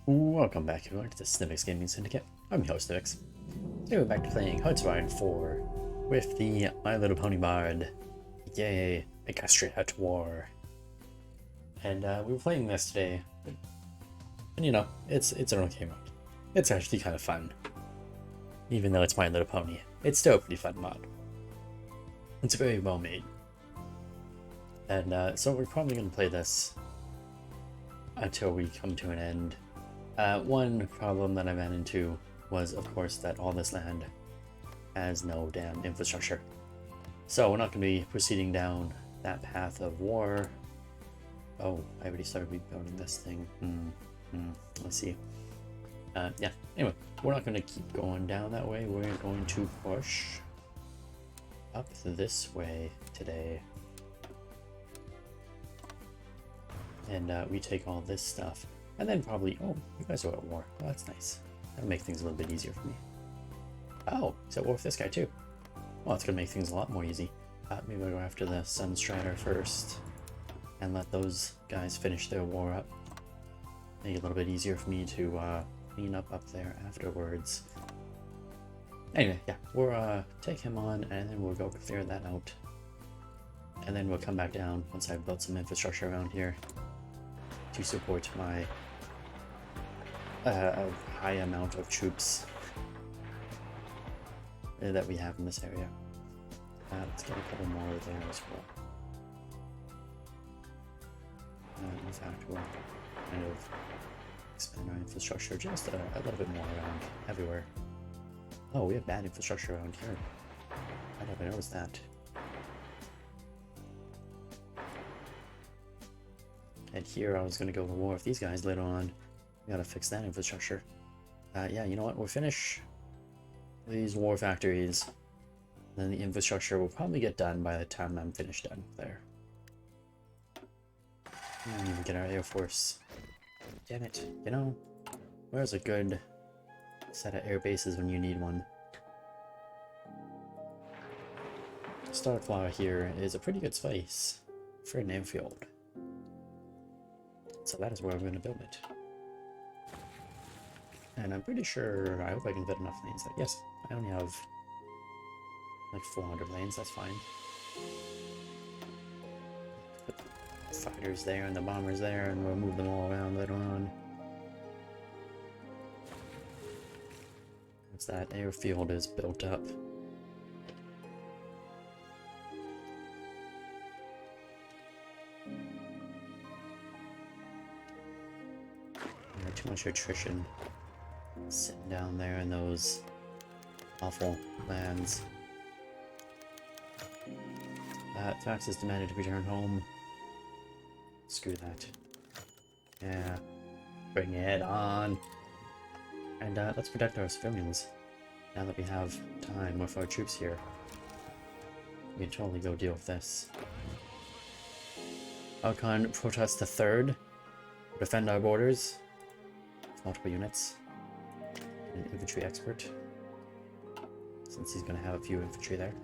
Welcome back everyone to the Snivix Gaming Syndicate. I'm your host Snivix. Today we're back to playing Wingbardy 4 with the My Little Pony Bard. Yay, Equestria at War. And we were playing this today, and you know, it's an okay mod. It's actually kind of fun. Even though it's My Little Pony, it's still a pretty fun mod. It's very well made. And so we're probably going to play this until we come to an end. One problem that I ran into was, of course, that all this land has no damn infrastructure. So we're not going to be proceeding down that path of war. Oh, I already started rebuilding this thing. Let's see. Yeah, anyway, we're not going to keep going down that way. We're going to push up this way today. And we take all this stuff. And then probably, oh, you guys are at war. Oh, that's nice. That'll make things a little bit easier for me. Oh, he's at war with this guy too. Well, it's gonna make things a lot more easy. Maybe I'll go after the Sunstrider first and let those guys finish their war up. Make it a little bit easier for me to clean up there afterwards. Anyway, yeah, we'll take him on and then we'll go clear that out. And then we'll come back down once I've built some infrastructure around here to support my a high amount of troops that we have in this area. Let's get a couple more there as well. In fact, we'll kind of expand our infrastructure just a little bit more around everywhere. Oh, we have bad infrastructure around here. I never noticed that. And here I was going to go to war with these guys later on. We gotta fix that infrastructure. Yeah, you know what? We'll finish these war factories. Then the infrastructure will probably get done by the time I'm finished done there. And we get our Air Force. Damn it. You know, where's a good set of air bases when you need one? Starflower here is a pretty good space for an airfield. So that is where I'm going to build it. And I'm pretty sure, I hope I can fit enough lanes there. Yes, I only have like 400 lanes, that's fine. Put the fighters there and the bombers there, and we'll move them all around later on. Once that airfield is built up. Too much attrition sitting down there in those awful lands. Taxes demanded to return home. Screw that. Yeah, bring it on. And let's protect our civilians. Now that we have time with our troops here, we can totally go deal with this. Archon Protest the Third. Defend our borders. Multiple units. An infantry expert, since he's going to have a few infantry there.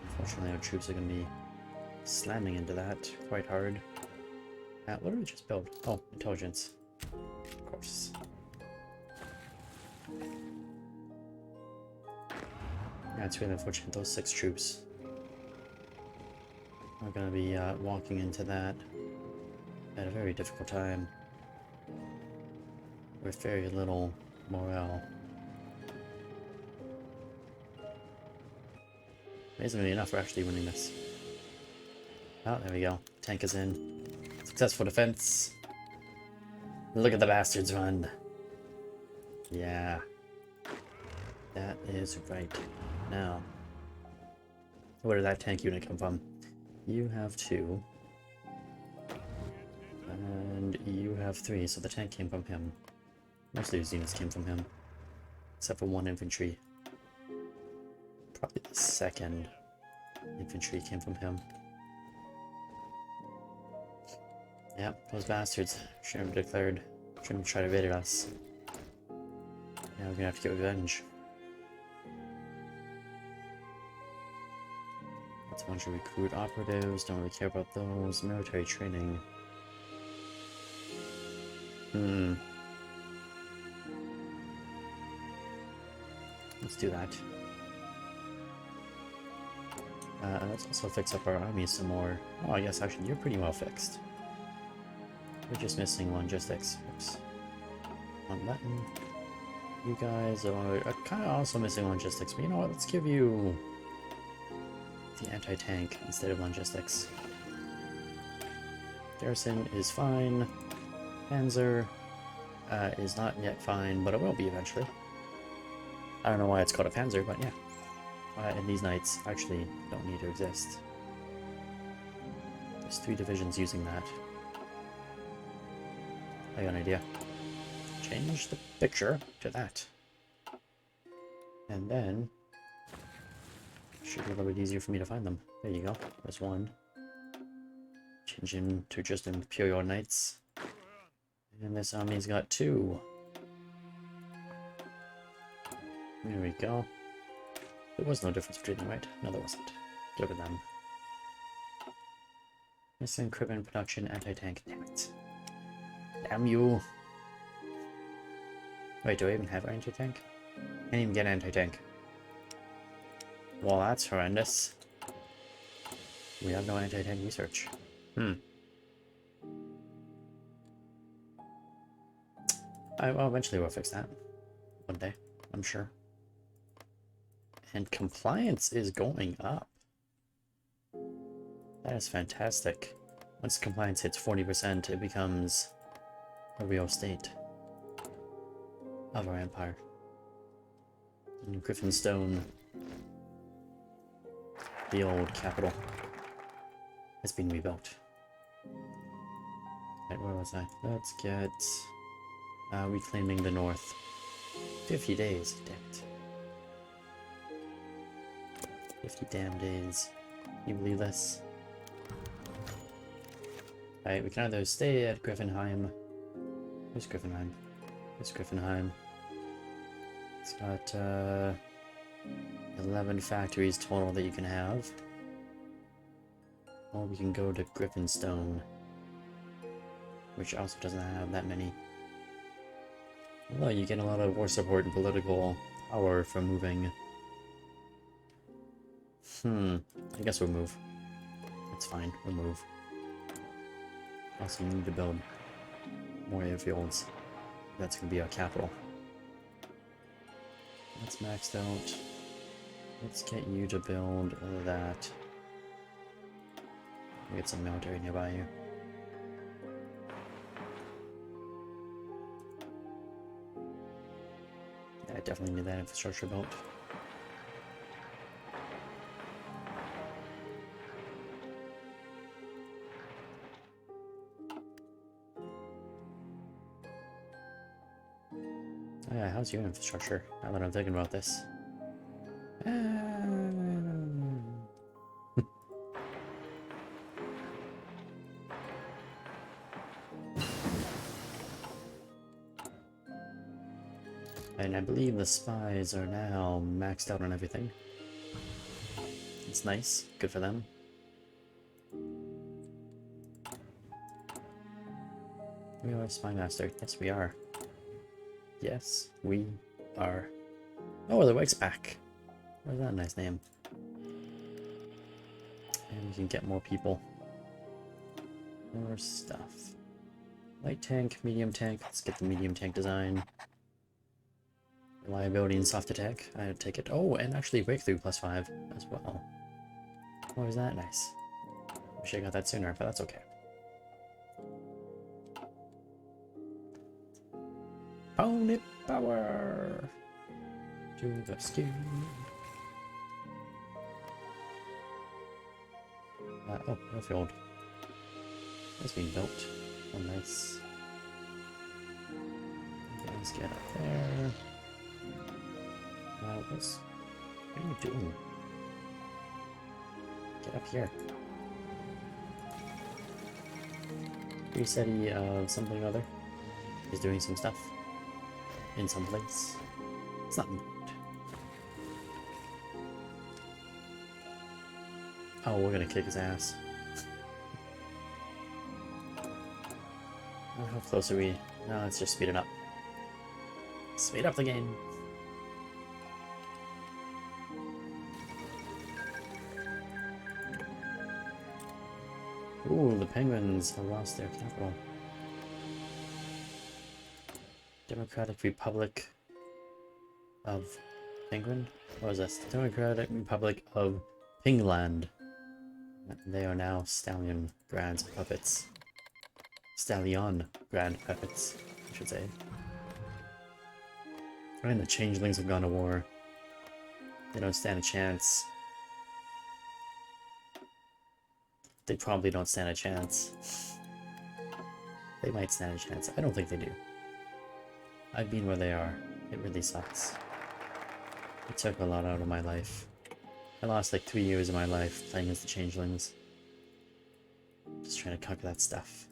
Unfortunately, our troops are going to be slamming into that quite hard. What did we just build? Oh, intelligence. Of course. Yeah, it's really unfortunate. Those 6 troops are going to be walking into that at a very difficult time with very little morale. Amazingly enough, we're actually winning this. Oh, there we go. Tank is in. Successful defense. Look at the bastards run. Yeah. That is right. Now, where did that tank unit come from? You have 2. And you have 3, so the tank came from him. Most of these units came from him. Except for 1 infantry. Probably the 2nd infantry came from him. Yep, those bastards shouldn't have declared. Shouldn't have tried to invade us. Now we're gonna have to get revenge. Want to recruit operatives, don't really care about those. Military training. Let's do that. Let's also fix up our army some more. Oh, yes, actually, you're pretty well fixed. We're just missing logistics. Oops. One button. You guys are kind of also missing logistics, but you know what? Let's give you the anti-tank instead of logistics. Garrison is fine. Panzer is not yet fine, but it will be eventually. I don't know why it's called a Panzer, but yeah. And these knights actually don't need to exist. There's 3 divisions using that. I got an idea. Change the picture to that. And then it should be a little bit easier for me to find them. There you go. There's one. Change him to just Imperial Knights. And this army's got 2. There we go. There was no difference between them, right? No, there wasn't. Go to them. Missing equipment production, anti-tank. Damn it. Damn you. Wait, do I even have anti-tank? Can't even get anti-tank. Well, that's horrendous. We have no anti-tank research. Well, eventually we'll fix that. One day, I'm sure. And compliance is going up. That is fantastic. Once compliance hits 40%, it becomes a real state of our empire. And Griffonstone, the old capital, has been rebuilt. Right, where was I? Let's get reclaiming the north. 50 days, damn it. 50 damn days. Can you believe this? Alright, we can either stay at Griffonheim. Where's Griffonheim? Where's Griffonheim? It's got 11 factories total that you can have. Or we can go to Griffonstone, which also doesn't have that many. Although you get a lot of war support and political power from moving. I guess we'll move. It's fine, we'll move. Also, need to build more airfields. That's gonna be our capital. That's maxed out. Let's get you to build that. We'll get some military nearby you. Yeah, I definitely need that infrastructure built. Oh yeah, how's your infrastructure? Now that I'm thinking about this. And I believe the spies are now maxed out on everything. It's nice. Good for them. We are a spy master. Yes, we are. Yes, we are. Oh, the Wig's back. Where's that nice name? And we can get more people. More stuff. Light tank, medium tank. Let's get the medium tank design. Reliability and soft attack. I'd take it. Oh, and actually breakthrough +5 as well. Oh, is that nice? Wish I got that sooner, but that's okay. Pony power to the skin. Oh, airfield. That's being built. Oh, nice. Okay, let's get up there. What are you doing? Get up here. Resetty of something or other. He's doing some stuff. In some place. It's not important. Oh, we're gonna kick his ass. How close are we? No, let's just speed it up. Speed up the game. Ooh, the Penguins have lost their capital. Democratic Republic of Penguin? What is this? Democratic Republic of Pingland. They are now Stallion Grand Puppets. Stallion Grand Puppets, I should say. And the Changelings have gone to war. They don't stand a chance. They probably don't stand a chance. They might stand a chance. I don't think they do. I've been where they are. It really sucks. It took a lot out of my life. I lost like 3 years of my life playing as the Changelings. Just trying to conquer that stuff.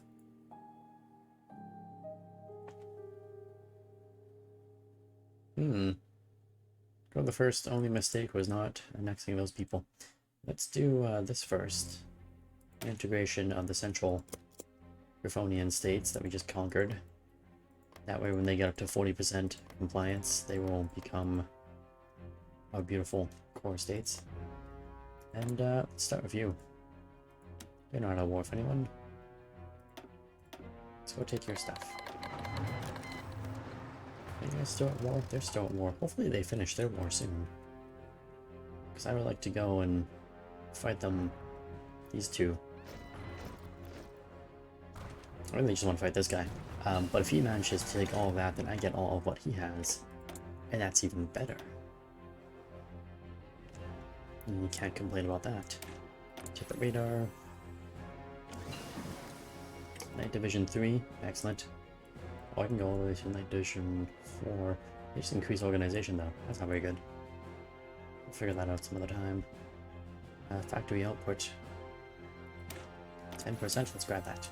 Well, the first only mistake was not annexing those people. Let's do this first. Integration of the central Griffonian states that we just conquered. That way when they get up to 40% compliance, they will become our beautiful core states. And let's start with you. You're not at war with anyone. Let's go take your stuff. Are you guys still at war? They're still at war. Hopefully they finish their war soon. Because I would like to go and fight them, these two. I really just want to fight this guy. But if he manages to take all of that, then I get all of what he has. And that's even better. And you can't complain about that. Check the radar. Night Division 3, excellent. Oh, I can go all the way to Night Division 4. They just increase organization though, that's not very good. We'll figure that out some other time. Factory output. 10%, let's grab that.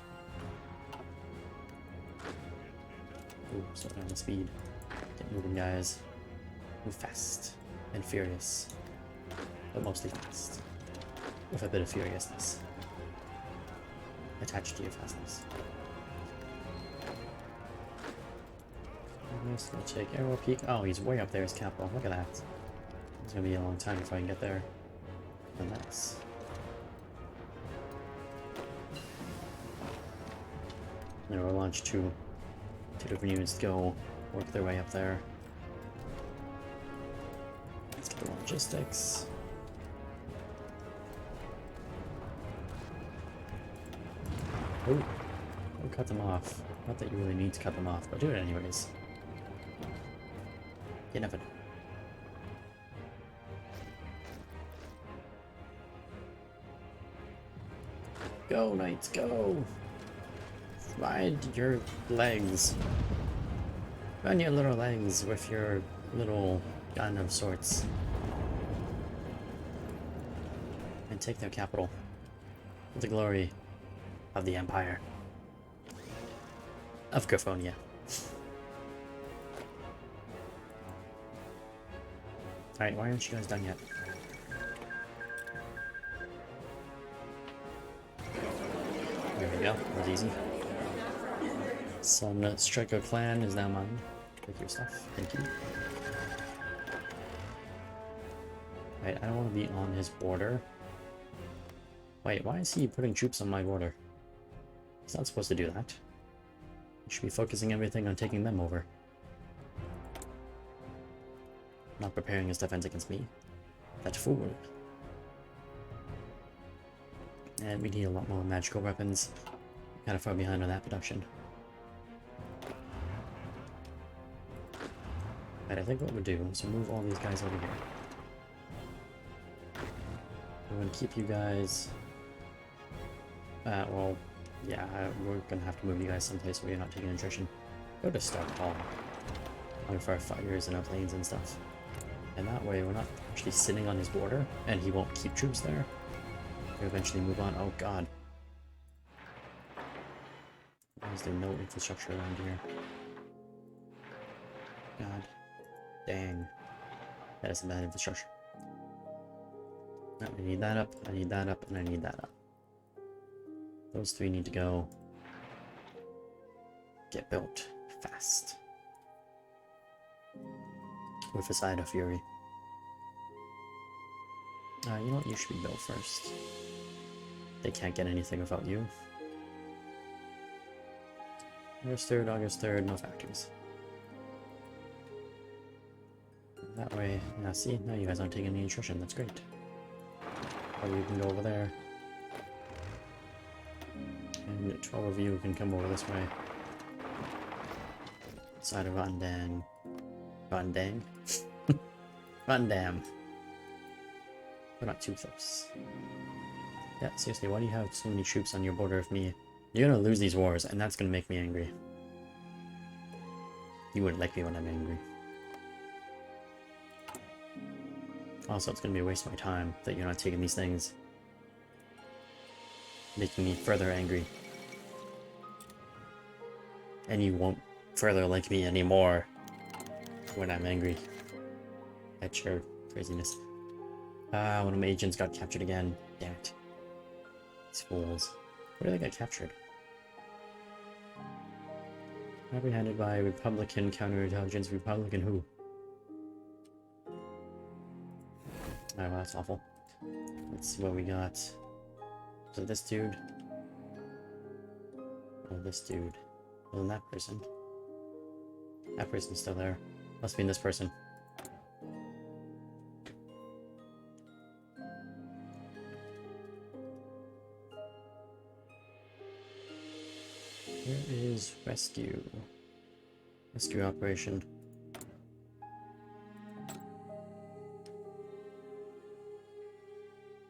Ooh, slow down the speed. Get moving, guys. Move fast and furious. But mostly fast. With a bit of furiousness attached to your fastness. I'm just gonna check Arrow Peak. Oh, he's way up there, his capital. Look at that. It's gonna be a long time before I can get there. But nice. Now we'll launch two different units to go work their way up there. Let's get the logistics. Oh, don't cut them off. Not that you really need to cut them off, but do it anyways. You never know. Go, knights, go! Ride your legs. Run your little legs with your little gun of sorts. And take their capital. For the glory of the Empire. Of Griffonia. Alright, why aren't you guys done yet? There we go, that was easy. Sun Striker Clan is now mine. Take your stuff, thank you. Right, I don't want to be on his border. Wait, why is he putting troops on my border? He's not supposed to do that. He should be focusing everything on taking them over. Not preparing his defense against me. That fool. And we need a lot more magical weapons. Kind of far behind on that production. Right, I think what we'll do is move all these guys over here. We're going to keep you guys... well, yeah, we're going to have to move you guys someplace where you're not taking attrition. Go to Stockholm. Only for our fighters and our planes and stuff. And that way we're not actually sitting on his border, and he won't keep troops there. We'll eventually move on. Oh god. Why is there no infrastructure around here? God. Dang. That is some bad infrastructure. I need that up, I need that up, and I need that up. Those three need to go get built fast. With a side of fury. You know what? You should be built first. They can't get anything without you. August 3rd, August 3rd, no factories. That way, now see, now you guys aren't taking any nutrition, that's great. Or you can go over there. And 12 of you can come over this way. Side of Rondang. Rondang? Rondam. We're not too close. Yeah, seriously, why do you have so many troops on your border with me? You're gonna lose these wars, and that's gonna make me angry. You wouldn't like me when I'm angry. Also, it's gonna be a waste of my time that you're not taking these things. Making me further angry. And you won't further like me anymore when I'm angry at your craziness. One of my agents got captured again. Damn it. These fools. Where did they get captured? Apprehended by Republican counterintelligence. Republican who? Alright, well, that's awful. Let's see what we got. So this dude. Oh, this dude. Well, then that person. That person's still there. Must be in this person. Where is rescue? Rescue operation.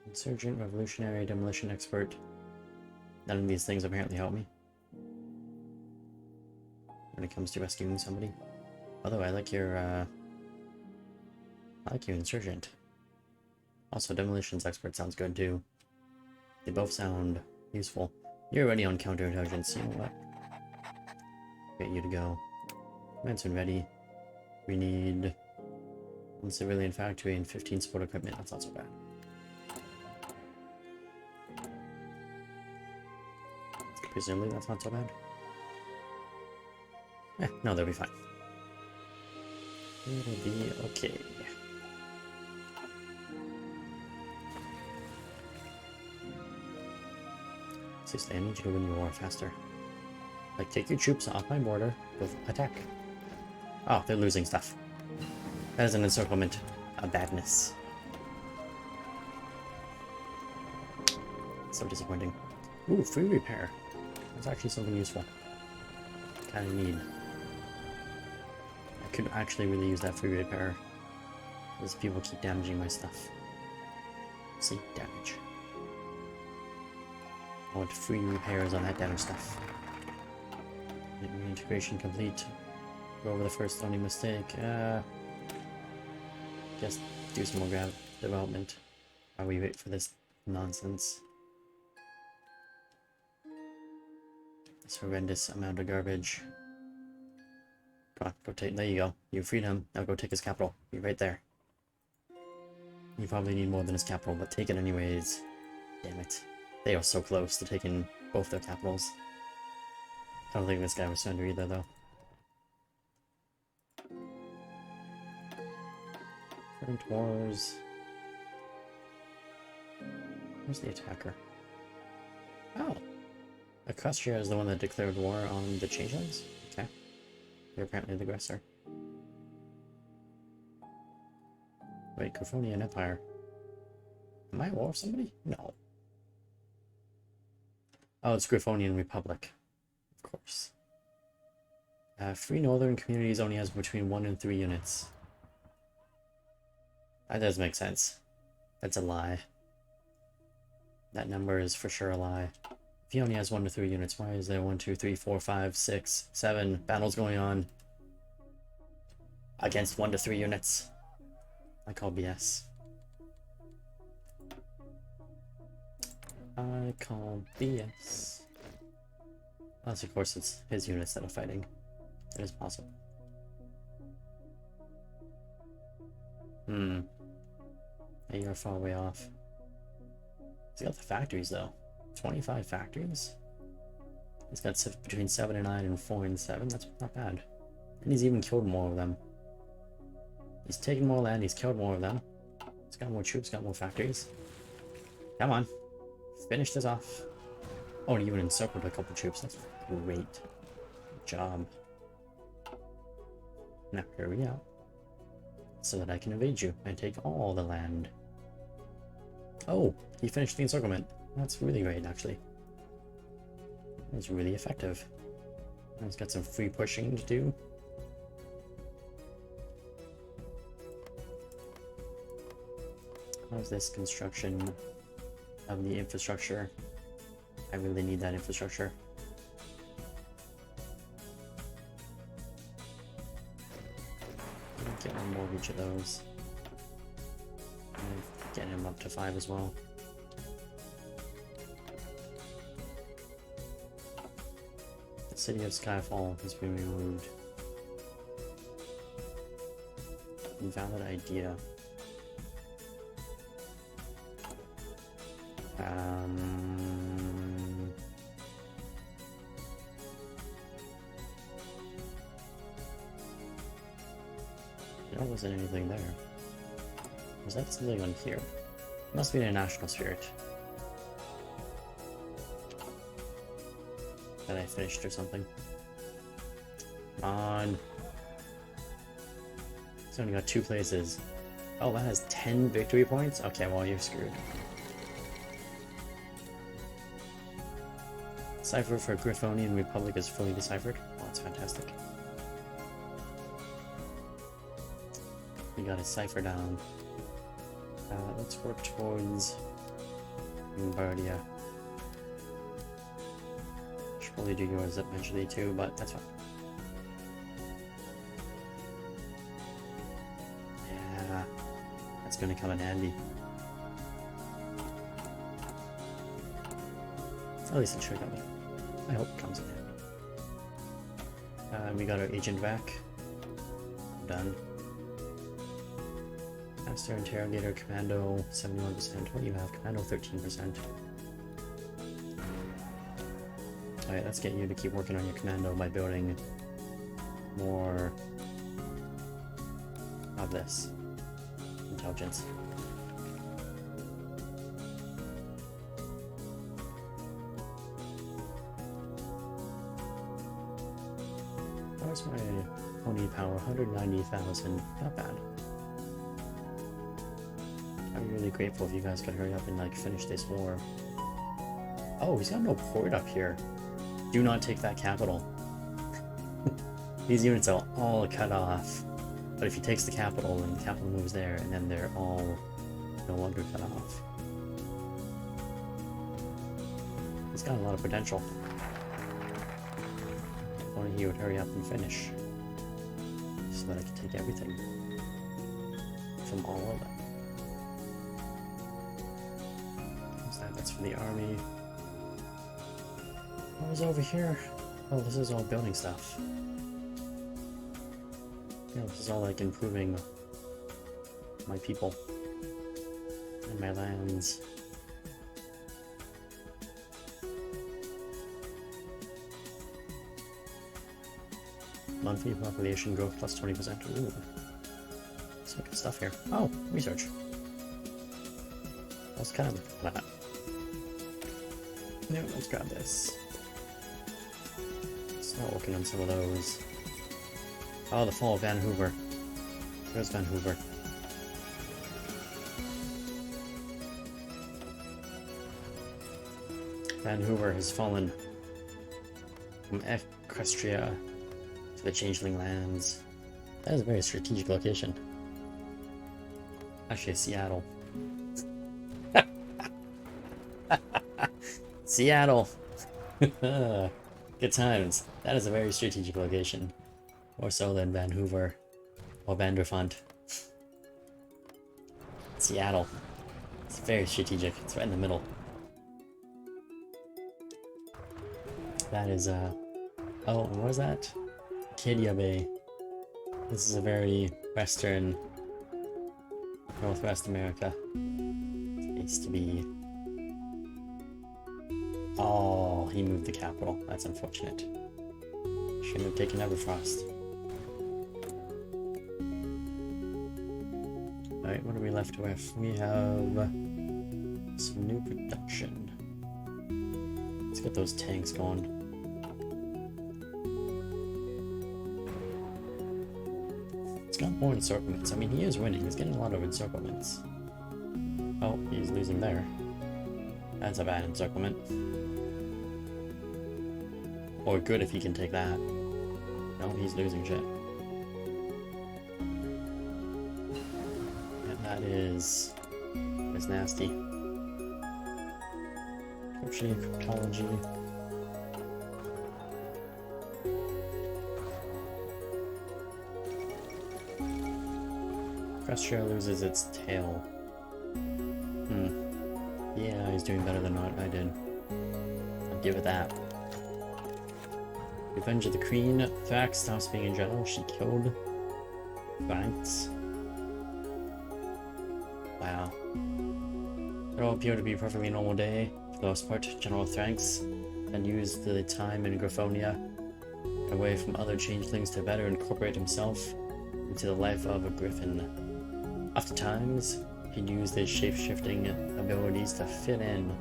Insurgent, revolutionary, demolition expert. None of these things apparently help me when it comes to rescuing somebody. Although I like your insurgent. Also, demolitions expert sounds good too. They both sound useful. You're already on counterintelligence, you know what? Get you to go. Manson ready. We need 1 civilian factory and 15 support equipment. That's not so bad. Presumably that's not so bad. No, they'll be fine. It'll be okay. Seriously, I need you to win your war faster. Like, take your troops off my border, go attack. Oh, they're losing stuff. That is an encirclement of badness. So disappointing. Ooh, free repair. That's actually something useful. Kinda need. I could actually really use that free repair. Because people keep damaging my stuff. See, damage. I want free repairs on that damage stuff. Integration complete. Go over the first only mistake. Just do some more development while we wait for this nonsense. This horrendous amount of garbage. Come on, go take. There you go. You freed him. Now go take his capital. Be right there. You probably need more than his capital, but take it anyways. Damn it. They are so close to taking both their capitals. I don't think this guy was surrender either, though. Current wars. Where's the attacker? Oh! Equestria is the one that declared war on the changelings? Okay. They're apparently the aggressor. Wait, Griffonian Empire. Am I at war with somebody? No. Oh, it's Griffonian Republic. Of course. Free Northern Communities only has between 1 and 3 units. That does make sense. That's a lie. That number is for sure a lie. If he only has 1 to 3 units, why is there 1, 2, 3, 4, 5, 6, 7 battles going on against 1 to 3 units? I call BS. I call BS. Unless, of course, it's his units that are fighting. It is possible. Hey, you're far way off. He's got the factories though. 25 factories. He's got between 7 and 9 and 4 and 7. That's not bad. And he's even killed more of them. He's taken more land. He's killed more of them. He's got more troops. Got more factories. Come on. Finish this off. Oh, and even encircled a couple troops. That's great. Good job. Now, hurry up. So that I can evade you and take all the land. Oh, he finished the encirclement. That's really great, actually. That's really effective. He's got some free pushing to do. How's this construction of the infrastructure? I really need that infrastructure. Get a mortgage of those. And get him up to 5 as well. The city of Skyfall has been removed. Invalid idea. There wasn't anything there. Was that something on here? Must be a national spirit. That I finished or something. Come on. It's only got 2 places. Oh, that has 10 victory points? Okay, well, you're screwed. Cipher for Griffonian Republic is fully deciphered. Oh, that's fantastic. We got a cipher down. Let's work towards Wingbardy. Should probably do yours eventually too, but that's fine. Yeah, that's gonna come in handy. At least it should come in. I hope it comes in handy. We got our agent back. Done. Master Interrogator Commando 71%. What do you have? Commando 13%. Alright, let's get you to keep working on your commando by building more of this. Intelligence. Where's my pony power? 190,000. Not bad. I'm really grateful if you guys could hurry up and like finish this war. Oh, he's got no port up here. Do not take that capital. These units are all cut off. But if he takes the capital, then the capital moves there, and then they're all no longer cut off. He's got a lot of potential. If only he would hurry up and finish. So that I can take everything from all of them. That's for the army. What was over here? Oh, this is all building stuff. Yeah, this is all like improving my people and my lands. Monthly population growth plus 20%. Ooh. Some good stuff here. Oh, research. I was kind of that. Yeah, let's grab this. Start working on some of those. Oh, the fall of Vancouver. Where's Vancouver? Vancouver has fallen from Equestria to the Changeling Lands. That is a very strategic location. Actually, Seattle. Seattle! Good times. That is a very strategic location. More so than Vancouver or Vanderfont. Seattle. It's very strategic. It's right in the middle. That is, oh, what is that? Acadia Bay. This is a very western, Northwest America place to be. Oh, he moved the capital. That's unfortunate. Shouldn't have taken Everfrost. Alright, what are we left with? We have some new production. Let's get those tanks going. It's got more encirclements. I mean, he is winning. He's getting a lot of encirclements. Oh, he's losing there. That's a bad encirclement. Or good if he can take that. No, he's losing shit. And that is nasty. Encryption, cryptology. Equestria loses its tail. Yeah, he's doing better than what I did. I'll give it that. Revenge of the Queen. Thrax stops being in general. She killed Thanks. Wow. It all appeared to be a perfectly normal day. For the most part, General Thrax then used the time in Griffonia away from other changelings to better incorporate himself into the life of a griffin. Oftentimes, he'd use his shape-shifting abilities to fit in.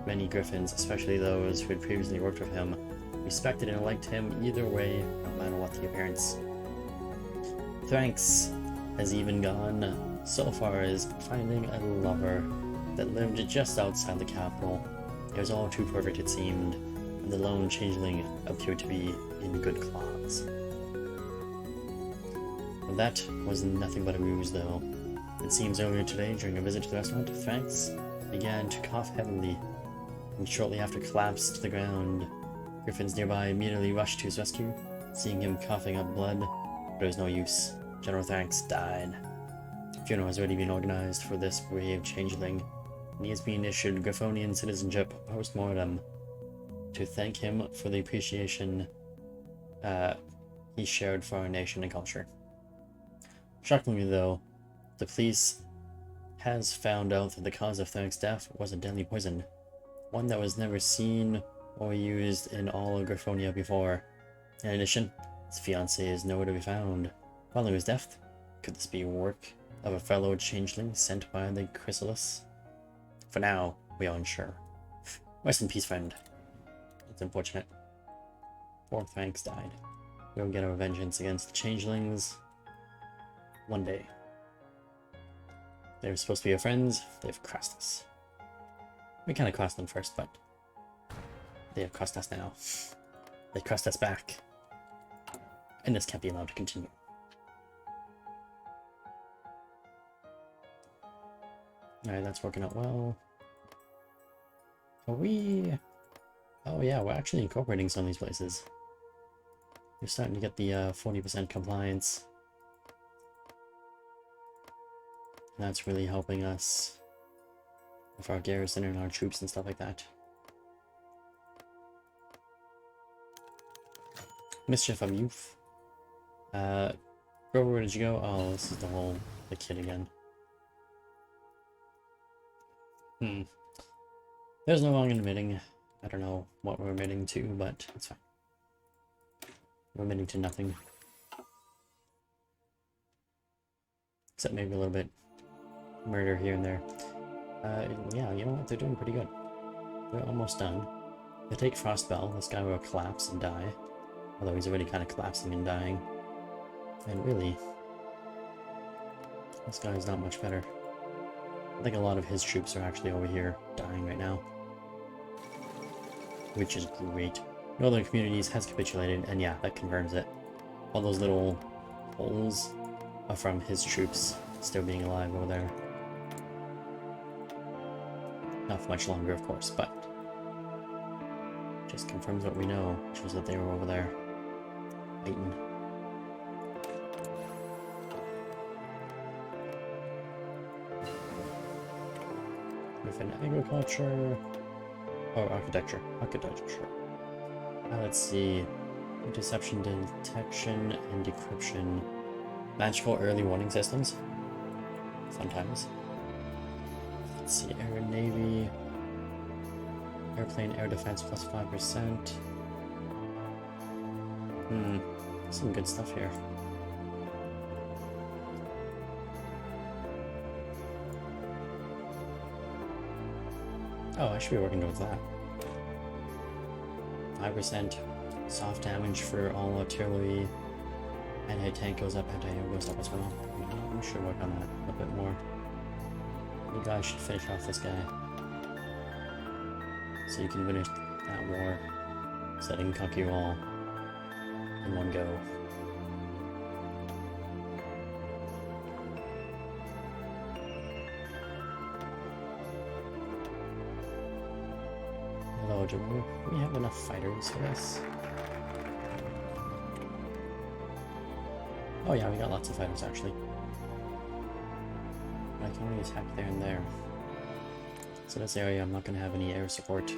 Many griffins, especially those who had previously worked with him, respected and liked him either way, no matter what the appearance. Thrax has even gone so far as finding a lover that lived just outside the capital. It was all too perfect, it seemed, and the lone changeling appeared to be in good claws. That was nothing but a ruse, though. It seems earlier today, during a visit to the restaurant, Thrax began to cough heavily, and shortly after collapsed to the ground. Griffins nearby immediately rushed to his rescue, seeing him coughing up blood, but it was no use. General Thrax died. A funeral has already been organized for this brave changeling, and he has been issued Griffonian citizenship post-mortem to thank him for the appreciation he shared for our nation and culture. Shockingly, though, the police has found out that the cause of Thrax's death was a deadly poison, one that was never seen or used in all of Griffonia before. In addition, his fiancée is nowhere to be found. Following his death, could this be work of a fellow changeling sent by the Chrysalis? For now, we are unsure. Rest in peace, friend. It's unfortunate. Poor Thrax died. We'll get our vengeance against the changelings one day. They were supposed to be our friends. They've crossed us. We kind of crossed them first, but they have crossed us now. They crossed us back. And this can't be allowed to continue. Alright, that's working out well. Are we... Oh yeah, we're actually incorporating some of these places. We're starting to get the 40% compliance. And that's really helping us with our garrison and our troops and stuff like that. Mischief of Youth. Grover, where did you go? Oh, this is the kid again. There's no wrong in admitting. I don't know what we're admitting to, but it's fine. We're admitting to nothing. Except maybe a little bit murder here and there. Yeah, you know what? They're doing pretty good. They're almost done. They take Frostbell. This guy will collapse and die. Although he's already kind of collapsing and dying. And really, this guy's not much better. I think a lot of his troops are actually over here dying right now. Which is great. Northern Communities has capitulated, and yeah, that confirms it. All those little holes are from his troops still being alive over there. Not for much longer, of course, but just confirms what we know, which was that they were over there fighting. With an agriculture or architecture. Let's see. Interception, detection, and decryption. Magical early warning systems. Sometimes. Let's see. Air and Navy. Airplane air defense plus 5%. Some good stuff here. Oh, I should be working towards that. 5% soft damage for all artillery. Anti-tank goes up, anti-air goes up as well. We should work on that a bit more. You guys should finish off this guy. So you can finish that war. So that I can conquer you all in one go. Hello, do we have enough fighters for this? Oh yeah, we got lots of fighters actually. I can only attack there and there. So this area I'm not going to have any air support.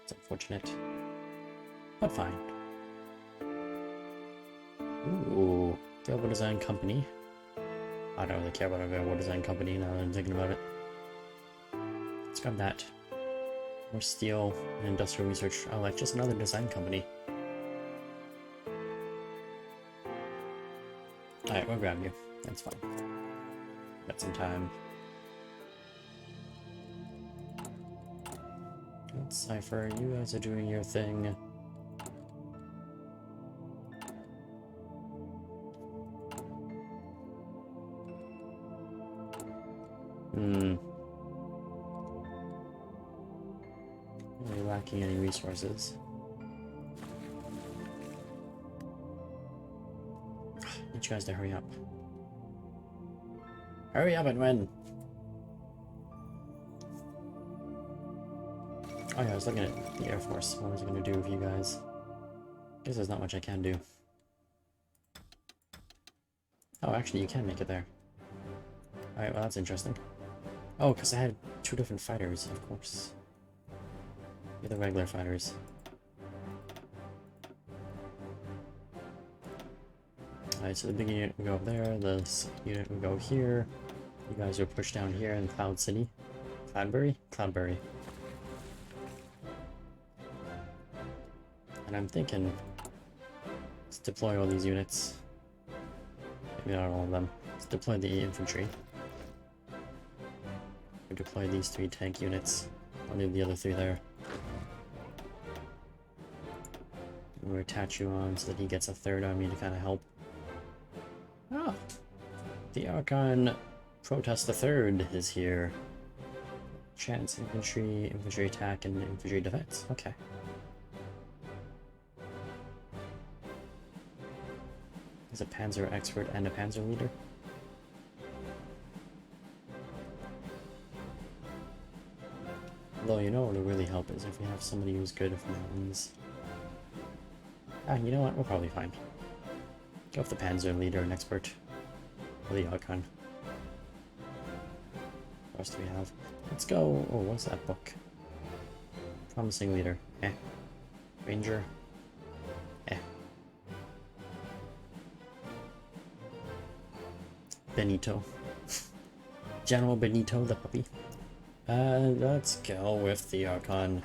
It's unfortunate. But fine. Ooh, available design company. I don't really care about available design company now that I'm thinking about it. Let's grab that. More steel and industrial research. Oh, like just another design company. Alright, we'll grab you. That's fine. Got some time. Let's Cypher, you guys are doing your thing. Are you lacking any resources? Need you guys to hurry up. Hurry up and win! Oh yeah, I was looking at the Air Force. What was I going to do with you guys? Guess there's not much I can do. Oh, actually, you can make it there. Alright, well that's interesting. Oh, because I had two different fighters, of course. You're the regular fighters. Alright, so the big unit will go up there, the unit will go here. You guys are pushed down here in Cloud City. Cloudberry? Cloudberry. And I'm thinking, let's deploy all these units. Maybe not all of them. Let's deploy the infantry. We deploy these 3 tank units. I'll leave the other 3 there. We'll attach you on so that he gets a 3rd army to kind of help. Oh! The Archon Protest the 3rd is here. Chance infantry, infantry attack, and infantry defense. Okay. He's a Panzer expert and a Panzer leader. Although, you know what would really help is if we have somebody who's good with mountains. Ah, you know what? We're probably fine. Go with the Panzer leader and expert. Or the Archon. What else do we have? Let's go. Oh, what's that book? Promising leader. Eh. Ranger. Eh. Benito. General Benito the puppy. Let's go with the Archon.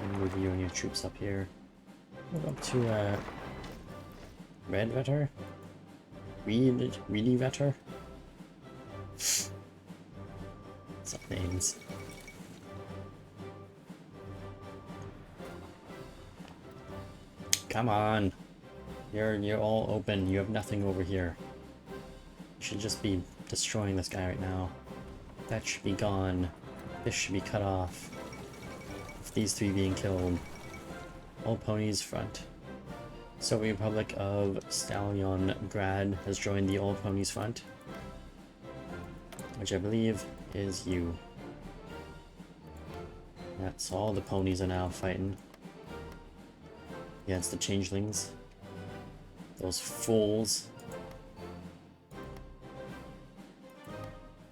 And move you and your troops up here. Move up to, Red Vetter? Reedy Vetter? Some names. Come on! You're all open. You have nothing over here. You should just be destroying this guy right now. That should be gone. This should be cut off. With these 3 being killed. All ponies front. Soviet Republic of Stalingrad has joined the Old Ponies Front, which I believe is you. That's all the ponies are now fighting against the changelings. Those fools.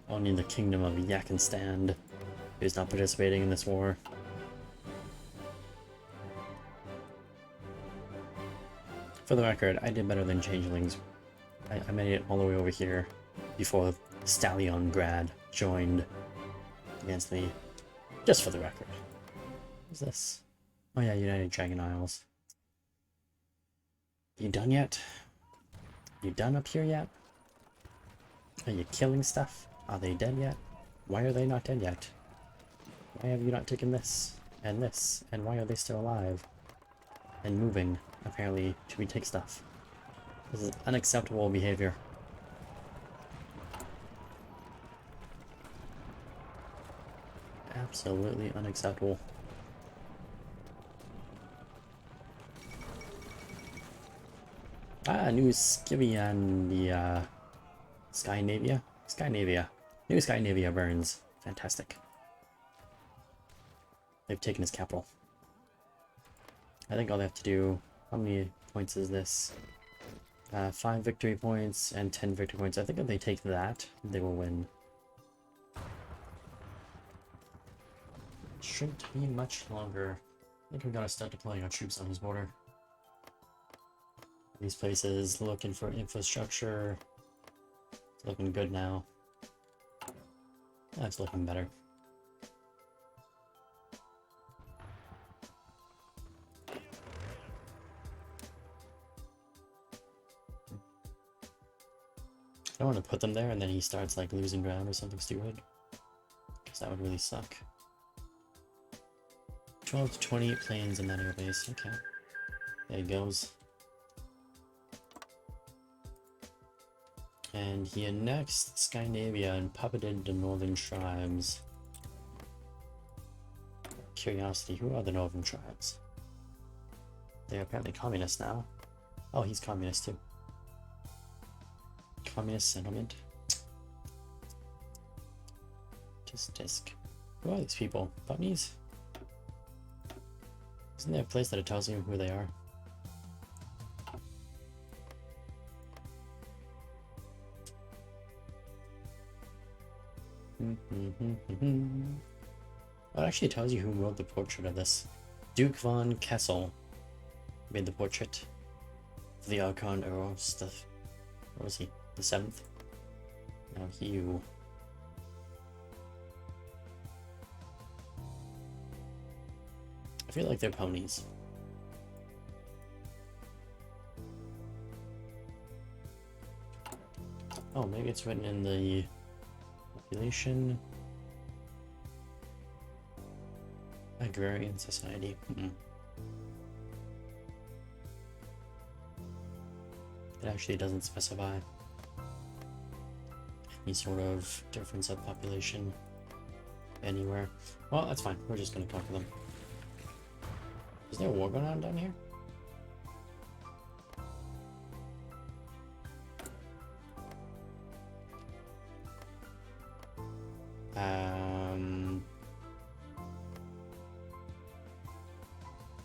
Only the kingdom of Yakinstan is not participating in this war. For the record, I did better than changelings. I made it all the way over here before Stallion grad joined against me, just for the record. What's this? Oh yeah, United Dragon Isles. You done yet? You done up here yet? Are you killing stuff? Are they dead yet? Why are they not dead yet? Why have you not taken this? And this? And why are they still alive? And moving, apparently, to retake stuff. This is unacceptable behavior. Absolutely unacceptable. Ah, new skivvy on the Skynavia? Skynavia. New Skynavia burns. Fantastic. They've taken his capital. I think all they have to do... How many points is this? 5 victory points and 10 victory points. I think if they take that, they will win. Shouldn't be much longer. I think we're gonna start deploying our troops on his border. These places looking for infrastructure. It's looking good now. That's looking better. I don't want to put them there and then he starts like losing ground or something stupid. Because that would really suck. 12 to 28 planes in that airbase. Okay. There it goes. And he annexed Skynavia and puppeted the northern tribes. Curiosity, who are the northern tribes? They're apparently communist now. Oh, he's communist too. Communist settlement. Just disc. Who are these people? Bunnies? Isn't there a place that it tells you who they are? Oh, it actually tells you who wrote the portrait of this. Duke von Kessel made the portrait of the Archon Earl stuff. Where was he? The 7th? Now you. I feel like they're ponies. Oh, maybe it's written in the population. Agrarian society. It actually doesn't specify any sort of difference of population anywhere. Well, that's fine. We're just gonna conquer them. Is there a war going on down here?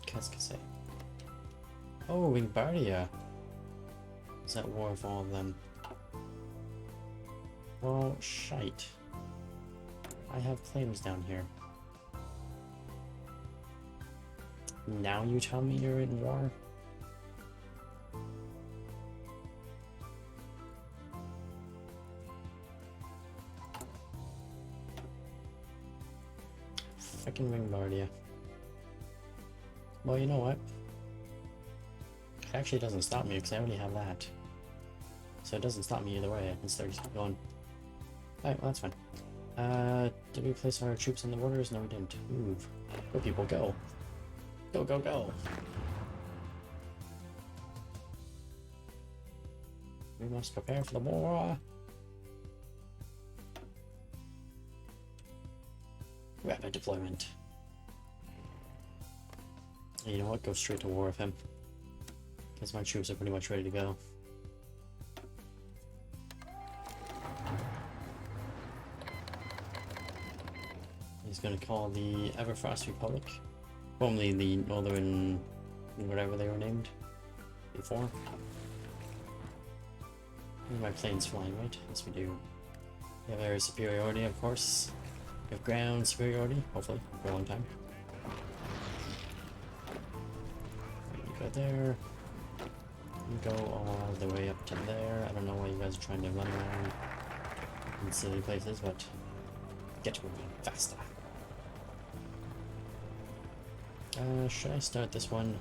Qu'est-ce que c'est? Oh, Wingbardy. Is that war of all of them? Well, shite. I have claims down here. Now you tell me you're in war? Frickin' Wingbardy. Well, you know what? It actually doesn't stop me because I already have that. So it doesn't stop me either way. I can start just going. Alright, well that's fine. Did we place our troops on the borders? No, we didn't. Move. Go people, go. Go, go, go. We must prepare for the war. Rapid deployment. You know what? Go straight to war with him. Because my troops are pretty much ready to go. He's going to call the Everfrost Republic. Formerly the Northern... whatever they were named before. My plane's flying, right? Yes, we do. We have air superiority, of course. We have ground superiority, hopefully, for a long time. You go there. You go all the way up to there. I don't know why you guys are trying to run around. in silly places, but get moving faster. Should I start this one?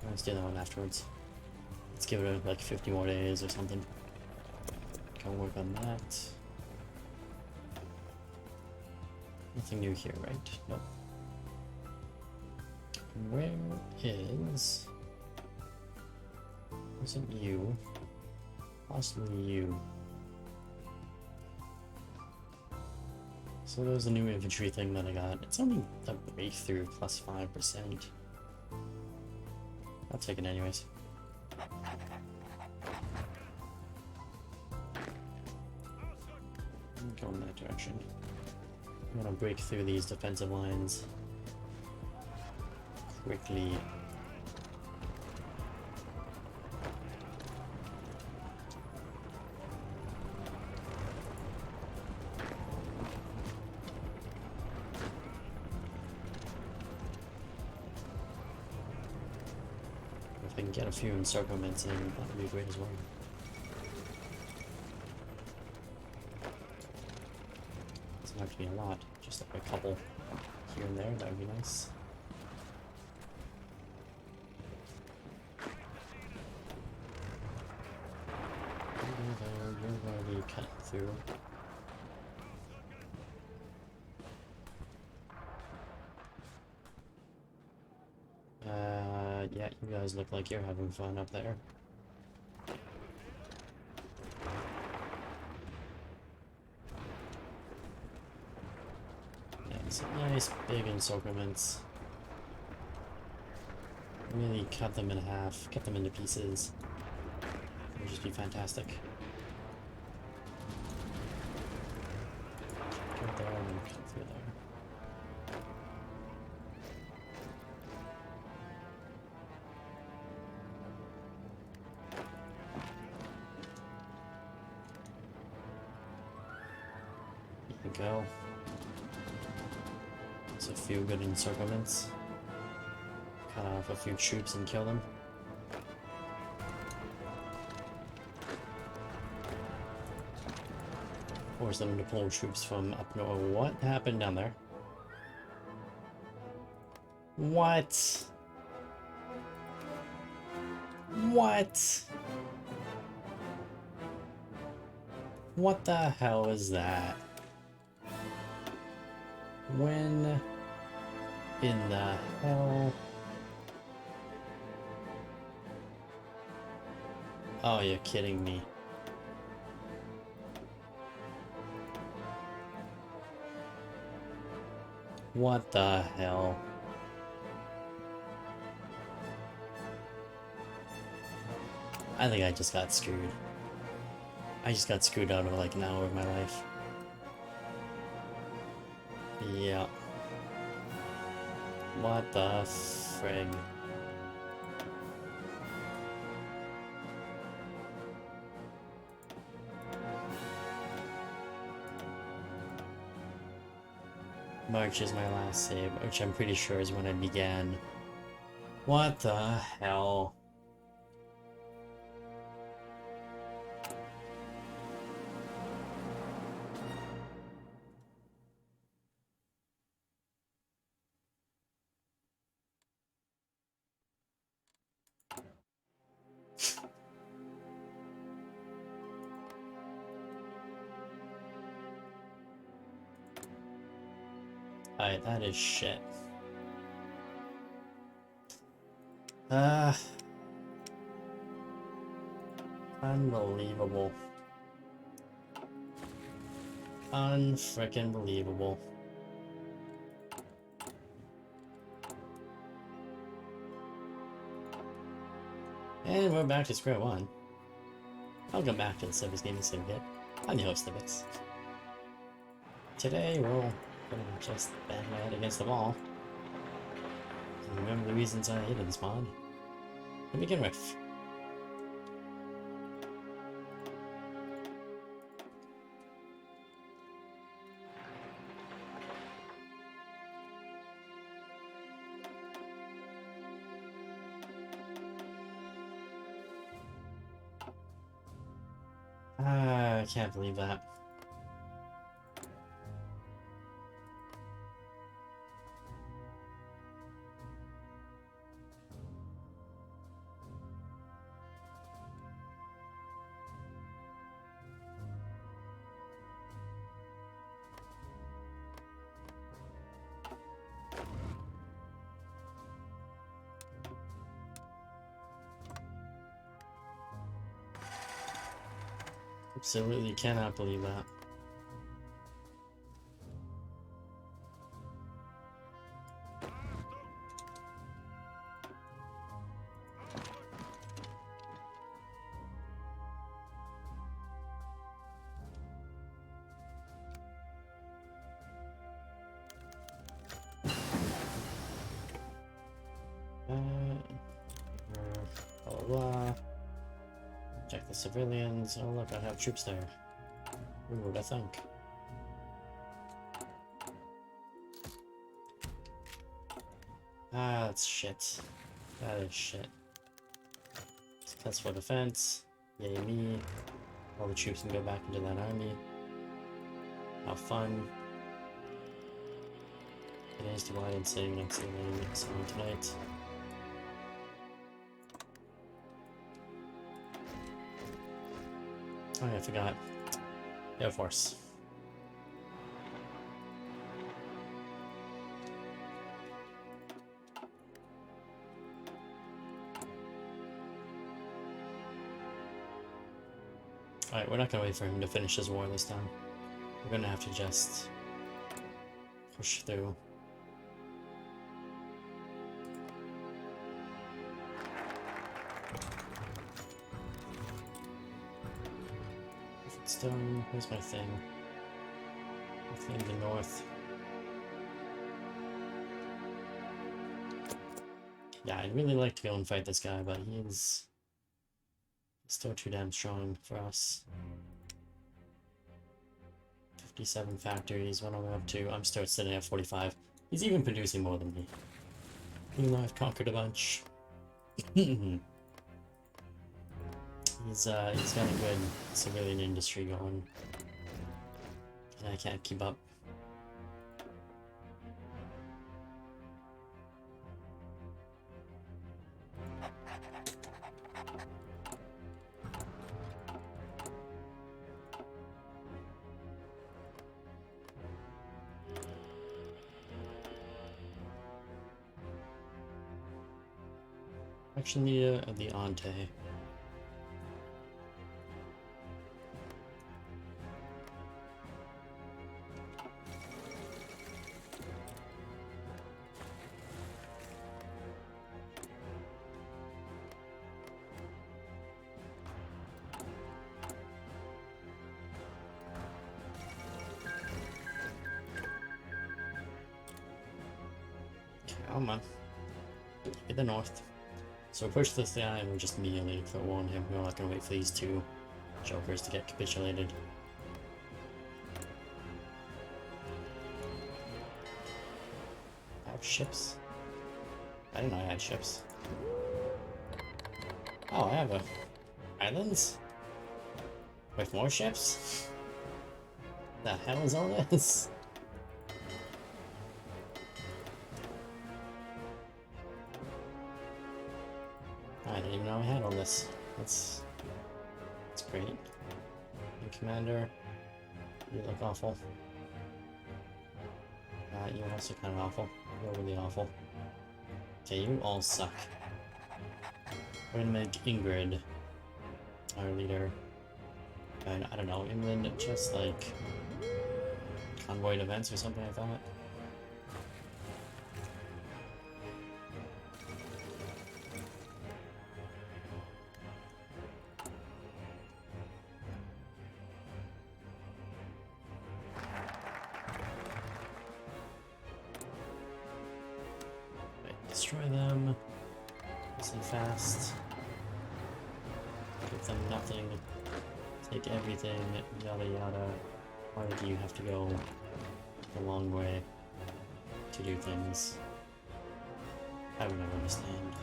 Let's do that one afterwards. Let's give it like 50 more days or something. Go work on that. Nothing new here, right? Nope. Where is... Wasn't you? Possibly you. So there's a new infantry thing that I got. It's only a breakthrough plus 5%. I'll take it anyways. Go in that direction. I'm gonna break through these defensive lines quickly. If I can get a few encirclements in, that would be great as well. Doesn't have to be a lot, just like a couple here and there, that would be nice. You're going to be cutting through. Yeah, you guys look like you're having fun up there. Yeah, some nice big encirclements. Really cut them in half, cut them into pieces. It would just be fantastic. Cut there and cut through there. Go. There's a few good encirclements. Cut off a few troops and kill them. Force them to pull troops from up north. What happened down there? What? What? What the hell is that? When in the hell? Oh, you're kidding me. What the hell? I think I just got screwed. I just got screwed out of like an hour of my life. Yeah. What the frig? March is my last save, which I'm pretty sure is when I began. What the hell? Alright, that is shit. Unbelievable. Unfrickin' believable. And we're back to square one. Welcome back to the Service Gaming Syndicate. I'm the host of it. Today we're gonna just bang my head against the wall. And remember the reasons I hated this mod. To begin with. I can't believe that. Absolutely cannot believe that. Blah, blah, blah. Check the civilians. Oh look, I have troops there. Ooh, what'd I think? Ah, that's shit. That is shit. Successful defense. Yay me. All the troops can go back into that army. How fun. It is divided and sitting next to the song tonight. Oh yeah, I forgot. Air Force. Alright, we're not gonna wait for him to finish his war this time. We're gonna have to just push through. Stone, where's my thing? My thing in the north. Yeah, I'd really like to go and fight this guy, but he's still too damn strong for us. 57 factories, what am I up to? I'm still sitting at 45. He's even producing more than me. Even though I've conquered a bunch. He's got a good civilian industry going. And I can't keep up. Actually, the Ante. Come on. Get the north. So push this guy and we'll just immediately warn him. We're not gonna wait for these two jokers to get capitulated. I have ships? I didn't know I had ships. Oh, I have islands? With more ships? The hell is all this? I didn't even know I had all this. That's great. Hey, Commander, you look awful. You're also kind of awful. You're really awful. Okay, you all suck. We're gonna make Ingrid our leader. And I don't know, England just like convoyed events or something like that. Destroy them. Nice and fast. Give them nothing. Take everything. Yada yada. Why do you have to go a long way to do things? I would never understand.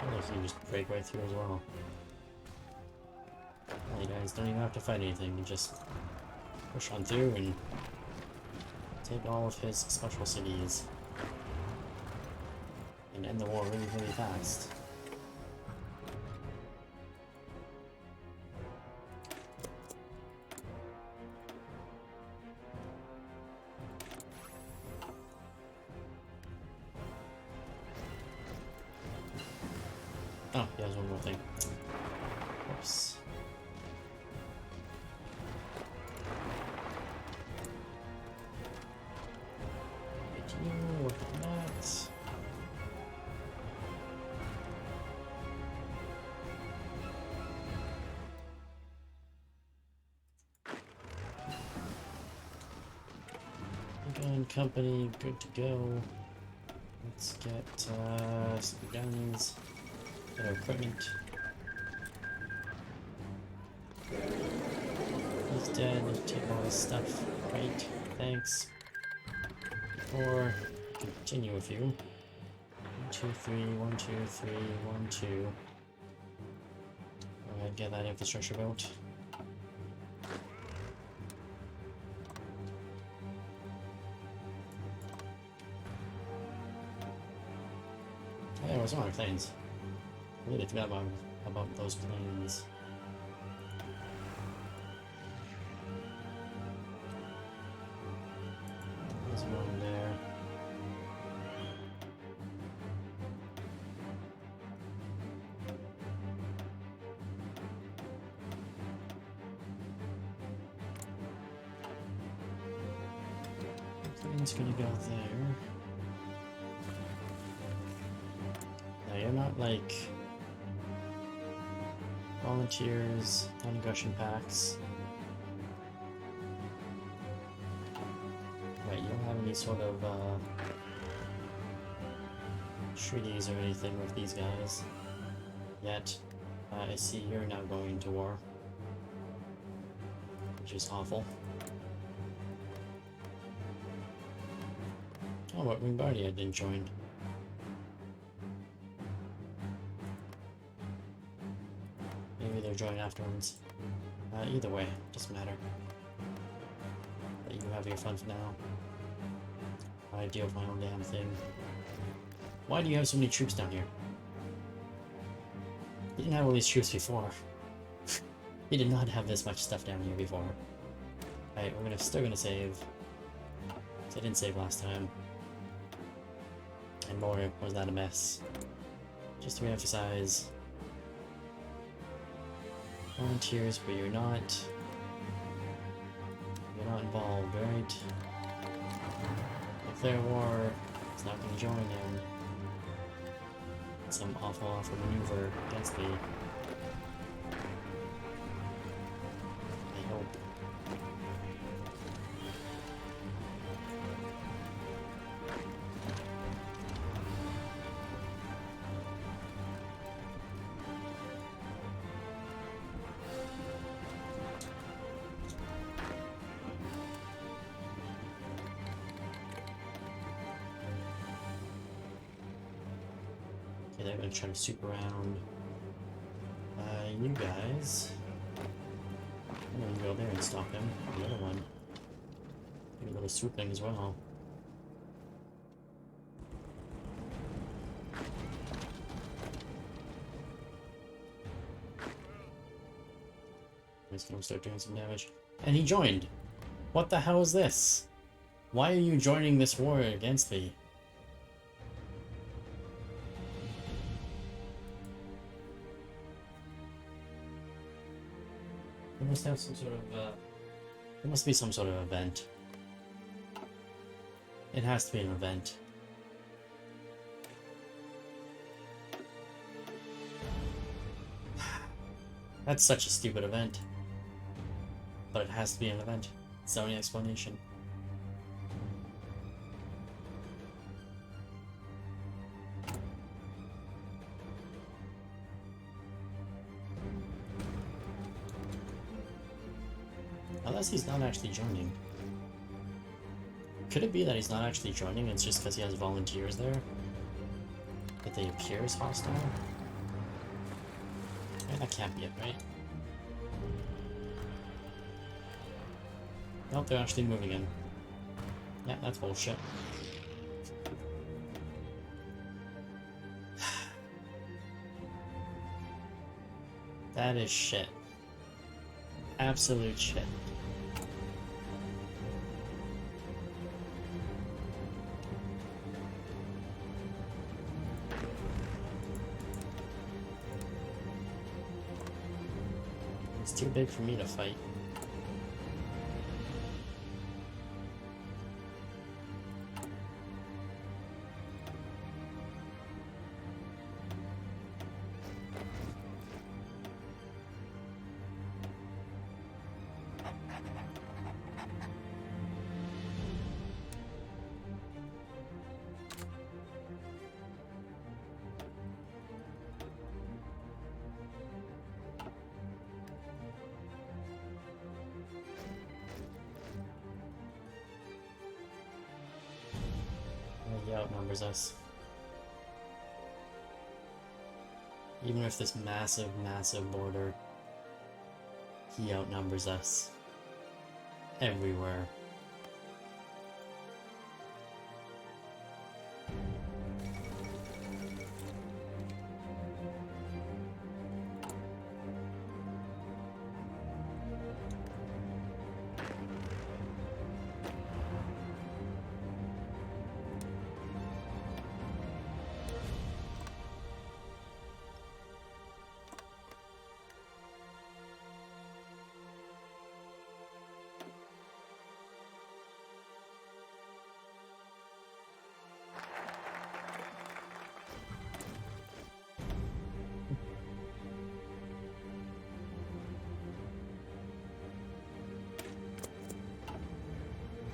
I feel like you just break right through as well. Well, you guys don't even have to fight anything, you just push on through and take all of his special cities. And end the war really, really fast. Oh, yeah, there's one more thing. Oops. Continue working on that. Gun company, good to go. Let's get some guns, better equipment. He's dead, take all his stuff. Great, thanks. Or continue with you. 1, 2, 3, 1, 2, 3, 1, 2. Alright, get that infrastructure built. Yeah, what's wrong with planes? I really forgot about those planes. There's one there. Plane's gonna go there. Now you're not like volunteers, non-aggression pacts. Right, you don't have any sort of treaties or anything with these guys yet. I see you're now going to war, which is awful. Oh, but Wingbardy I didn't join. Maybe they'll join afterwards. Either way, doesn't matter. But you have your fun for now. I deal with my own damn thing. Why do you have so many troops down here? You didn't have all these troops before. You did not have this much stuff down here before. Alright, we're still gonna save. I didn't save last time. And more, was that a mess? Just to re-emphasize. Volunteers, but you're not. You're not involved, right? Declare war. It's not going to join him. Some awful maneuver against me. I hope. Okay, they're going to try to swoop around. You guys. I'm going to go there and stop him. The other one. Maybe a little swooping as well. He's going to start doing some damage. And he joined! What the hell is this? Why are you joining this war against me? There must have some sort of, there must be some sort of event. It has to be an event. That's such a stupid event. But it has to be an event. It's the only explanation. Unless he's not actually joining. Could it be that he's not actually joining, it's just because he has volunteers there? That they appear as hostile? Yeah, that can't be it, right? Nope, they're actually moving in. Yeah, that's bullshit. That is shit. Absolute shit. It's too big for me to fight. He outnumbers us. Even with this massive, massive border, he outnumbers us. Everywhere.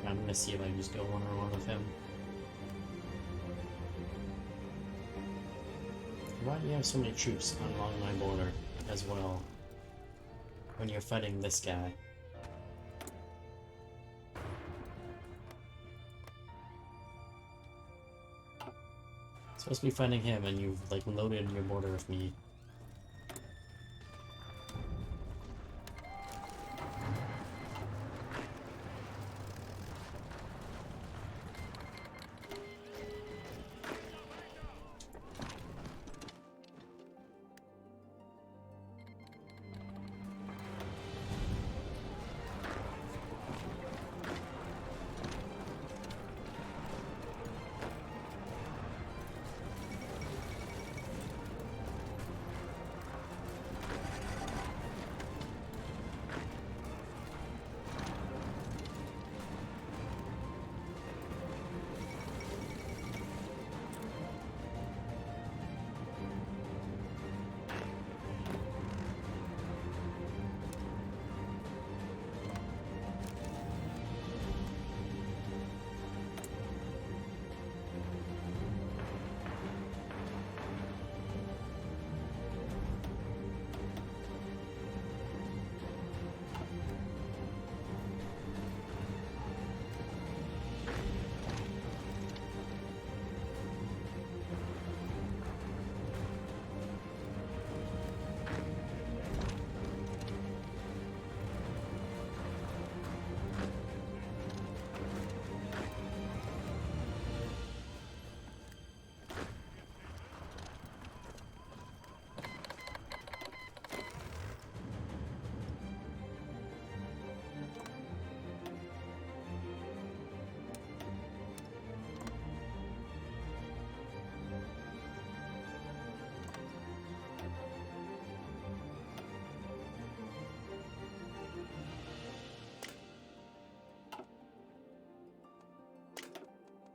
I'm gonna see if I can just go one-on-one with him. Why do you have so many troops along my border as well when you're fighting this guy? Supposed to be fighting him and you've like loaded your border with me.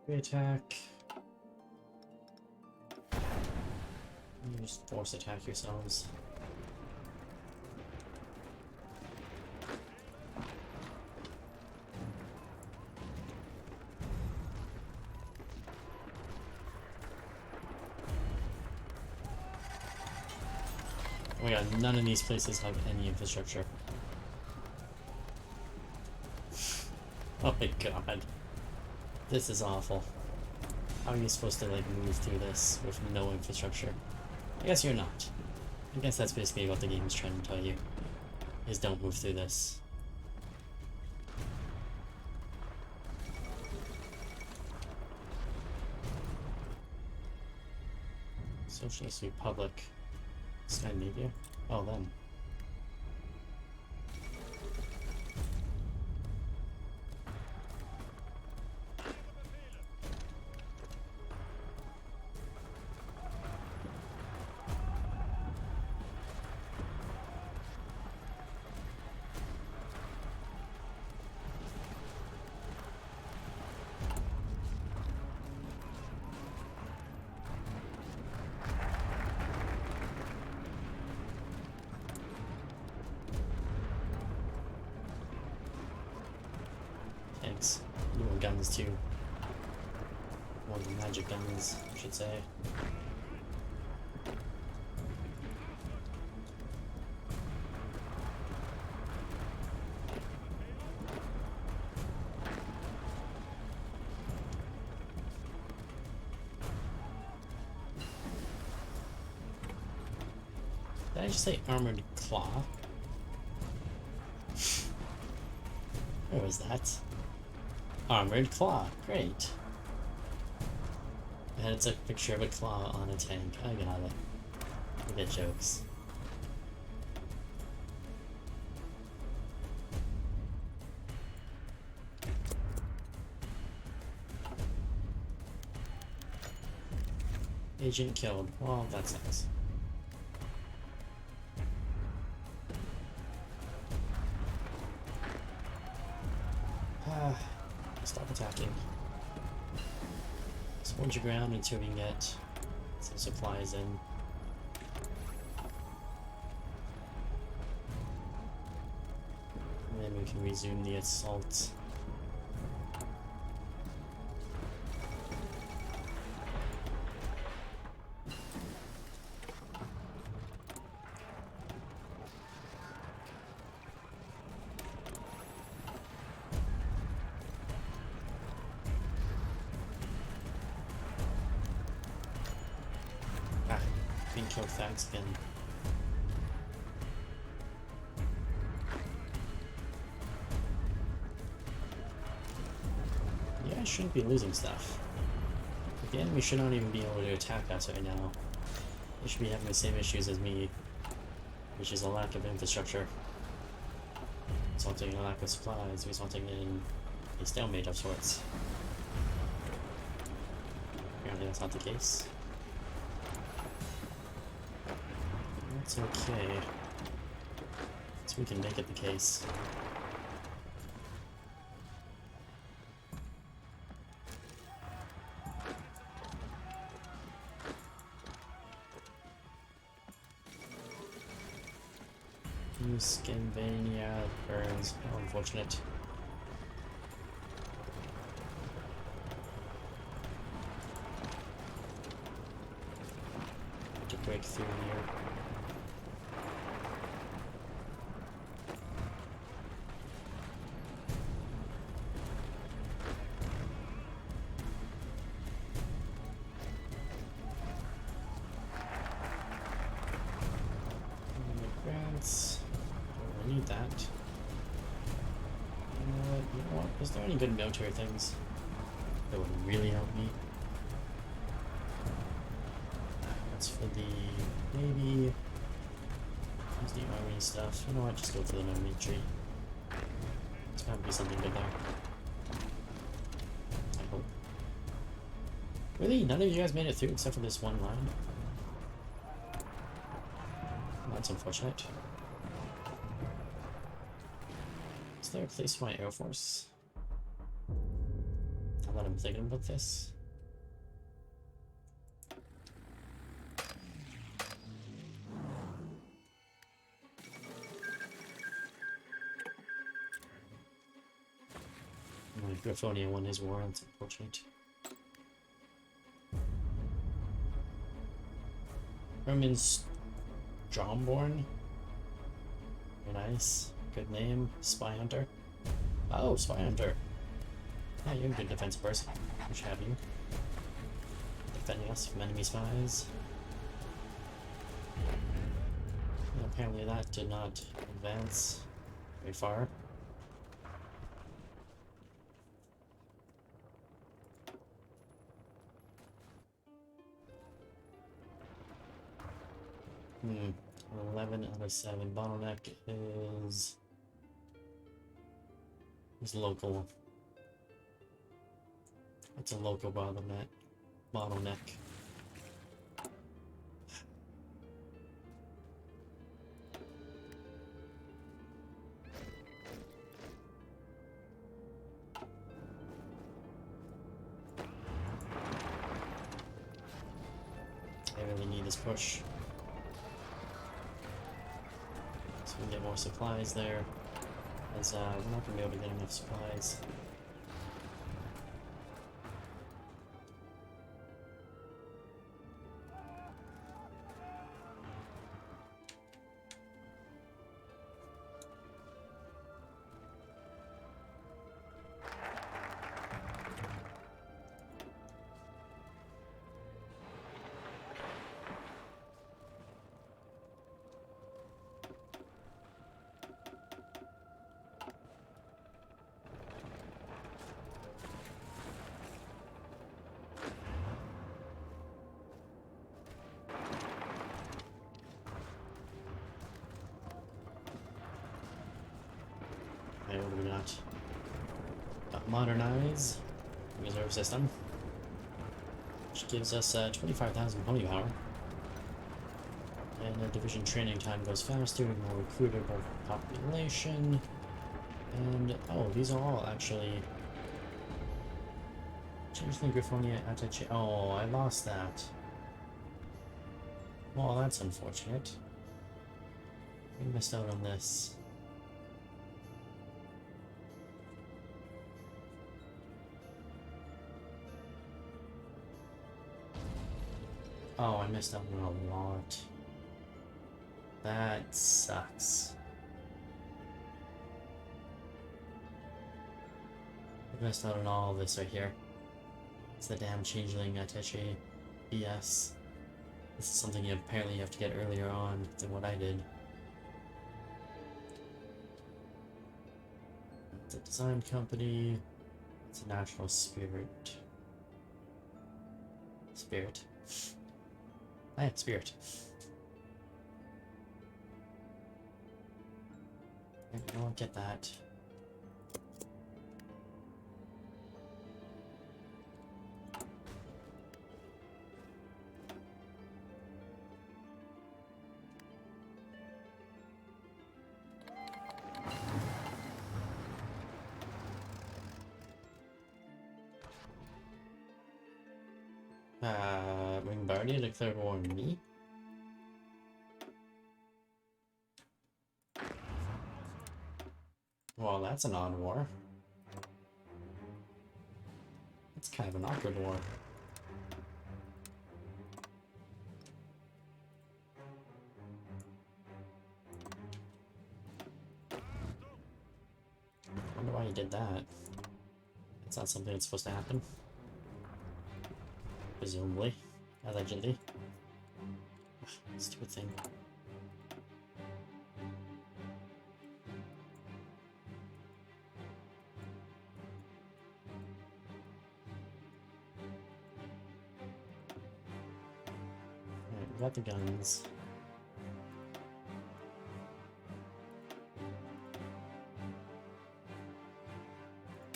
Attack. You just force attack yourselves. Oh my god, none of these places have any infrastructure. Oh my god. This is awful. How are you supposed to like move through this with no infrastructure? I guess you're not. I guess that's basically what the game is trying to tell you. Is don't move through this. Socialist Republic. Scandinavia? Oh, them. Thanks. Newer guns too. More than magic guns, I should say. Did I just say armored claw? Where was that? Armored claw, great. And it's a picture of a claw on a tank. I got it. I get jokes. Agent killed. Well, that sucks. Stop attacking. Just hold your ground until we can get some supplies in. And then we can resume the assault. Being killed fags again. Yeah, I shouldn't be losing stuff. The enemy should not even be able to attack us right now. They should be having the same issues as me, which is a lack of infrastructure, resulting in a lack of supplies, resulting in a stalemate of sorts. Apparently that's not the case. That's okay. So we can make it the case. New Scandinavia burns. How unfortunate. To break through here. I need that. You know what? Is there any good military things that would really help me? That's for the Navy. There's the army stuff. You know what? Just go for the military. There's gotta be something good there. I hope. Really? None of you guys made it through except for this one line? That's unfortunate. Is there a place for my Air Force? Now that I'm thinking about this. My Griffonian won his war, that's unfortunate. Herman Stromborn? Very nice. Good name. Spy Hunter. Oh, Spy Hunter. Yeah, you're a good defense person. We should have you. Defending us from enemy spies. And apparently that did not advance very far. 11 out of 7. Bottleneck is local. It's a local bottleneck. Bottleneck. I really need this push. So we can get more supplies there. As we're not gonna be able to get enough supplies. What do we got? Modernize reserve system, which gives us 25,000 pony power, and division training time goes faster, more recruitable population, and oh, these are all actually changeling Griffonian attaché. Oh, I lost that. Well, that's unfortunate. We missed out on this. Oh, I missed out on a lot. That sucks. I missed out on all of this right here. It's the damn changeling attaché BS. This is something you apparently have to get earlier on than what I did. It's a design company. It's a national spirit. Spirit. I had spirit. I won't get that. Wingbardy declared war on me? Well, that's an odd war. It's kind of an awkward war. I wonder why he did that. It's not something that's supposed to happen. Presumably. Allegedly. Stupid thing. Alright, we got the guns.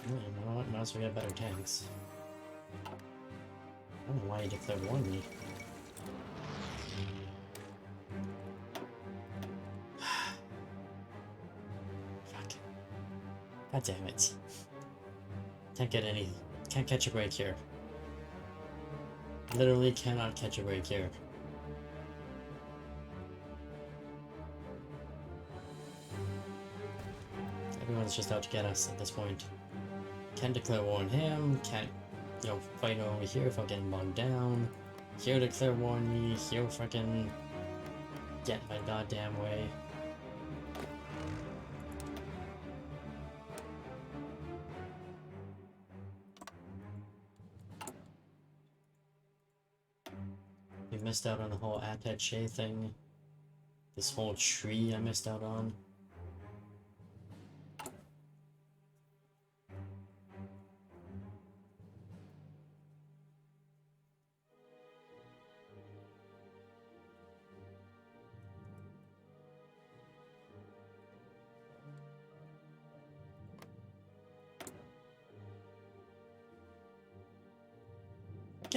You know what? Might as well get better tanks. I don't know why he declared war on me. Fuck. God damn it. Can't catch a break here. Literally cannot catch a break here. Everyone's just out to get us at this point. Can't declare war on him, can't, you know, fight over here without getting bogged down. Here declare war on me, here freaking get my goddamn way. We missed out on the whole attaché thing. This whole tree I missed out on.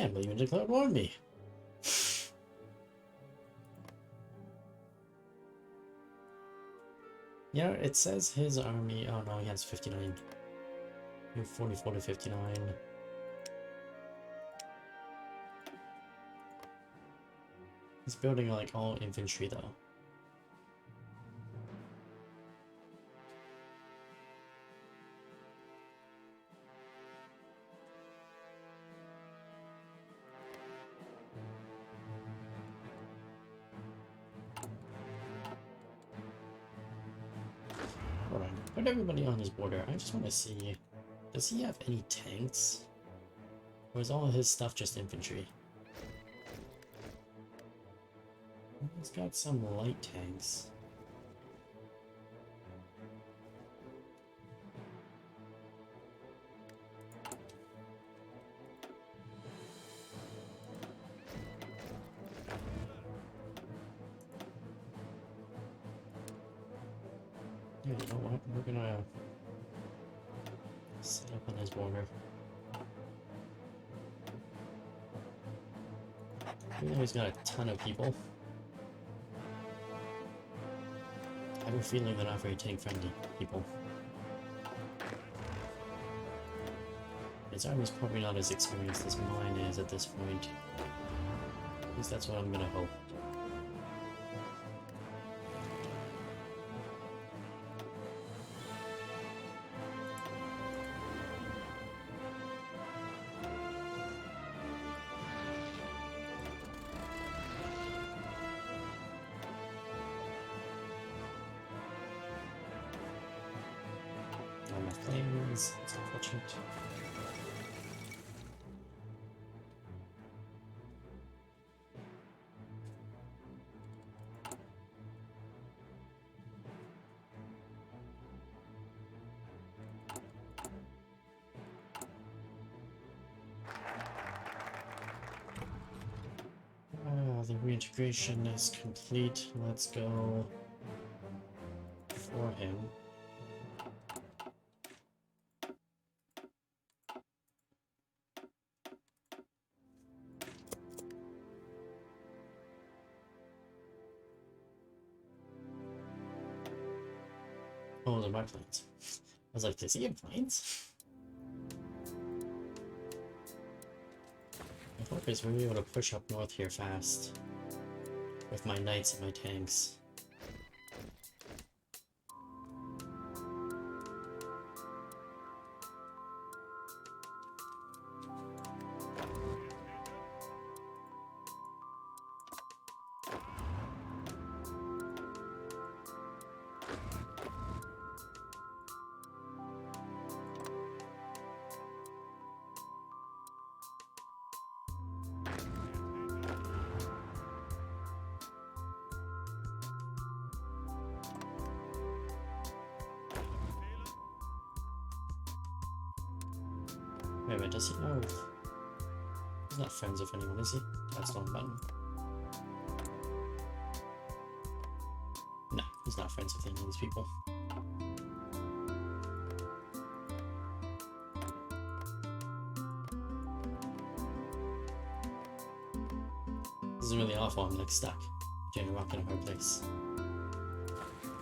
can't believe you declared war on me. Yeah, it says his army. Oh no, he has 59. You have 44 to 59. He's building like all infantry though. Hold on, put everybody on his border. I just want to see, does he have any tanks? Or is all his stuff just infantry? He's got some light tanks. Yeah, you know what? We're gonna set up on his border. Even though he's got a ton of people, I have a feeling they're not very tank-friendly people. His army's probably not as experienced as mine is at this point. At least that's what I'm gonna hope. Planes, it's unfortunate. The reintegration is complete. Let's go for him. Oh, they're my planes. I was like, does he have planes? My hope is we'll be able to push up north here fast with my knights and my tanks. Wait a minute, does he know? He's not friends with anyone, is he? That's the wrong button. No, he's not friends with any of these people. This is really awful, I'm like stuck between a rock and a hard place.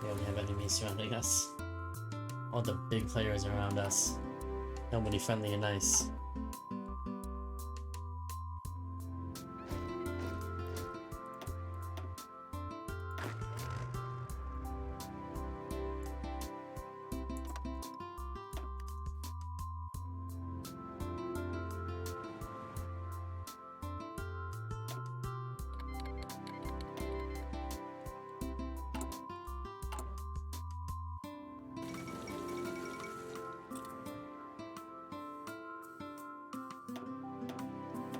We only have enemies surrounding us. All the big players around us. Nobody friendly and nice.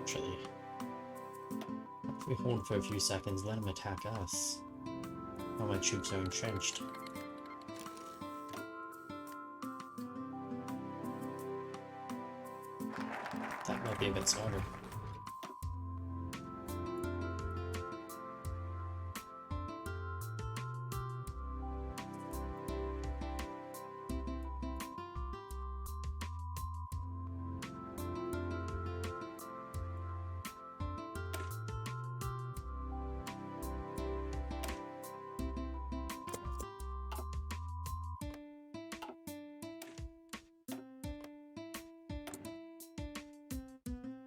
Actually, if we hold for a few seconds, let him attack us. While my troops are entrenched. That might be a bit smarter.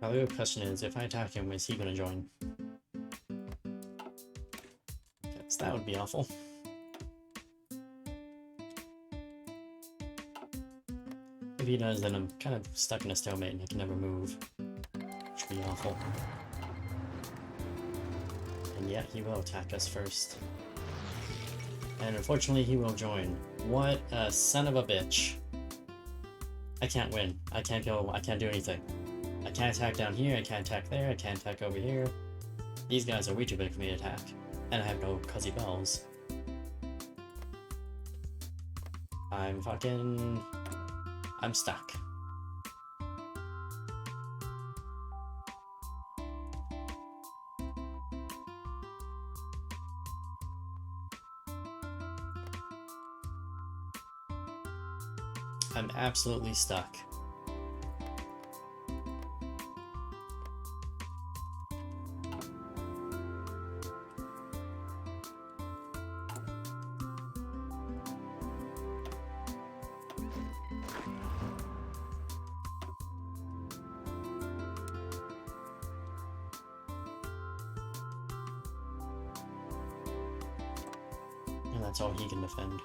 Now the real question is, if I attack him, is he gonna join? Because that would be awful. If he does, then I'm kind of stuck in a stalemate and I can never move. Which would be awful. And yet he will attack us first. And unfortunately he will join. What a son of a bitch. I can't win. I can't go, I can't do anything. I can't attack down here, I can't attack there, I can't attack over here. These guys are way too big for me to attack. And I have no Cuzzy Bells. I'm stuck. I'm absolutely stuck. And that's all he can defend.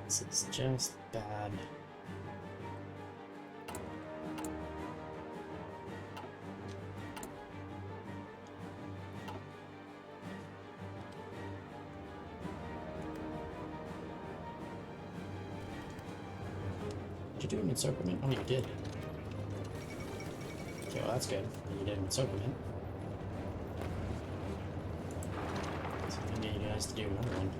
This is just bad. Did you do an encirclement? Oh, you did. Okay, well that's good. You did an encirclement. So I need you guys to do another one.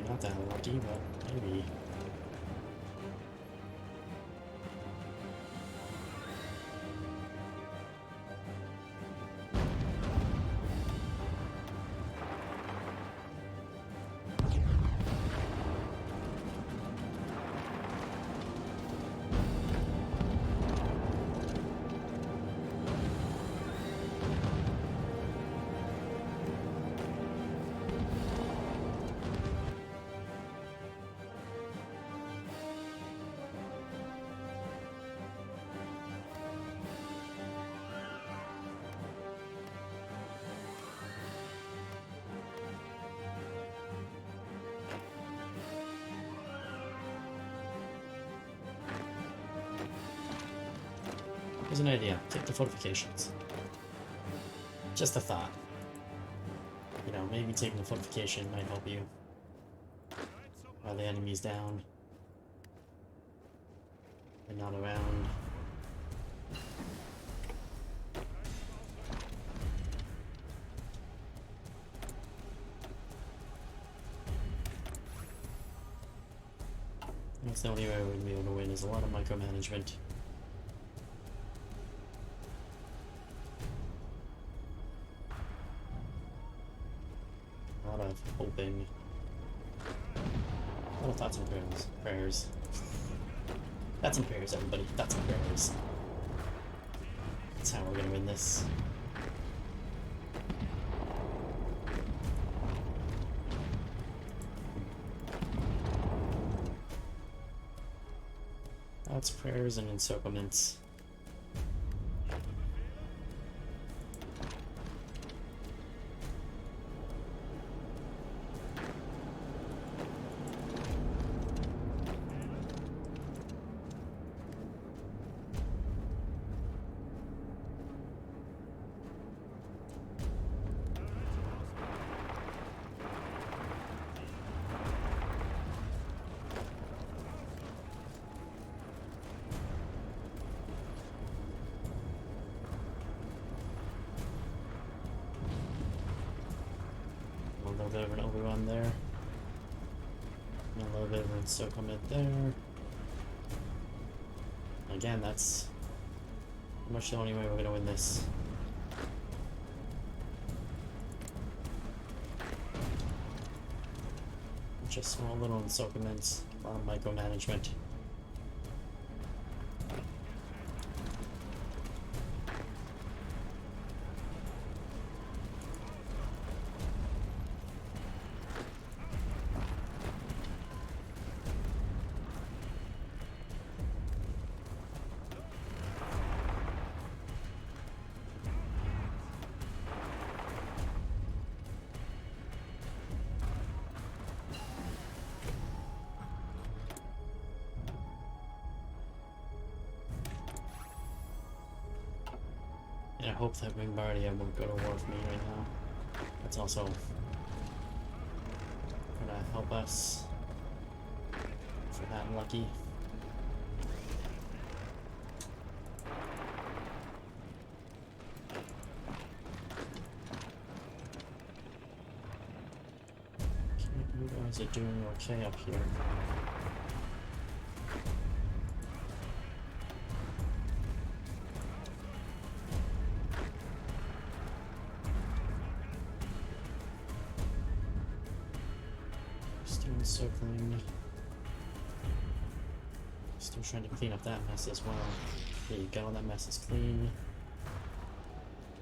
Not that lucky, but maybe. Here's an idea. Take the fortifications. Just a thought. You know, maybe taking the fortification might help you. While the enemy's down. And not around. That's the only way we're going to be able to win, is a lot of micromanagement. A lot of hoping. A lot of thoughts and prayers. Thoughts and prayers, everybody. Thoughts and prayers. That's how we're going to win this. Thoughts, prayers, and encirclements. A little bit of an overrun there. And a little bit of an encirclement there. Again, that's pretty much the only way we're going to win this. Just small little encirclements, a lot of micromanagement. And I hope that Wingbardy won't go to war with me right now. That's also gonna help us if we're that lucky. Okay, you guys are doing okay up here. Circling. Still trying to clean up that mess as well. There you go, that mess is clean.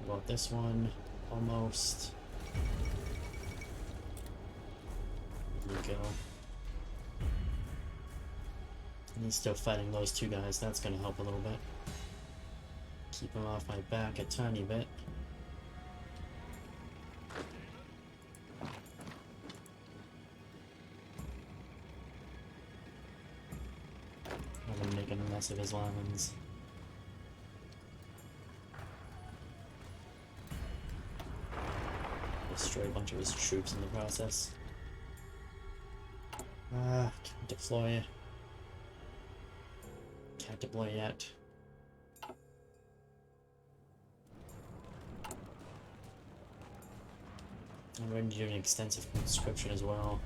What about this one? Almost. There you go. And he's still fighting those two guys. That's going to help a little bit. Keep him off my back a tiny bit. Of his lines. Destroy a bunch of his troops in the process. Can't deploy. Can't deploy yet. I'm going to do an extensive conscription as well.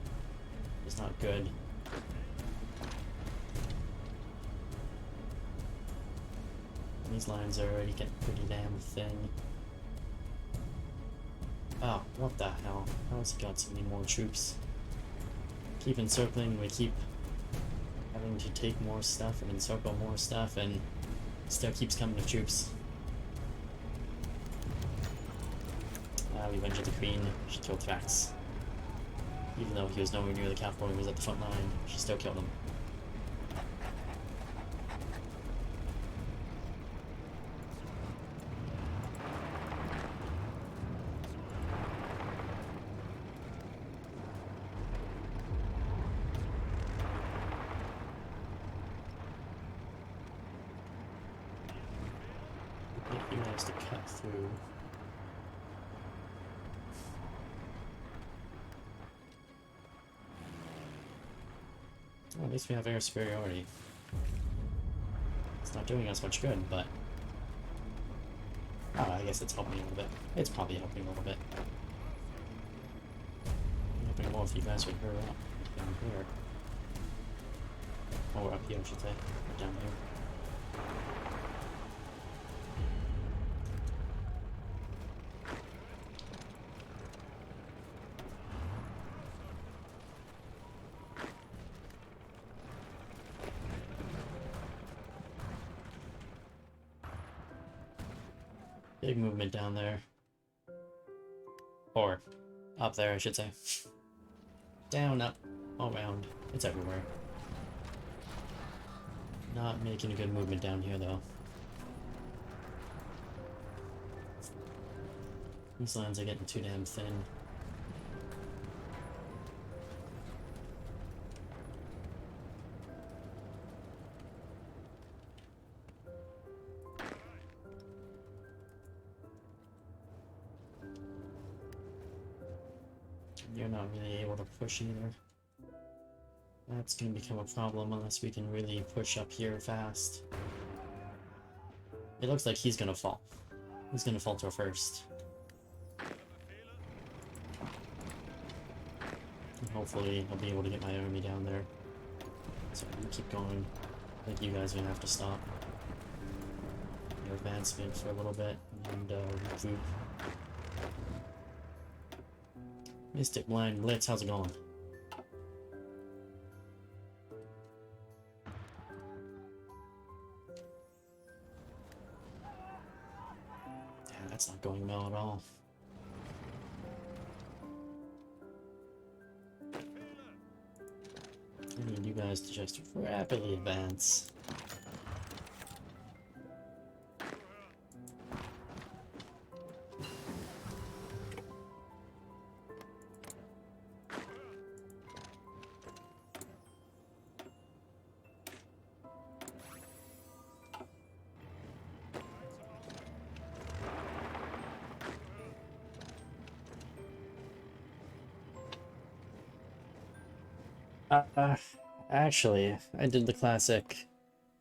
It's not good. These lines are already getting pretty damn thin. Oh, what the hell? How has he got so many more troops? Keep encircling, we keep having to take more stuff and encircle more stuff, and still keeps coming with troops. We've injured the Queen. She killed Thrax. Even though he was nowhere near the capital, he was at the front line, she still killed him. You guys to cut through. Well, at least we have air superiority. It's not doing us much good, but... Oh, I guess it's helping a little bit. It's probably helping a little bit. I'm hoping more if you guys would hurry up down here. Or up here, I should say. Down here. Big movement down there. Or up there, I should say. Down, up, all around. It's everywhere. Not making a good movement down here, though. These lines are getting too damn thin. You're not really able to push either. That's going to become a problem unless we can really push up here fast. It looks like he's going to fall. He's going to falter first. And hopefully I'll be able to get my army down there. So I'm going to keep going. I think you guys are going to have to stop your advancement for a little bit and regroup. Mystic Blind Blitz, how's it going? Yeah, that's not going well at all. I need you guys to just rapidly advance. Actually, I did the classic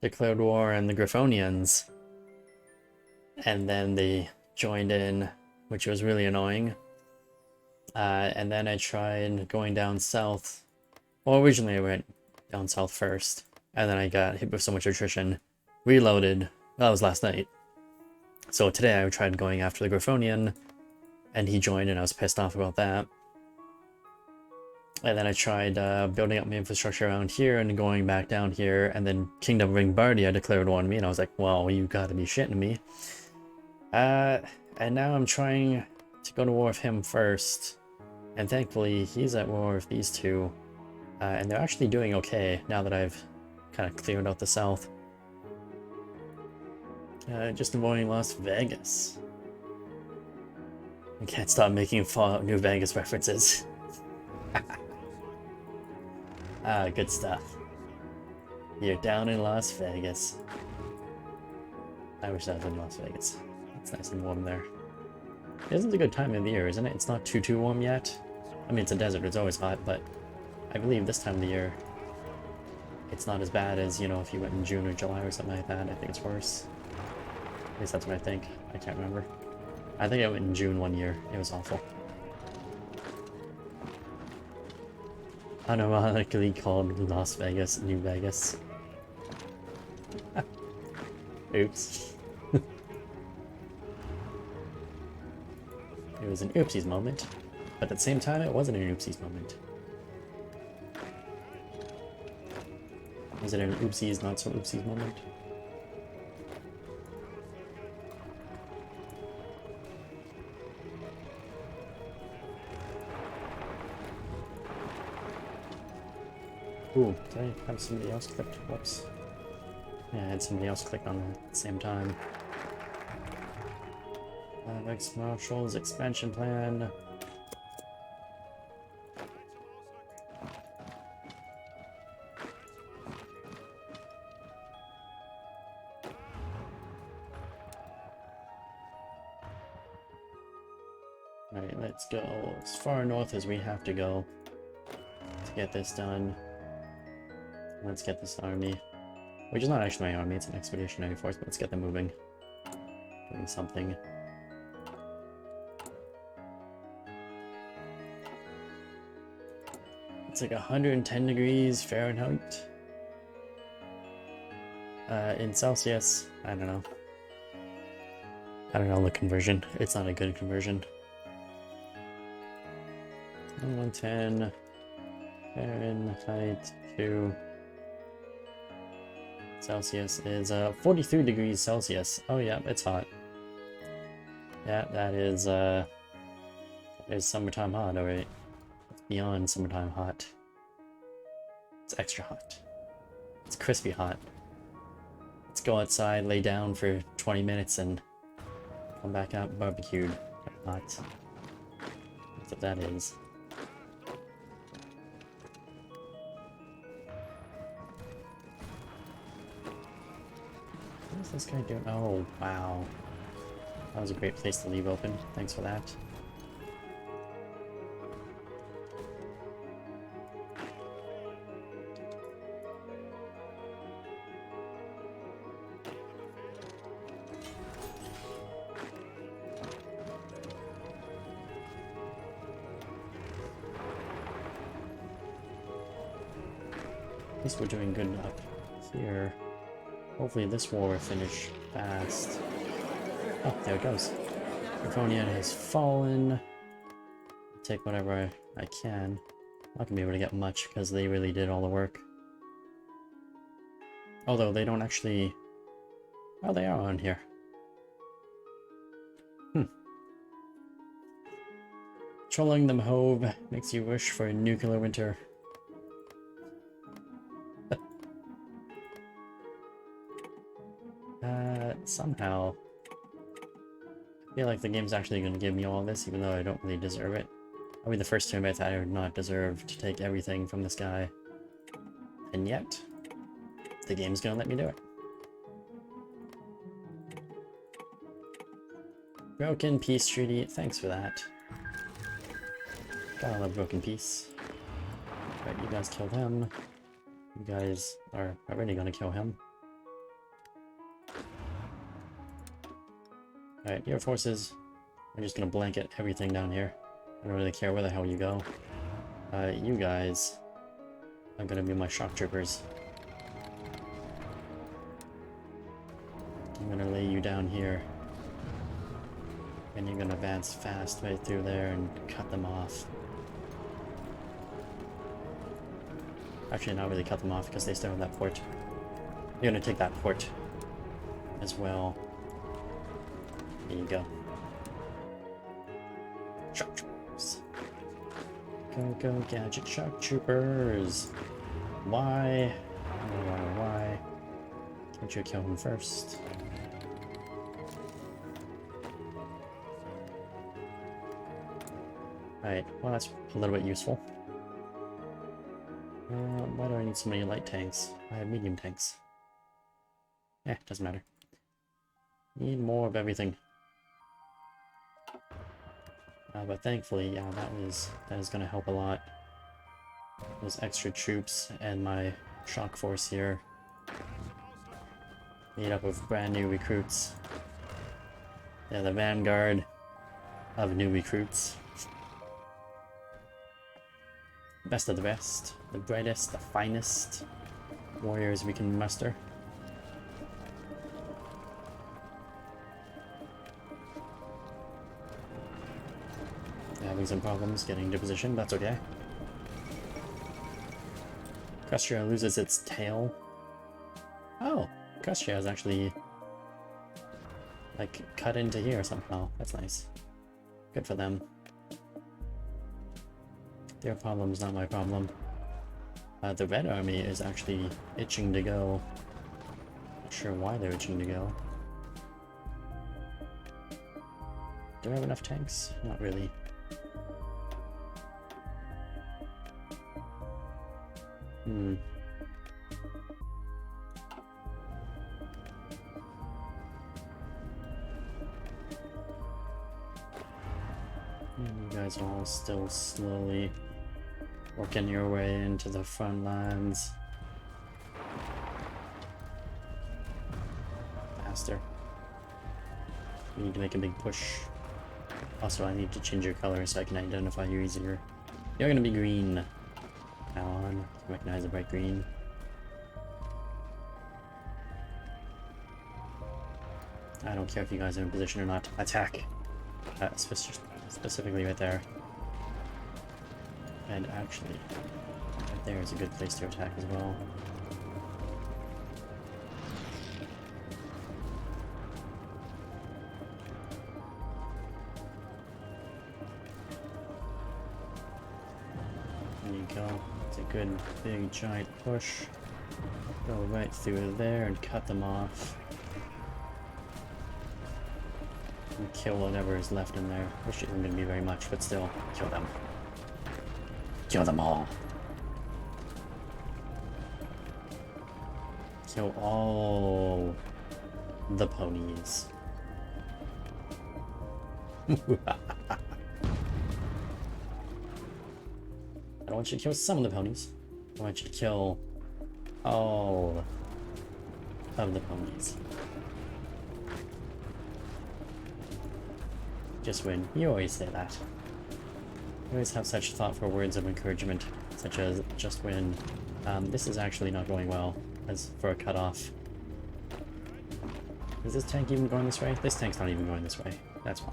declared war on the Griffonians, and then they joined in, which was really annoying. And then I tried going down south. Well, originally I went down south first, and then I got hit with so much attrition, reloaded. That was last night. So today I tried going after the Griffonian, and he joined, and I was pissed off about that. And then I tried building up my infrastructure around here and going back down here, and then Kingdom Wingbardy I declared war on me, and I was like, well, you gotta be shitting me. And now I'm trying to go to war with him first, and thankfully he's at war with these two, and they're actually doing okay now that I've kind of cleared out the south. Just avoiding Las Vegas. I can't stop making Fallout New Vegas references. Ah, good stuff. You're down in Las Vegas. I wish I was in Las Vegas. It's nice and warm there. This is a good time of the year, isn't it? It's not too warm yet. I mean, it's a desert, it's always hot, but I believe this time of the year, it's not as bad as, you know, if you went in June or July or something like that. I think it's worse. At least that's what I think. I can't remember. I think I went in June one year. It was awful. Unironically called Las Vegas, New Vegas. Oops. It was an oopsies moment, but at the same time it wasn't an oopsies moment. Was it an oopsies, not so oopsies moment? Ooh, did I have somebody else clicked? Whoops. Yeah, I had somebody else clicked on it at the same time. Next Marshall's expansion plan. Let's go as far north as we have to go to get this done. Let's get this army, which is not actually my army, it's an expeditionary force, but let's get them moving. Doing something. It's like 110 degrees Fahrenheit. In Celsius, I don't know. I don't know the conversion. It's not a good conversion. 110 Fahrenheit to Celsius is 43 degrees Celsius. Oh yeah, it's hot. Yeah, that is summertime hot, alright. It's beyond summertime hot. It's extra hot. It's crispy hot. Let's go outside, lay down for 20 minutes, and come back out barbecued. Hot. That's what that is. What is this guy doing? Oh, wow. That was a great place to leave open. Thanks for that. At least we're doing good up here. Hopefully this war will finish fast. Oh, there it goes. Griffonian has fallen. Take whatever I can. I'm not gonna be able to get much because they really did all the work. Although they don't actually... Oh, they are on here. Trolling them hove makes you wish for a nuclear winter. Somehow, I feel like the game's actually going to give me all this, even though I don't really deserve it. I'll be the first time I thought I would not deserve to take everything from this guy. And yet, the game's going to let me do it. Broken peace treaty, thanks for that. Gotta love broken peace. Right, you guys kill him. You guys are already going to kill him. Alright, your forces, we're just gonna blanket everything down here. I don't really care where the hell you go. You guys are gonna be my shock troopers. I'm gonna lay you down here. And you're gonna advance fast right through there and cut them off. Actually, not really cut them off because they still have that port. You're gonna take that port as well. There you go. Shock troopers. Go, gadget shock troopers. Why? Why? Can't you kill him first? Alright, well that's a little bit useful. Why do I need so many light tanks? I have medium tanks. Doesn't matter. Need more of everything. But thankfully, yeah, that is going to help a lot. Those extra troops and my shock force here, made up of brand new recruits. Yeah, the vanguard of new recruits. Best of the best, the brightest, the finest warriors we can muster. Having some problems getting into position, that's okay. Equestria loses its tail. Oh, Equestria is actually like cut into here somehow. That's nice. Good for them. Their problem's not my problem. The Red Army is actually itching to go. Not sure why they're itching to go. Do I have enough tanks? Not really. You guys all still slowly working your way into the front lines. Faster. We need to make a big push. Also, I need to change your color so I can identify you easier. You're gonna be green. Now on, recognize the bright green. I don't care if you guys are in position or not. Attack! Specifically right there. And actually, right there is a good place to attack as well. There you go. It's a good big giant push. Go right through there and cut them off. And kill whatever is left in there, which isn't going to be very much, but still, kill them. Kill them all. Kill all the ponies. I don't want you to kill some of the ponies. I want you to kill all of the ponies. Just win. You always say that. You always have such thoughtful words of encouragement, such as just win. This is actually not going well as for a cutoff. Is this tank even going this way? This tank's not even going this way. That's why.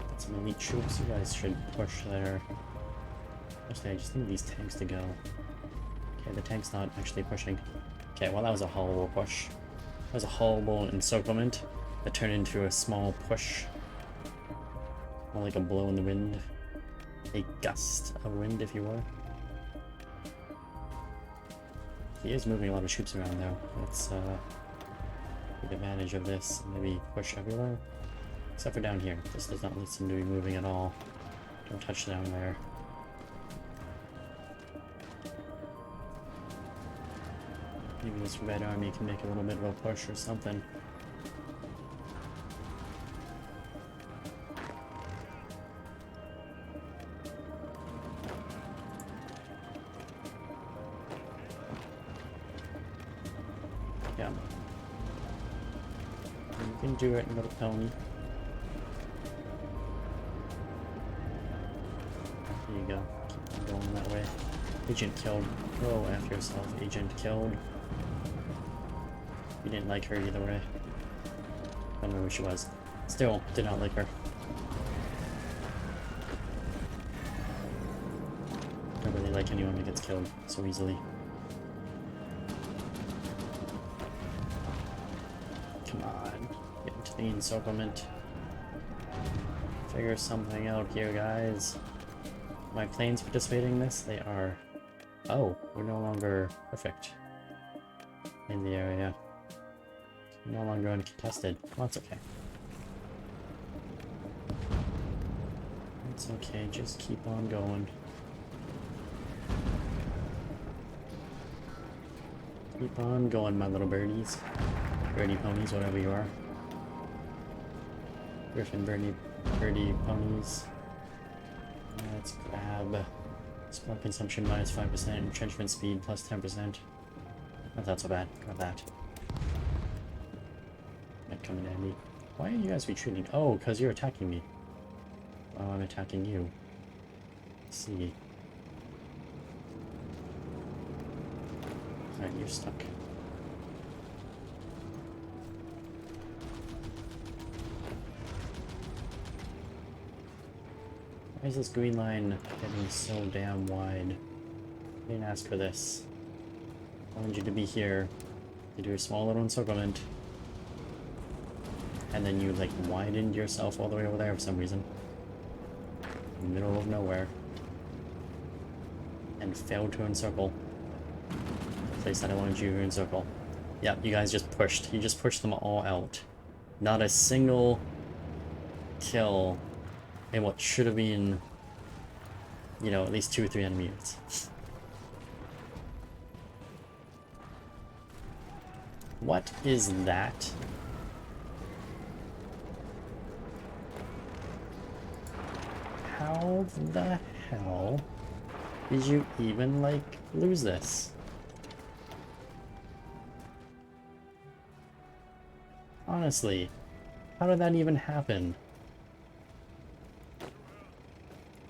Got some elite troops. You guys should push there. Actually, I just need these tanks to go. Okay, the tank's not actually pushing. Okay, well that was a horrible push. That was a horrible encirclement that turned into a small push. More like a blow in the wind. A gust of wind, if you will. He is moving a lot of troops around though. Let's take advantage of this and maybe push everywhere. Except for down here. This does not seem to be moving at all. Don't touch down there. Maybe this red army can make a little bit of a push or something. Yeah. You can do it, little pony. There you go. Keep on going that way. Agent killed. Go after yourself. Agent killed. You didn't like her either way. I don't know who she was. Still, did not like her. Don't really like anyone that gets killed so easily. Come on. Get into the encirclement. Figure something out here, guys. My planes participating in this? They are. Oh, we're no longer perfect in the area. No longer uncontested. Well, that's okay. It's okay, just keep on going. Keep on going, my little birdies. Birdie ponies, whatever you are. Griffin birdie ponies. Let's grab spark consumption minus 5%, entrenchment speed plus 10%. That's not so bad. Grab that. Might come in handy. Why are you guys retreating? Oh, because you're attacking me. Oh, I'm attacking you. Let's see. Alright, you're stuck. Why is this green line getting so damn wide? I didn't ask for this. I wanted you to be here to do a small little encirclement. And then you, like, widened yourself all the way over there for some reason. In the middle of nowhere. And failed to encircle the place that I wanted you to encircle. Yep, you guys just pushed. You just pushed them all out. Not a single kill in what should have been, you know, at least 2 or 3 enemy units. What is that? How the hell did you even, like, lose this? Honestly, how did that even happen?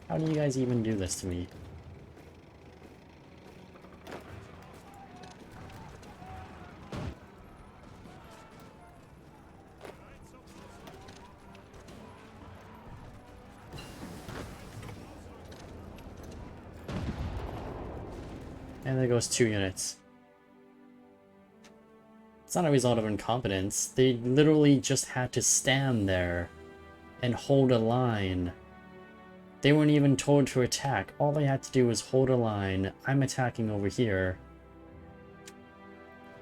How do you guys even do this to me? And there goes 2 units. It's not a result of incompetence. They literally just had to stand there and hold a line. They weren't even told to attack. All they had to do was hold a line. I'm attacking over here.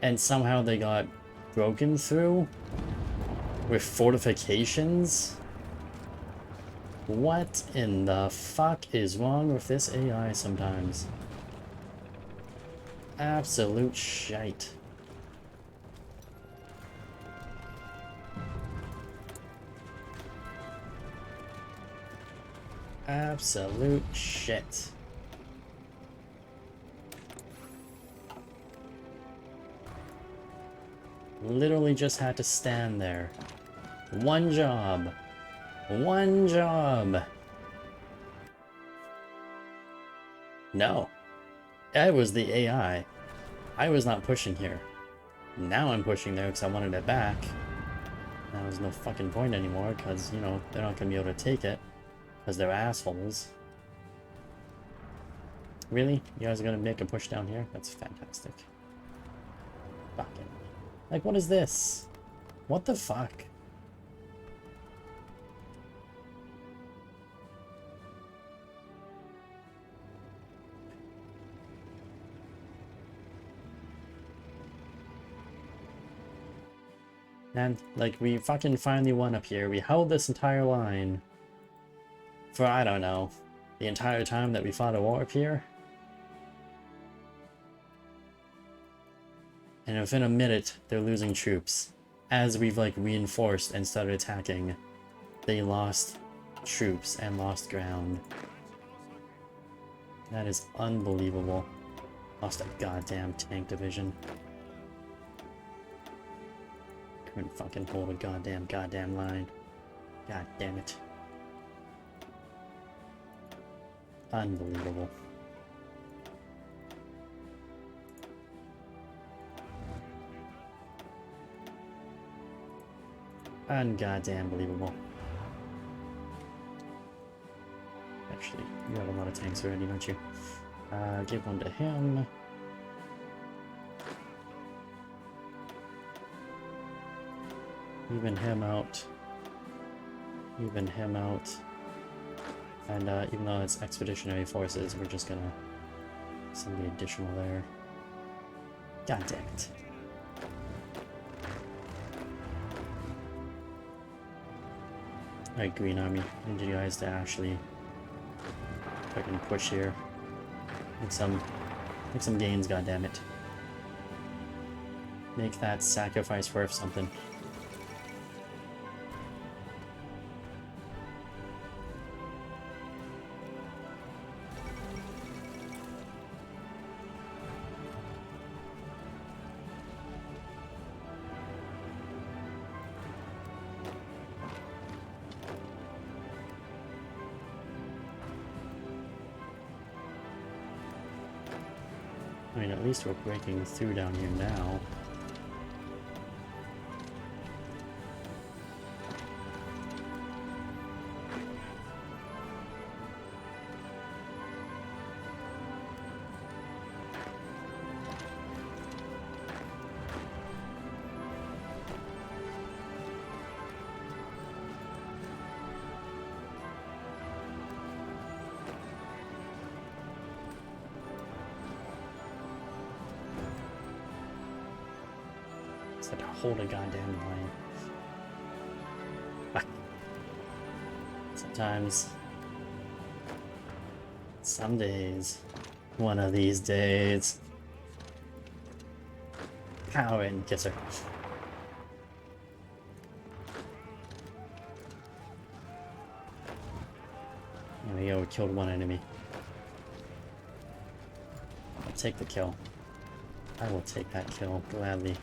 And somehow they got broken through with fortifications? What in the fuck is wrong with this AI sometimes? Absolute shite. Absolute shit. Literally just had to stand there. One job. One job. No. I was the AI. I was not pushing here. Now I'm pushing there because I wanted it back. Now there's no fucking point anymore because, you know, they're not going to be able to take it. Because they're assholes. Really? You guys are going to make a push down here? That's fantastic. Fucking. Like, what is this? What the fuck? And, like, we fucking finally won up here. We held this entire line for, I don't know, the entire time that we fought a war up here. And within a minute, they're losing troops. As we've, like, reinforced and started attacking, they lost troops and lost ground. That is unbelievable. Lost a goddamn tank division. Couldn't fucking hold a goddamn line. God damn it. Unbelievable. Ungoddamn believable. Actually, you have a lot of tanks already, don't you? Give one to him. Even him out. Even him out. And even though it's expeditionary forces, we're just gonna send the additional there. God damn it. Alright, Green Army, I need you guys to actually fucking push here. Make some gains, goddammit. Make that sacrifice worth something. I mean, at least we're breaking through down here now. To hold a goddamn line. Sometimes. Some days. One of these days. Power and kisser. There we go, we killed one enemy. I'll take the kill. I will take that kill, gladly.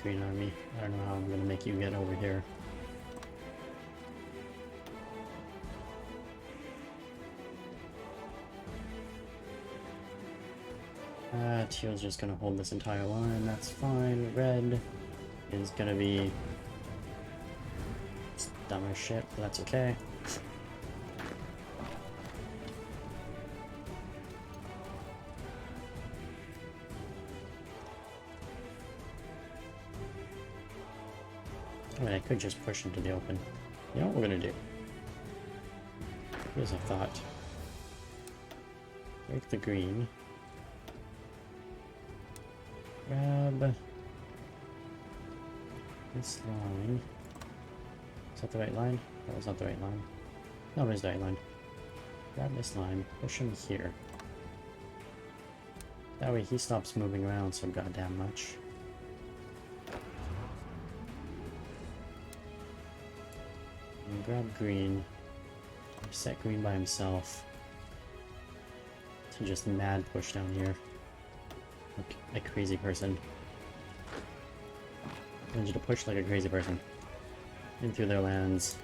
Green army. I don't know how I'm gonna make you get over here. Teal's just gonna hold this entire line, that's fine. Red is gonna be dumb as shit, but that's okay. I mean, I could just push into the open. You know what we're gonna do? Here's a thought. Break the green. Grab this line. Is that the right line? That was not the right line. No, it is the right line. Grab this line, push him here. That way he stops moving around so goddamn much. And grab green. Set green by himself. To just mad push down here. Like a crazy person. I need you to push like a crazy person. In through their lands.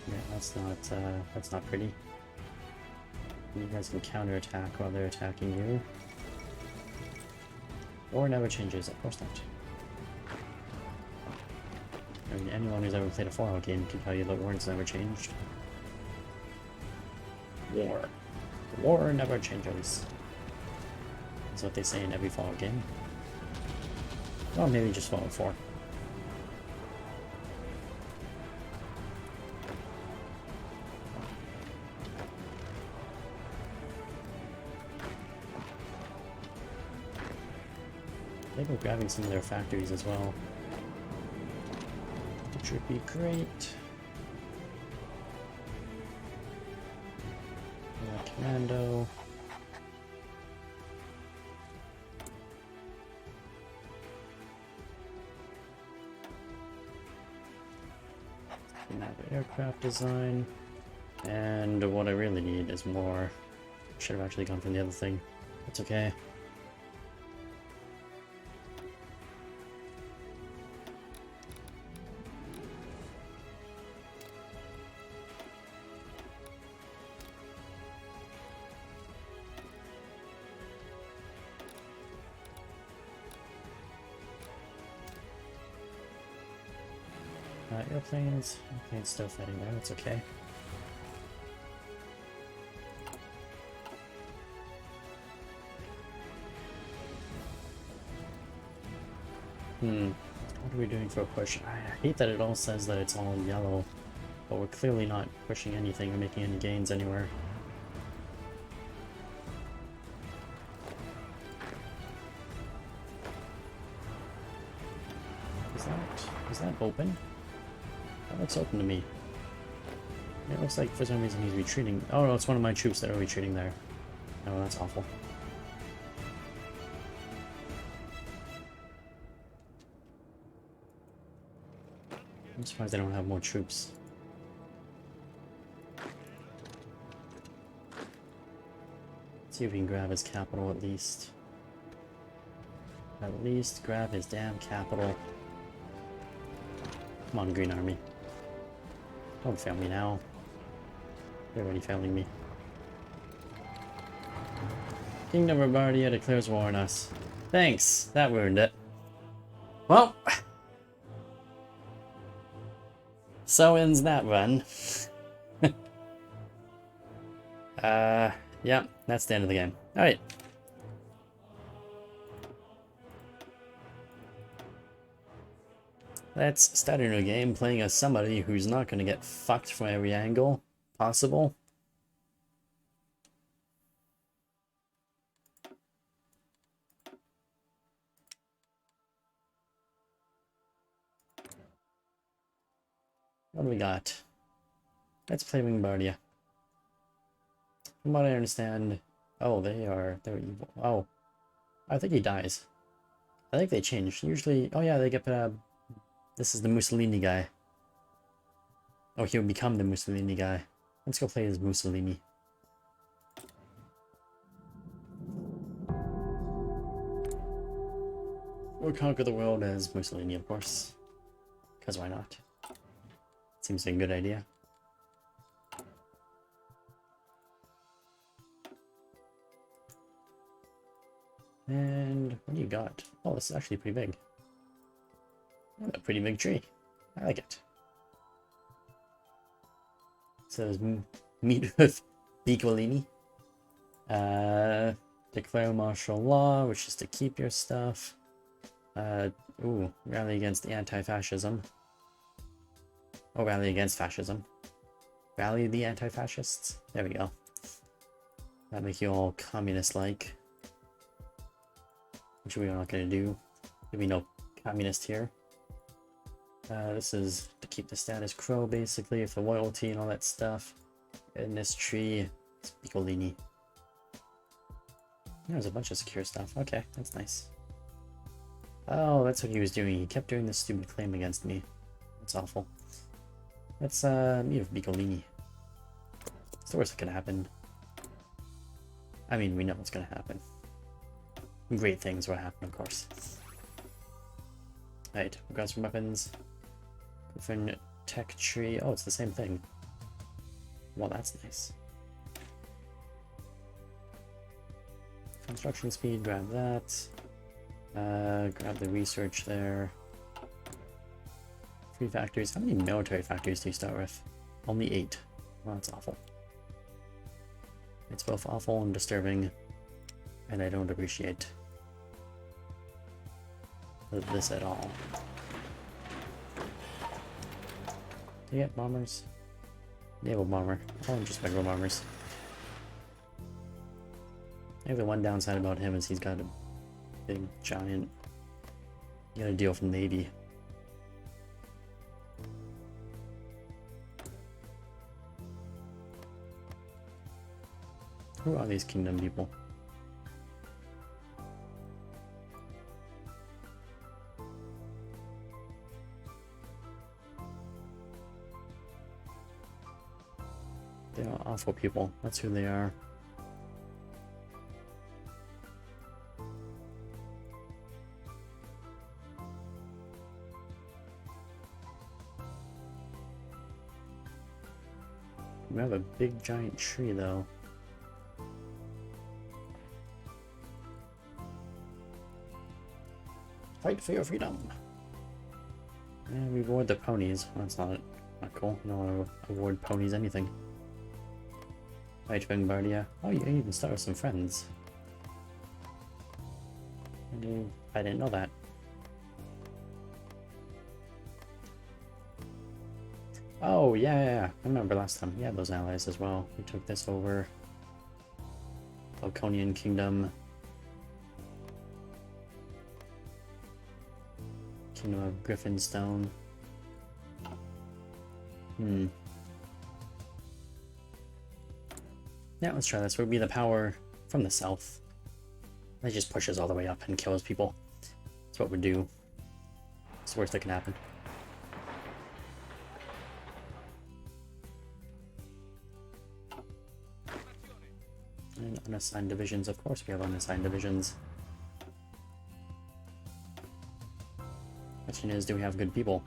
Yeah, that's not pretty. You guys can counterattack while they're attacking you. Or never changes, of course not. I mean, anyone who's ever played a Fallout game can tell you that war's never changed. War. War never changes. That's what they say in every Fallout game. Well, maybe just Fallout 4. I think we're grabbing some of their factories as well. Which would be great. Commando. Aircraft design. And what I really need is more. Should have actually gone from the other thing. That's okay. Airplanes. Okay, it's still fighting there, that's okay. What are we doing for a push? I hate that it all says that it's all yellow, but we're clearly not pushing anything or making any gains anywhere. Is that open? That looks open to me. It looks like for some reason he's retreating. Oh no, it's one of my troops that are retreating there. Oh, that's awful. I'm surprised they don't have more troops. Let's see if we can grab his capital at least. At least grab his damn capital. Come on, Green Army. Don't fail me now. They're already failing me. Kingdom of Wingbardy declares war on us. Thanks, that ruined it. Well, so ends that run. Yeah, that's the end of the game. Alright. Let's start a new game playing as somebody who's not going to get fucked from every angle possible. What do we got? Let's play Wingbardy. From what I understand... Oh, they're evil. Oh. I think he dies. I think they changed. Usually... Oh yeah, they get... This is the Mussolini guy. Oh, he would become the Mussolini guy. Let's go play as Mussolini. We'll conquer the world as Mussolini, of course. Because why not? Seems like a good idea. And what do you got? Oh, this is actually pretty big. Oh, a pretty big tree. I like it. It says meet with Piccolini. Declare martial law, which is to keep your stuff. Rally against the anti-fascism. Oh, rally against fascism. Rally the anti-fascists. There we go. That make you all communist-like. Which we are not going to do. There'll be no communist here. This is to keep the status quo, basically, for loyalty and all that stuff. And this tree, it's Piccolini. There's a bunch of secure stuff. Okay, that's nice. Oh, that's what he was doing. He kept doing this stupid claim against me. That's awful. Let's meet with Piccolini. It's the worst that could happen. I mean, we know what's gonna happen. Great things will happen, of course. Alright, we've got some weapons. Griffin tech tree. Oh, it's the same thing. Well, that's nice. Construction speed, grab that. Grab the research there. 3 factories. How many military factories do you start with? Only 8. Well, that's awful. It's both awful and disturbing, and I don't appreciate this at all. Do you get bombers? Naval bomber. Oh, just regular bombers. I think the one downside about him is he's got a big giant. You gotta deal with the Navy. Who are these kingdom people? They are awful people. That's who they are. We have a big giant tree though. Fight for your freedom. And reward the ponies. Well, that's not cool. No one will award ponies anything. Right, Wingbardy. Oh, you even start with some friends. I didn't know that. Oh, yeah. I remember last time. We had those allies as well. We took this over. Falconian Kingdom. Kingdom of Griffinstone. Yeah, let's try this. We'll be the power from the south. It just pushes all the way up and kills people. That's what we do. It's the worst that can happen. And unassigned divisions, of course we have unassigned divisions. Question is, do we have good people?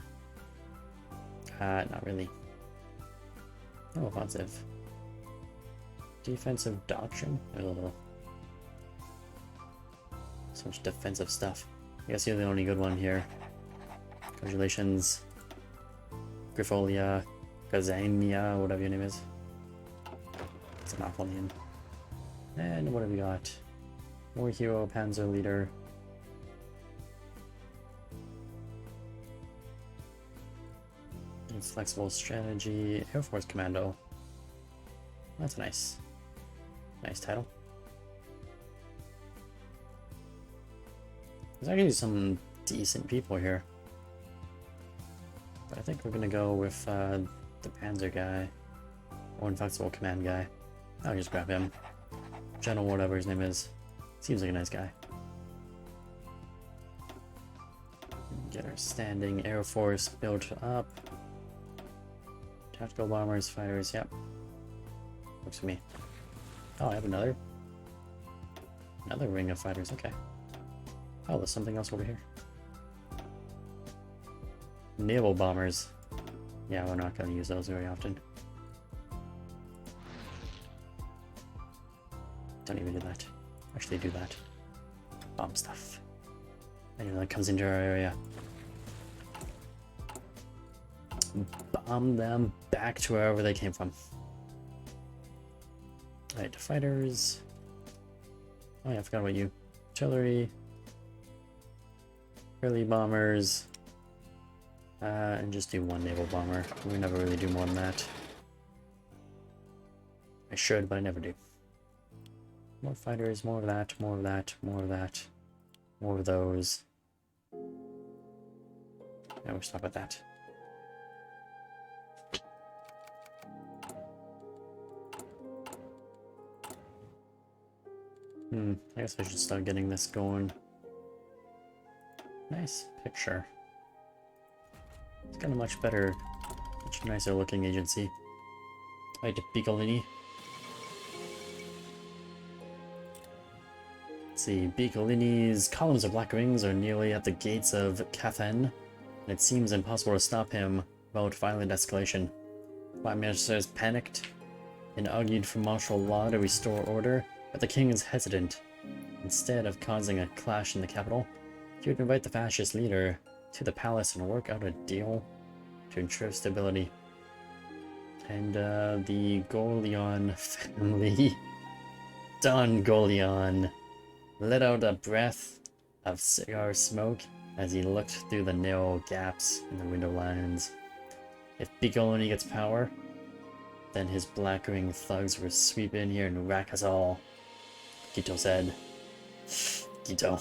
Not really. No offensive. Defensive doctrine? Ugh. So much defensive stuff. I guess you're the only good one here. Congratulations. Griffonia, Gazania, whatever your name is. It's an awful name. And what have we got? More hero, panzer leader. Flexible strategy, Air Force Commando. That's a nice title. There's actually some decent people here. But I think we're gonna go with the Panzer guy. Or Inflexible Command guy. I'll just grab him. General whatever his name is. Seems like a nice guy. Get our standing Air Force built up. Tactical bombers, fighters, yep. Works for me. Oh, I have another ring of fighters, okay. Oh, there's something else over here. Naval bombers. Yeah, we're not going to use those very often. Don't even do that. Actually do that. Bomb stuff. Anyone that comes into our area. Bomb them back to wherever they came from. Alright, fighters. Oh yeah, I forgot about you. Artillery. Early bombers. And just do one naval bomber. We never really do more than that. I should, but I never do. More fighters, more of that, more of that, more of that. More of those. Yeah, we'll stop at that. I guess I should start getting this going. Nice picture. It's got a much better, much nicer looking agency. Right, Piccolini. Let's see, Piccolini's columns of black wings are nearly at the gates of Cathen, and it seems impossible to stop him without violent escalation. Prime Minister is panicked and argued for martial law to restore order, but the king is hesitant. Instead of causing a clash in the capital, he would invite the fascist leader to the palace and work out a deal to ensure stability. And the Gorleon family, Don Gorleon, let out a breath of cigar smoke as he looked through the narrow gaps in the window lines. If Piccolini gets power, then his black-winged thugs will sweep in here and whack us all, Quito said. Quito.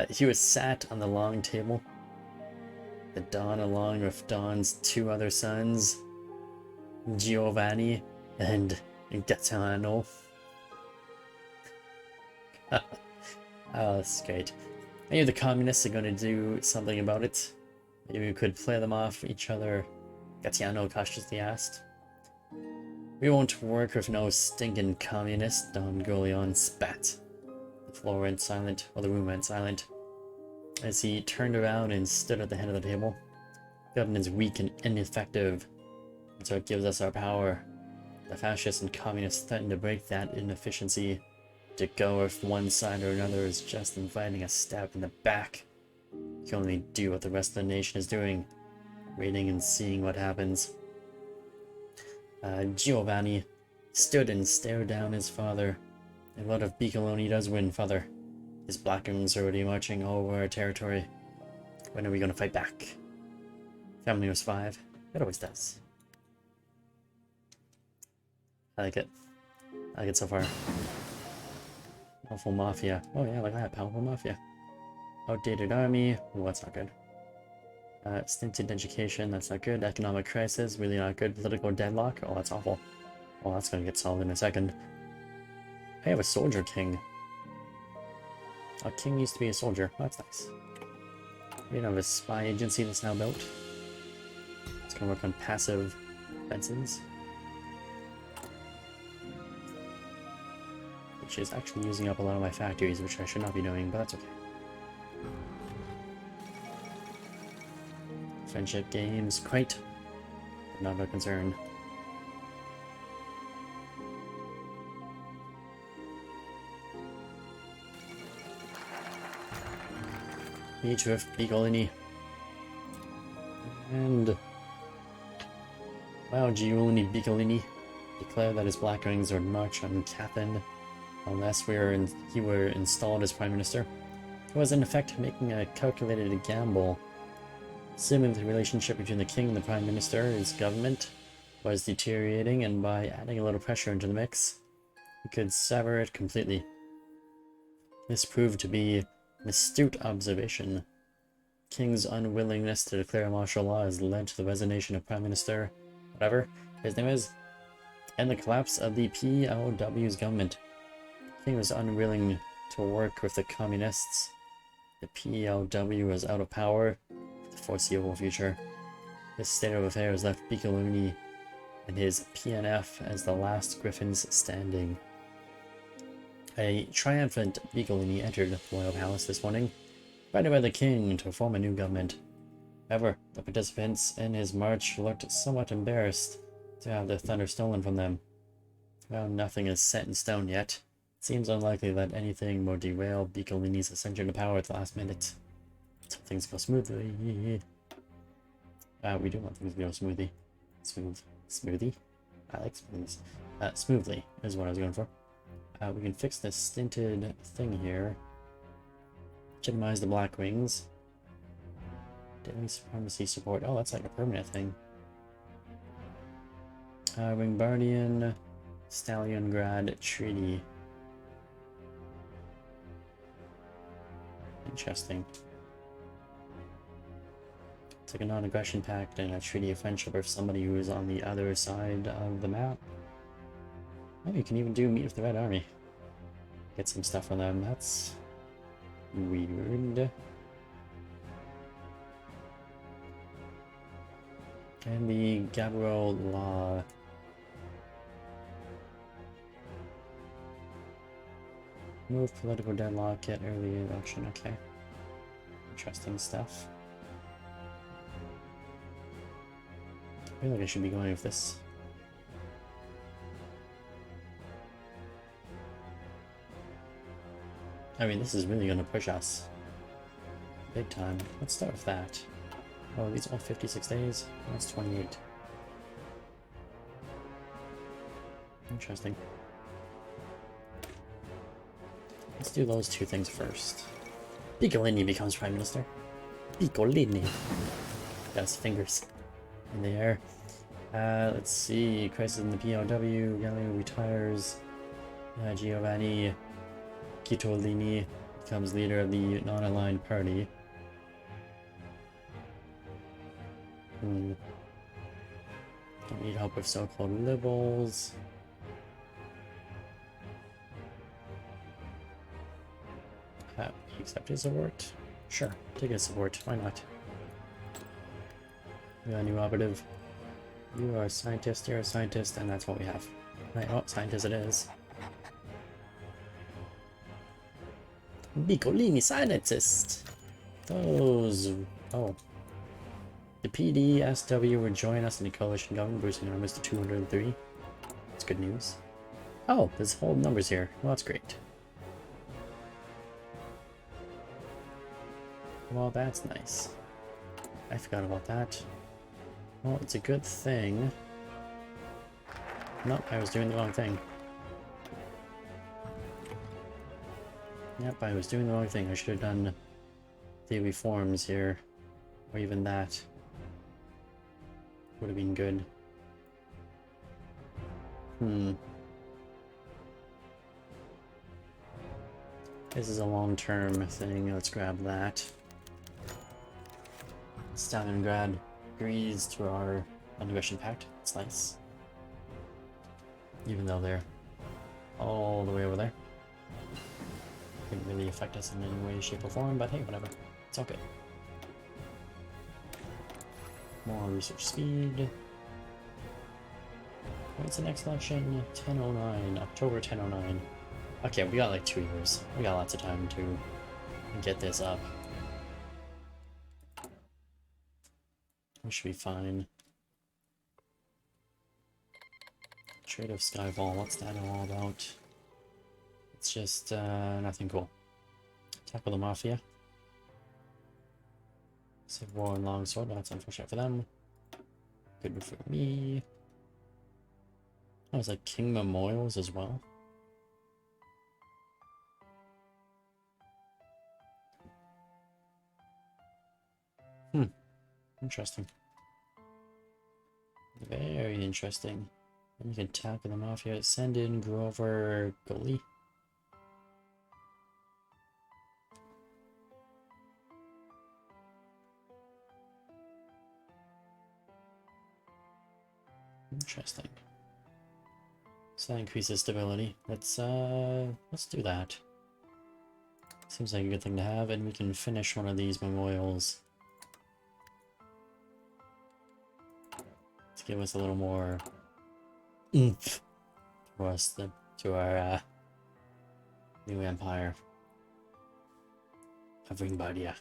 He was sat on the long table. The Don, along with Don's two other sons, Giovanni and Gaetano. Oh, that's great. I knew the communists are going to do something about it. Maybe we could play them off each other, Gaetano cautiously asked. We won't work with no stinking communist, Don Gorleon spat. The floor went silent, or the room went silent. As he turned around and stood at the head of the table. Government is weak and ineffective, and so it gives us our power. The fascists and communists threaten to break that inefficiency. To go with one side or another is just inviting a stab in the back. You can only do what the rest of the nation is doing, waiting and seeing what happens. Giovanni stood and stared down his father. And what if Piccolini does win, father? His Blackhams are already marching all over our territory. When are we going to fight back? Family was 5. It always does. I like it. I like it so far. Powerful Mafia. Oh yeah, like that. Powerful Mafia. Outdated army. Oh, that's not good. Stinted education. That's not good. Economic crisis. Really not good. Political deadlock. Oh, that's awful. Oh, that's going to get solved in a second. I have a soldier king. A king used to be a soldier. Oh, that's nice. We have a spy agency that's now built. It's going to work on passive fences. Which is actually using up a lot of my factories, which I should not be doing, but that's okay. Friendship games, quite. Not no concern. Each with Piccolini. And wow, Giovanni Piccolini. Declare that his Black Wings would march on Cathan unless he were installed as Prime Minister. He was in effect making a calculated gamble. Assuming the relationship between the king and the prime minister, his government, was deteriorating, and by adding a little pressure into the mix, he could sever it completely. This proved to be an astute observation. King's unwillingness to declare martial law has led to the resignation of Prime Minister, whatever his name is, and the collapse of the PLW's government. King was unwilling to work with the communists. The PLW was out of power for the foreseeable future. This state of affairs left Piccolini and his PNF as the last Griffins standing. A triumphant Piccolini entered the royal palace this morning, invited by the king to form a new government. However, the participants in his march looked somewhat embarrassed to have their thunder stolen from them. While nothing is set in stone yet, it seems unlikely that anything will derail Piccolini's ascension to power at the last minute. Some things go smoothly. We do want things to go smoothly. Smoothie? I like smoothies. Smoothly is what I was going for. We can fix this stinted thing here. Legitimize the Black Wings. Daily supremacy support. Oh, that's like a permanent thing. Wingbardian Stalingrad Treaty. Interesting. It's like a non-aggression pact and a treaty of friendship with somebody who is on the other side of the map. Oh, you can even do meet with the Red Army. Get some stuff from them. That's weird. And the Gabriel Law. Move political deadlock, get early election. Okay. Interesting stuff. I feel like I should be going with this. I mean, this is really going to push us big time. Let's start with that. Oh, these are all 56 days. That's 28. Interesting. Let's do those two things first. Piccolini becomes Prime Minister. Piccolini. Got his fingers in the air. Let's see. Crisis in the PLW. Galileo retires. Giovanni Chittolini becomes leader of the non-aligned party. Don't need help with so-called liberals. Accept his support? Sure, take his support. Why not? We got a new operative. You are a scientist, you're a scientist, and that's what we have. Right, oh, scientist it is. Piccolini scientist! Those... oh. The PDSW would join us in the coalition government, boosting our numbers to 203. That's good news. Oh, there's whole numbers here. Well, that's great. Well, that's nice. I forgot about that. Well, it's a good thing. Nope, I was doing the wrong thing. Yep, I was doing the wrong thing. I should have done the reforms here. Or even that. Would have been good. This is a long-term thing. Let's grab that. Stalingrad agrees to our non-aggression pact. It's nice. Even though they're all the way over there. Didn't really affect us in any way, shape, or form, but hey, whatever. It's all good. More research speed. When's the next election? 1009. October 1009. Okay, we got like 2 years. We got lots of time to get this up. We should be fine. Trade of Skyfall, what's that all about? It's just nothing cool. Tackle the Mafia. Civil War and Longsword, that's unfortunate for them. Good for me. Oh, it's like King Memorials as well. Interesting. Very interesting. And you can tackle them off here. Send in Grover Gully. Interesting. So that increases stability. Let's do that. Seems like a good thing to have, and we can finish one of these memorials to give us a little more oomph to us, to our new empire of Wingbardy.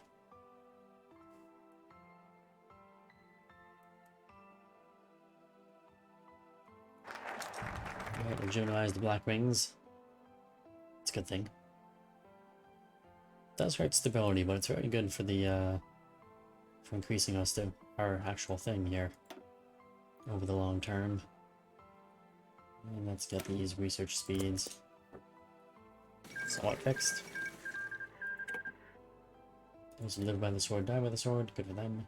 Alright, legitimize the Black Wings. It's a good thing. It does hurt stability, but it's very good for the for increasing our actual thing here over the long term. And let's get these research speeds somewhat fixed. Those who live by the sword die by the sword. Good for them.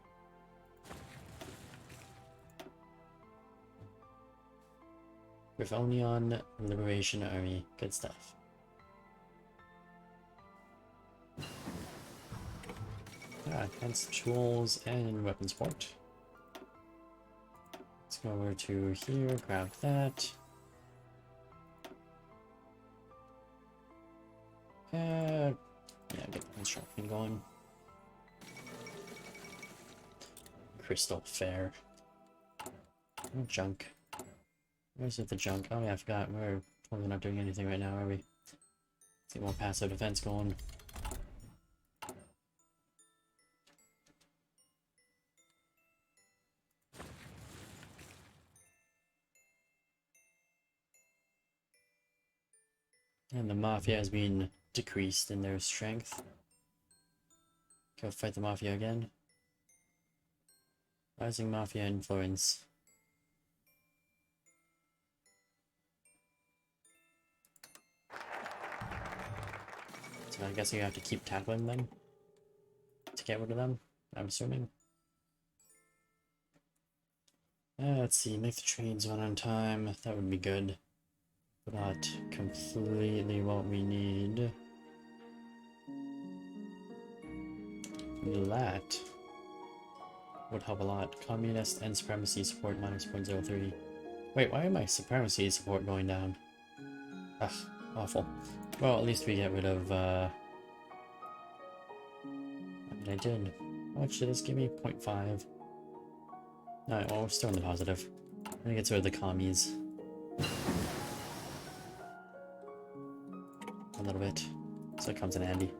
Griffonian Liberation Army. Good stuff. Advanced tools and weapon support. Let's go over to here, grab that. Yeah, get the construction going. Crystal Fair. Oh, junk. Where's it, the junk? Oh yeah, I forgot. We're totally not doing anything right now, are we? Let's get more passive defense going. And the Mafia has been decreased in their strength. Go fight the Mafia again. Rising Mafia influence. So I guess you have to keep tackling them to get rid of them, I'm assuming. Let's see, make the trains run on time. That would be good. But not completely what we need. That would help a lot. Communist and supremacy support minus 0.03. Wait, why am my supremacy support going down? Ugh, awful. Well, at least we get rid of, I mean, I did. How much did this give me? 0.5. Alright, well, we're still in the positive. I'm gonna get rid of the commies. A little bit. So it comes in handy.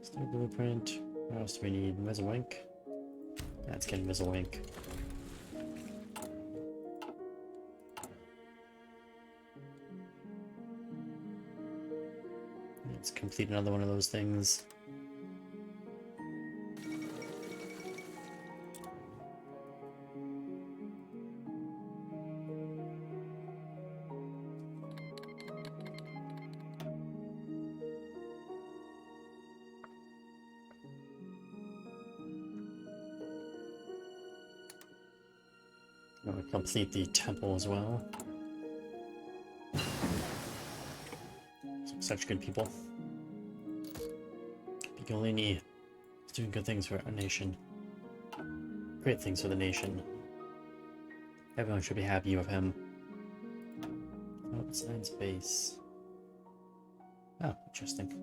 Still blueprint. What else do we need? Mizzlewink? Yeah, let's get Mizzlewink. Let's complete another one of those things. I'm gonna complete the temple as well. Such good people. Piccolini is doing good things for our nation. Great things for the nation. Everyone should be happy with him. Oh, science base. Oh, interesting.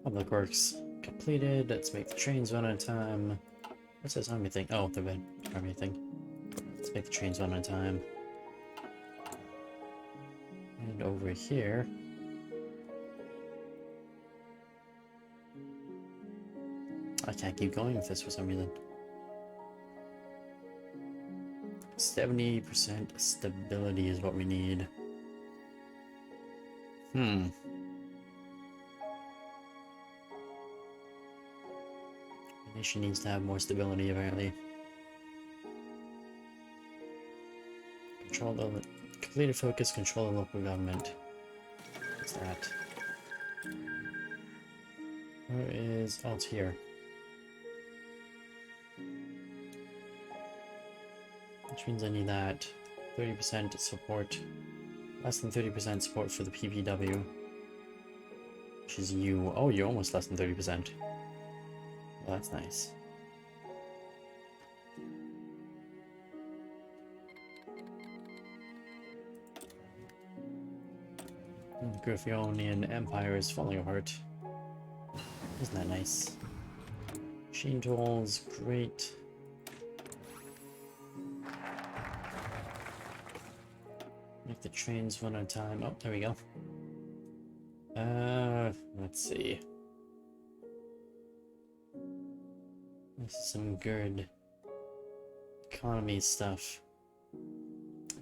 Public works completed. Let's make the trains run on time. What's this army thing? Oh, the red army thing. Let's make the trains run on time. And over here. I can't keep going with this for some reason. 70% stability is what we need. The nation needs to have more stability, apparently. Control the... Completed focus, control the local government. What's that? Where is... Oh, it's here. Which means I need that. 30% support. Less than 30% support for the PPW. Which is you. Oh, you're almost less than 30%. Well, that's nice. The Griffonian Empire is falling apart. Isn't that nice? Machine tools, great. Make the trains one at a time. Oh, there we go. Let's see. This is some good economy stuff.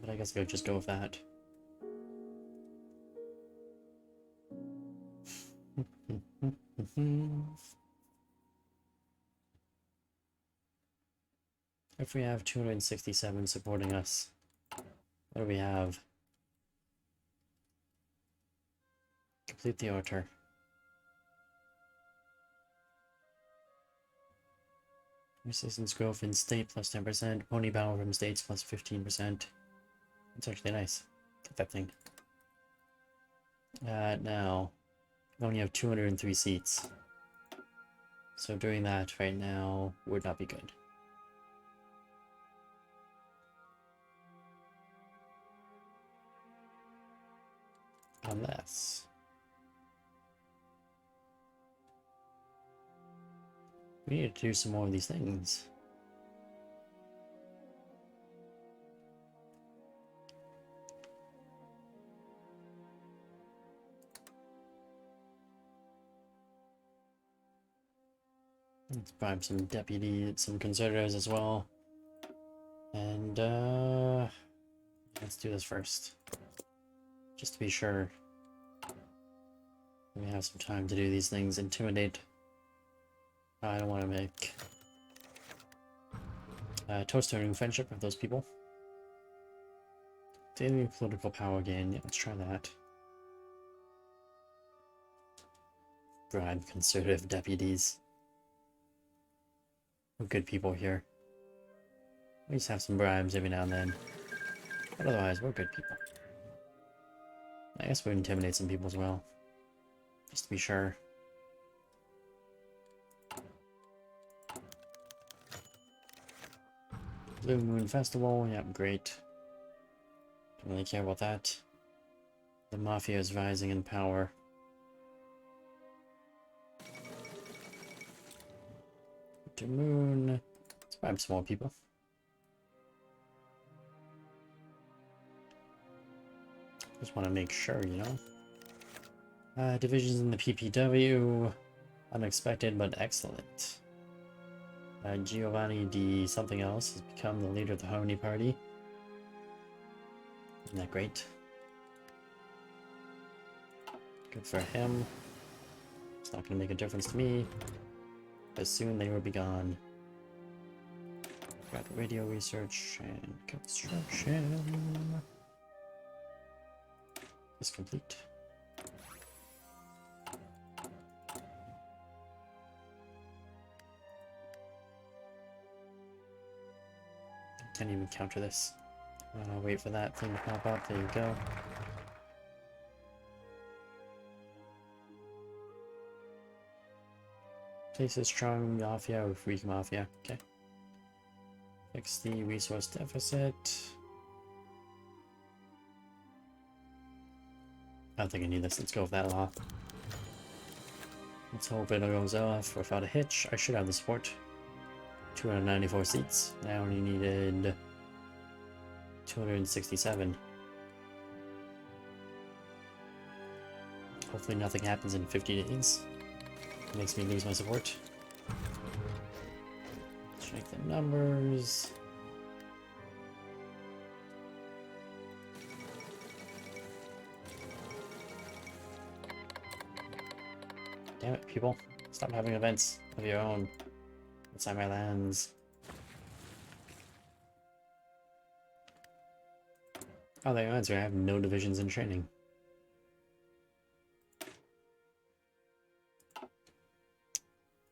But I guess I'll just go with that. If we have 267 supporting us, what do we have? Complete the altar. Resistance growth in state plus 10%, pony power from states plus 15%. That's actually nice. Get that thing. Now, we only have 203 seats. So doing that right now would not be good. Unless... we need to do some more of these things. Let's bribe some deputies, some conservators as well. And, let's do this first. Just to be sure. We have some time to do these things. Intimidate. I don't want to make... toast to a new friendship with those people. Daily political power gain. Yeah, let's try that. Bribe conservative deputies. We're good people here. We just have some bribes every now and then. But otherwise, we're good people. I guess we'll intimidate some people as well. Just to be sure. Blue Moon Festival, yep, great. Don't really care about that. The Mafia is rising in power. To Moon. Let's bribe some more people. Just want to make sure, you know. Divisions in the PPW. Unexpected, but excellent. Giovanni D. something else has become the leader of the Harmony Party. Isn't that great? Good for him. It's not going to make a difference to me. But soon they will be gone. Got radio research and construction. Is complete. Can't even counter this. Wait for that thing to pop up. There you go. Place a strong mafia with weak mafia. Okay. Fix the resource deficit. I don't think I need this. Let's go with that law. Let's hope it goes off without a hitch. I should have the support. 294 seats. I only needed 267. Hopefully nothing happens in 50 days. It makes me lose my support. Check the numbers. Damn it, people. Stop having events of your own inside my lands. Oh, that reminds me, I have no divisions in training.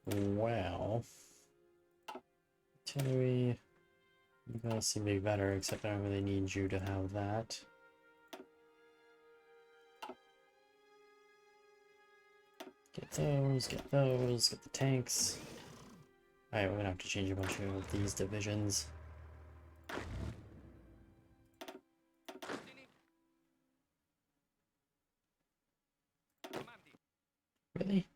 Well, artillery, you guys seem to be better, except I don't really need you to have that. Get those, get those, get the tanks. Alright, we're gonna have to change a bunch of these divisions. Really?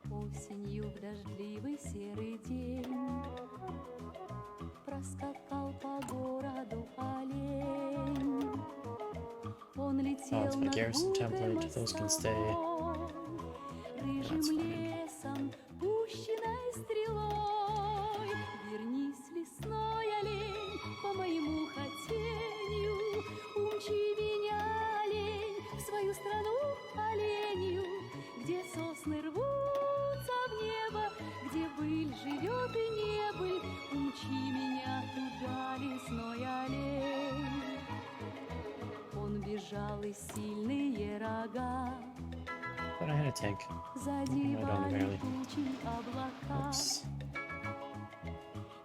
Осенью в дождливый серый день проскакал по городу олень. Он летел it's my над garrison будкой template. Those can stay. морской, That's рыжим fine. лесом, пущенной стрелой. Вернись, лесной олень, по моему хотению, умчи меня, олень, в свою страну оленью, где сосны рвутся в небо, где быль живет и небыль, умчи меня туда, лесной олень. Он бежал, и сильные рога But I had a tank. задевали barely. тучи облака. Oops.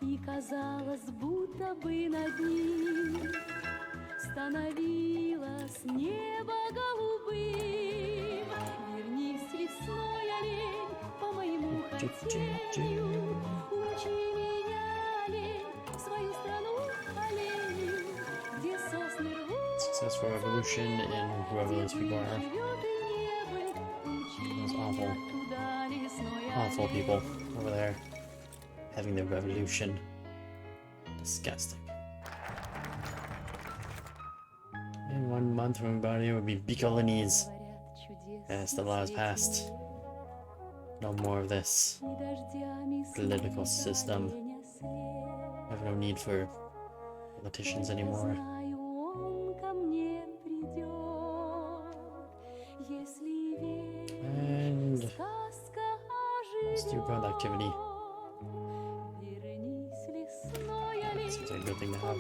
И казалось, будто бы над ним становилось небо голубым. Вернись, лесной олень, по моему хотению, умчи меня, олень, в свою страну оленью, где сосны рвутся, Successful revolution in whoever those people are. живет и небыль, умчи Those меня туда, лесной Awful олень. people over there having their revolution. Disgusting. In 1 month, Wingbardy will be Bicolinese. Yes, the law has passed. No more of this political system. I have no need for politicians anymore. And let's do productivity. Seems like a good thing to have.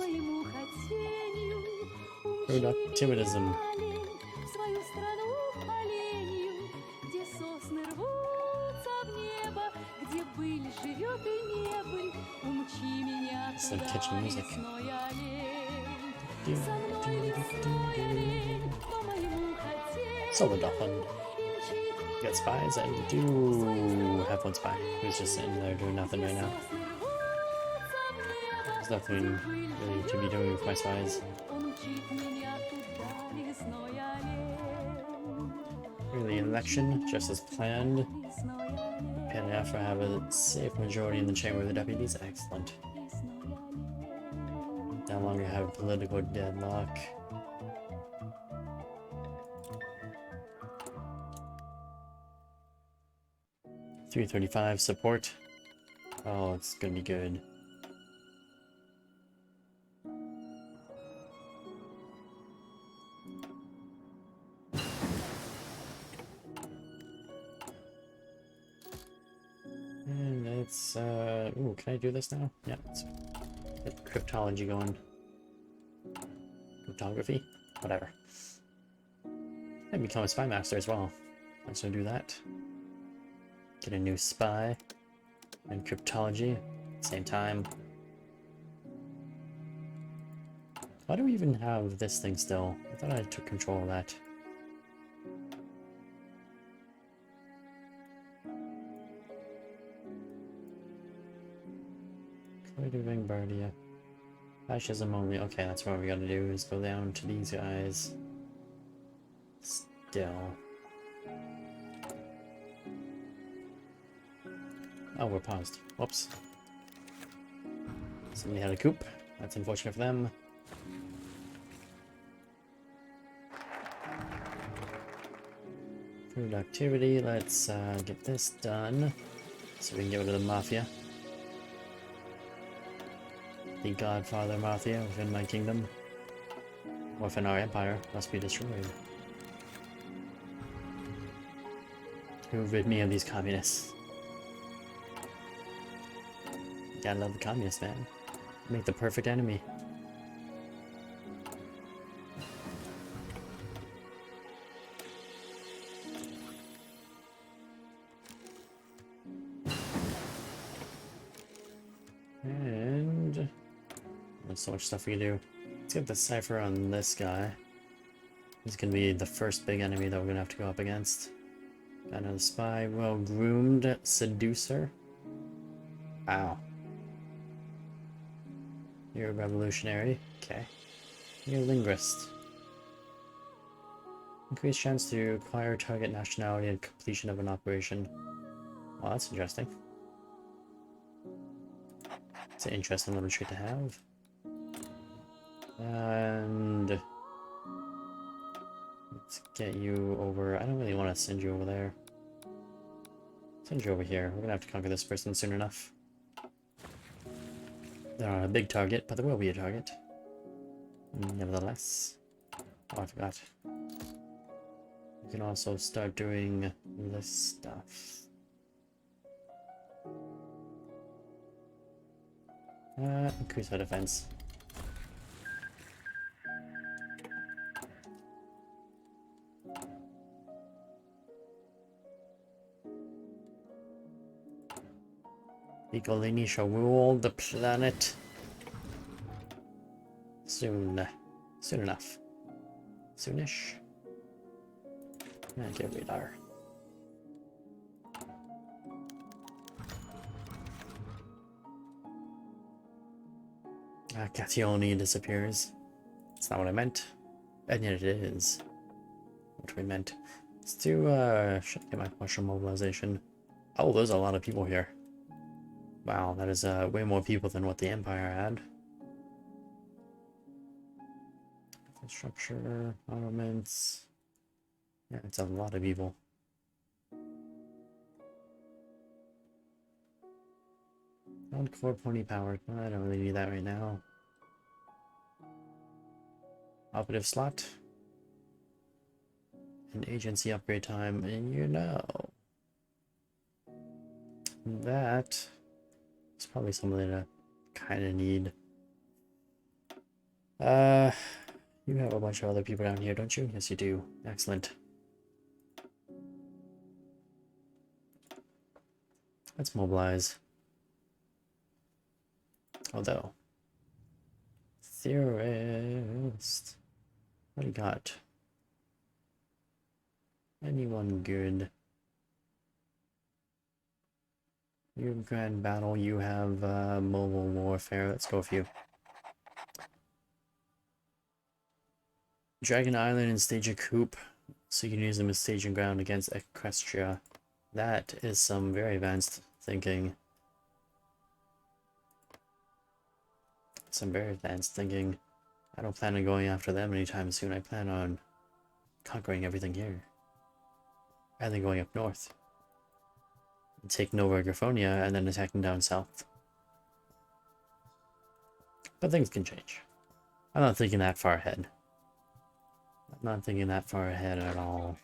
Productivitism. It's like kitchen music. Solo Dolphin. You got spies? I do have one spy who's just sitting there doing nothing right now. There's nothing really to be doing with my spies. Really, election, just as planned. And after I have a safe majority in the Chamber of the Deputies, excellent. No longer have political deadlock. $335 support. Oh, it's gonna be good. And it's ooh, can I do this now? Yeah, let's get cryptology going. Cryptography? Whatever. And become a spy master as well. Let's do that. Get a new spy and cryptology at the same time. Why do we even have this thing still? I thought I took control of that. Wingbardy. Fascism only. Okay, that's what we gotta do, is go down to these guys. Still. Oh, we're paused. Whoops. Somebody had a coup. That's unfortunate for them. Productivity. Let's get this done so we can get rid of the mafia. The Godfather Mafia within my kingdom, within our empire, must be destroyed. Who rid me of these communists? Gotta love the communists, man. Make the perfect enemy. And there's so much stuff we can do. Let's get the cipher on this guy. He's gonna be the first big enemy that we're gonna have to go up against. Got another spy, well-groomed seducer. Wow. You're a revolutionary. Okay. You're a linguist. Increased chance to acquire target nationality and completion of an operation. Well, that's interesting. It's an interesting little trait to have. And let's get you over. I don't really want to send you over there. Send you over here. We're gonna have to conquer this person soon enough. They're not a big target, but there will be a target. Nevertheless. Oh, I forgot. We can also start doing this stuff. Increase our defense. The Golini shall rule the planet soon. Soon enough. Soonish. And get radar. Catione disappears. That's not what I meant. And yet it is what we meant. Let's do, should I get my partial mobilization? Oh, there's a lot of people here. Wow, that is way more people than what the Empire had. Infrastructure, armaments. Yeah, it's a lot of people. Core pony power. I don't really need that right now. Operative slot. And agency upgrade time. And you know, that is probably something I kind of need. You have a bunch of other people down here, don't you? Yes, you do. Excellent. Let's mobilize. Although, theorist, what do you got? Anyone good? You have Grand Battle, you have Mobile Warfare. Let's go with you. Dragon Island and stage a coup, so you can use them as staging ground against Equestria. That is some very advanced thinking. Some very advanced thinking. I don't plan on going after them anytime soon. I plan on conquering everything here. And then going up north. And taking over Griffonia and then attacking down south. But things can change. I'm not thinking that far ahead. I'm not thinking that far ahead at all.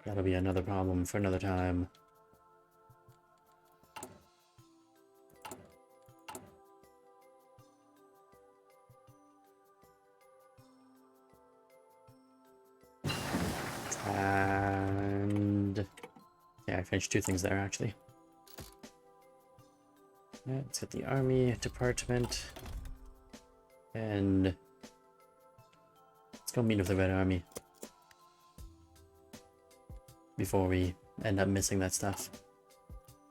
That'll be another problem for another time. And yeah, I finished two things there actually. Yeah, let's get the army department and let's go meet with the Red Army before we end up missing that stuff.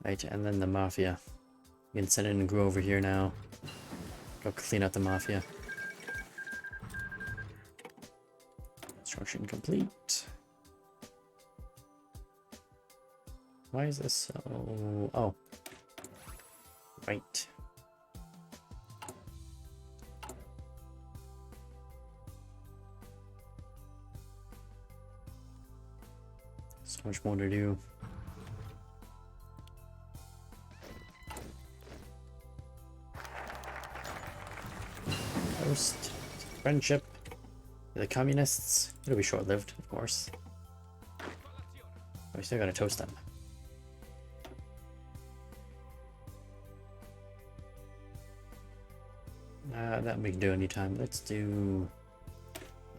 Right, and then the Mafia. We can send in and grow over here now. Go clean out the Mafia. Construction complete. Why is this so... Oh. Right. So much more to do. Toast. Friendship. The communists. It'll be short-lived, of course. We still gotta toast them. That we can do anytime. Let's do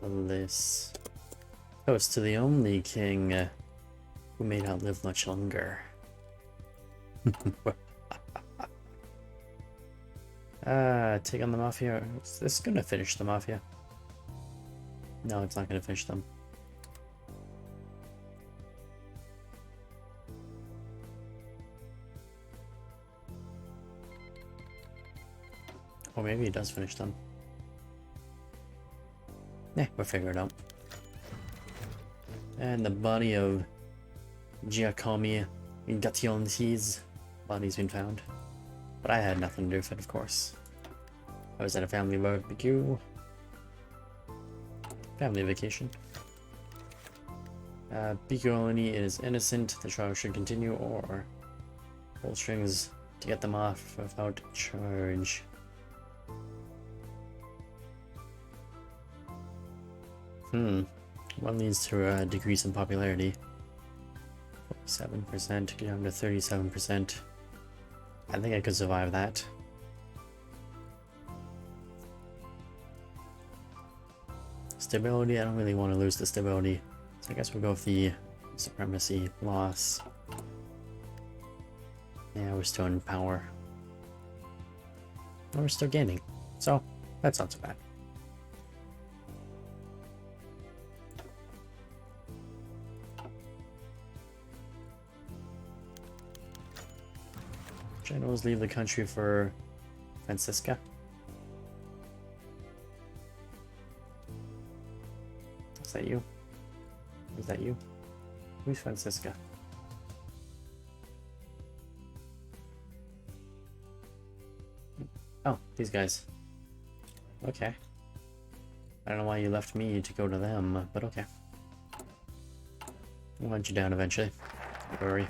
this. Toast to the only king who may not live much longer. Take on the Mafia. Is this gonna finish the Mafia? No, it's not gonna finish them. Or maybe it does finish them. Yeah, we'll figure it out. And the body of Giacomo Gattion's body's been found. But I had nothing to do with it, of course. I was at a family barbecue. Family vacation. Piccolini is innocent. The trial should continue, or pull strings to get them off without charge. One leads to a decrease in popularity. 7%, get down to 37%. I think I could survive that. Stability, I don't really want to lose the stability. So I guess we'll go with the supremacy loss. Yeah, we're still in power. And we're still gaining. So, that's not so bad. Generals leave the country for Francisca. Is that you? Is that you? Who's Francisca? Oh, these guys. Okay. I don't know why you left me to go to them, but okay. I'll hunt you down eventually. Don't worry.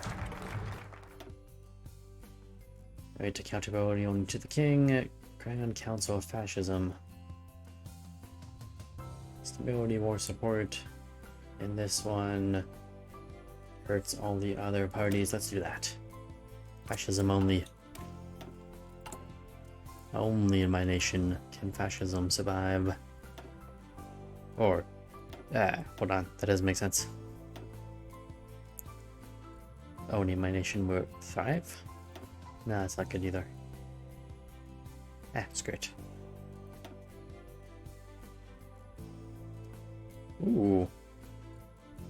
Right, accountability only to the king. Grand Council of Fascism. Stability, war support. And this one hurts all the other parties. Let's do that. Fascism only. Only in my nation can fascism survive. Or, hold on, that doesn't make sense. Only in my nation will thrive? No, that's not good either. It's great. Ooh.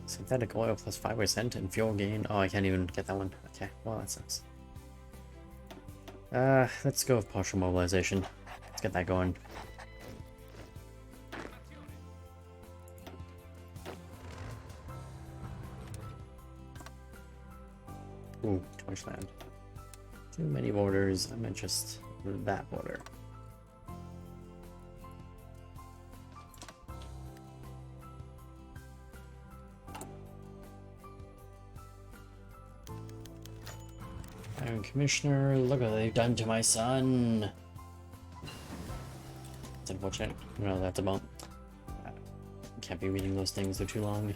Synthetic oil plus 5% and fuel gain. Oh, I can't even get that one. Okay, well, that sucks. Let's go with partial mobilization. Let's get that going. Ooh, too much land. Too many borders. I meant just that border. Iron Commissioner, look what they've done to my son. It's unfortunate. No, that's about. Can't be reading those things, they're too long.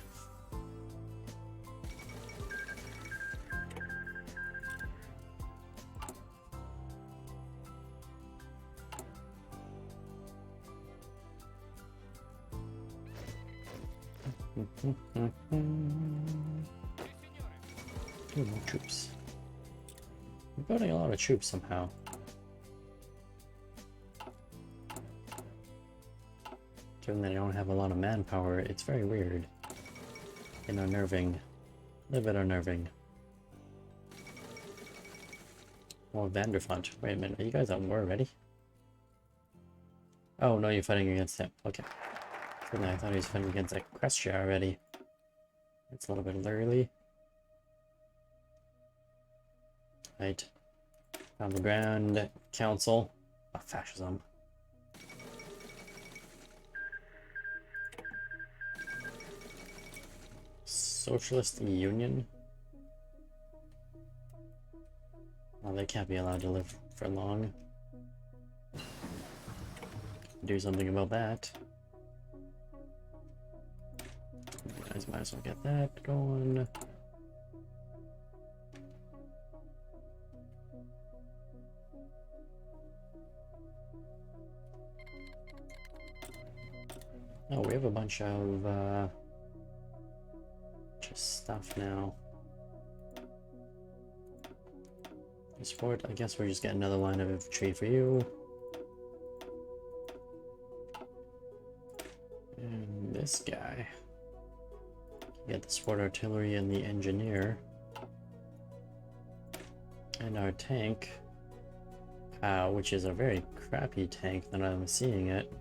Two more troops. I'm building a lot of troops somehow. Given that I don't have a lot of manpower, it's very weird. And unnerving. A little bit unnerving. Oh, Vanderfont. Wait a minute, are you guys at war already? Oh, no, you're fighting against him. Okay. I thought he was fighting against Equestria already. It's a little bit early. Right. On the Grand Council of Fascism. Socialist Union? Well, they can't be allowed to live for long. do something about that. You guys might as well get that going. Oh, we have a bunch of just stuff now. Sport, I guess we're just getting another line of infantry for you. And this guy. You get the sport artillery and the engineer. And our tank, which is a very crappy tank that I'm seeing it.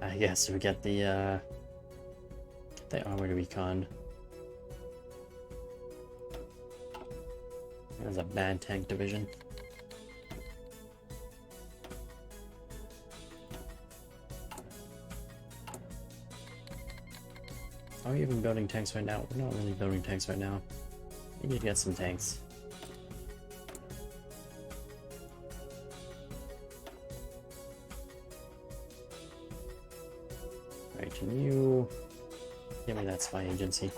I guess we get the armored recon. There's a bad tank division. Are we even building tanks right now? We're not really building tanks right now. We need to get some tanks. Right, can you give me that spy agency?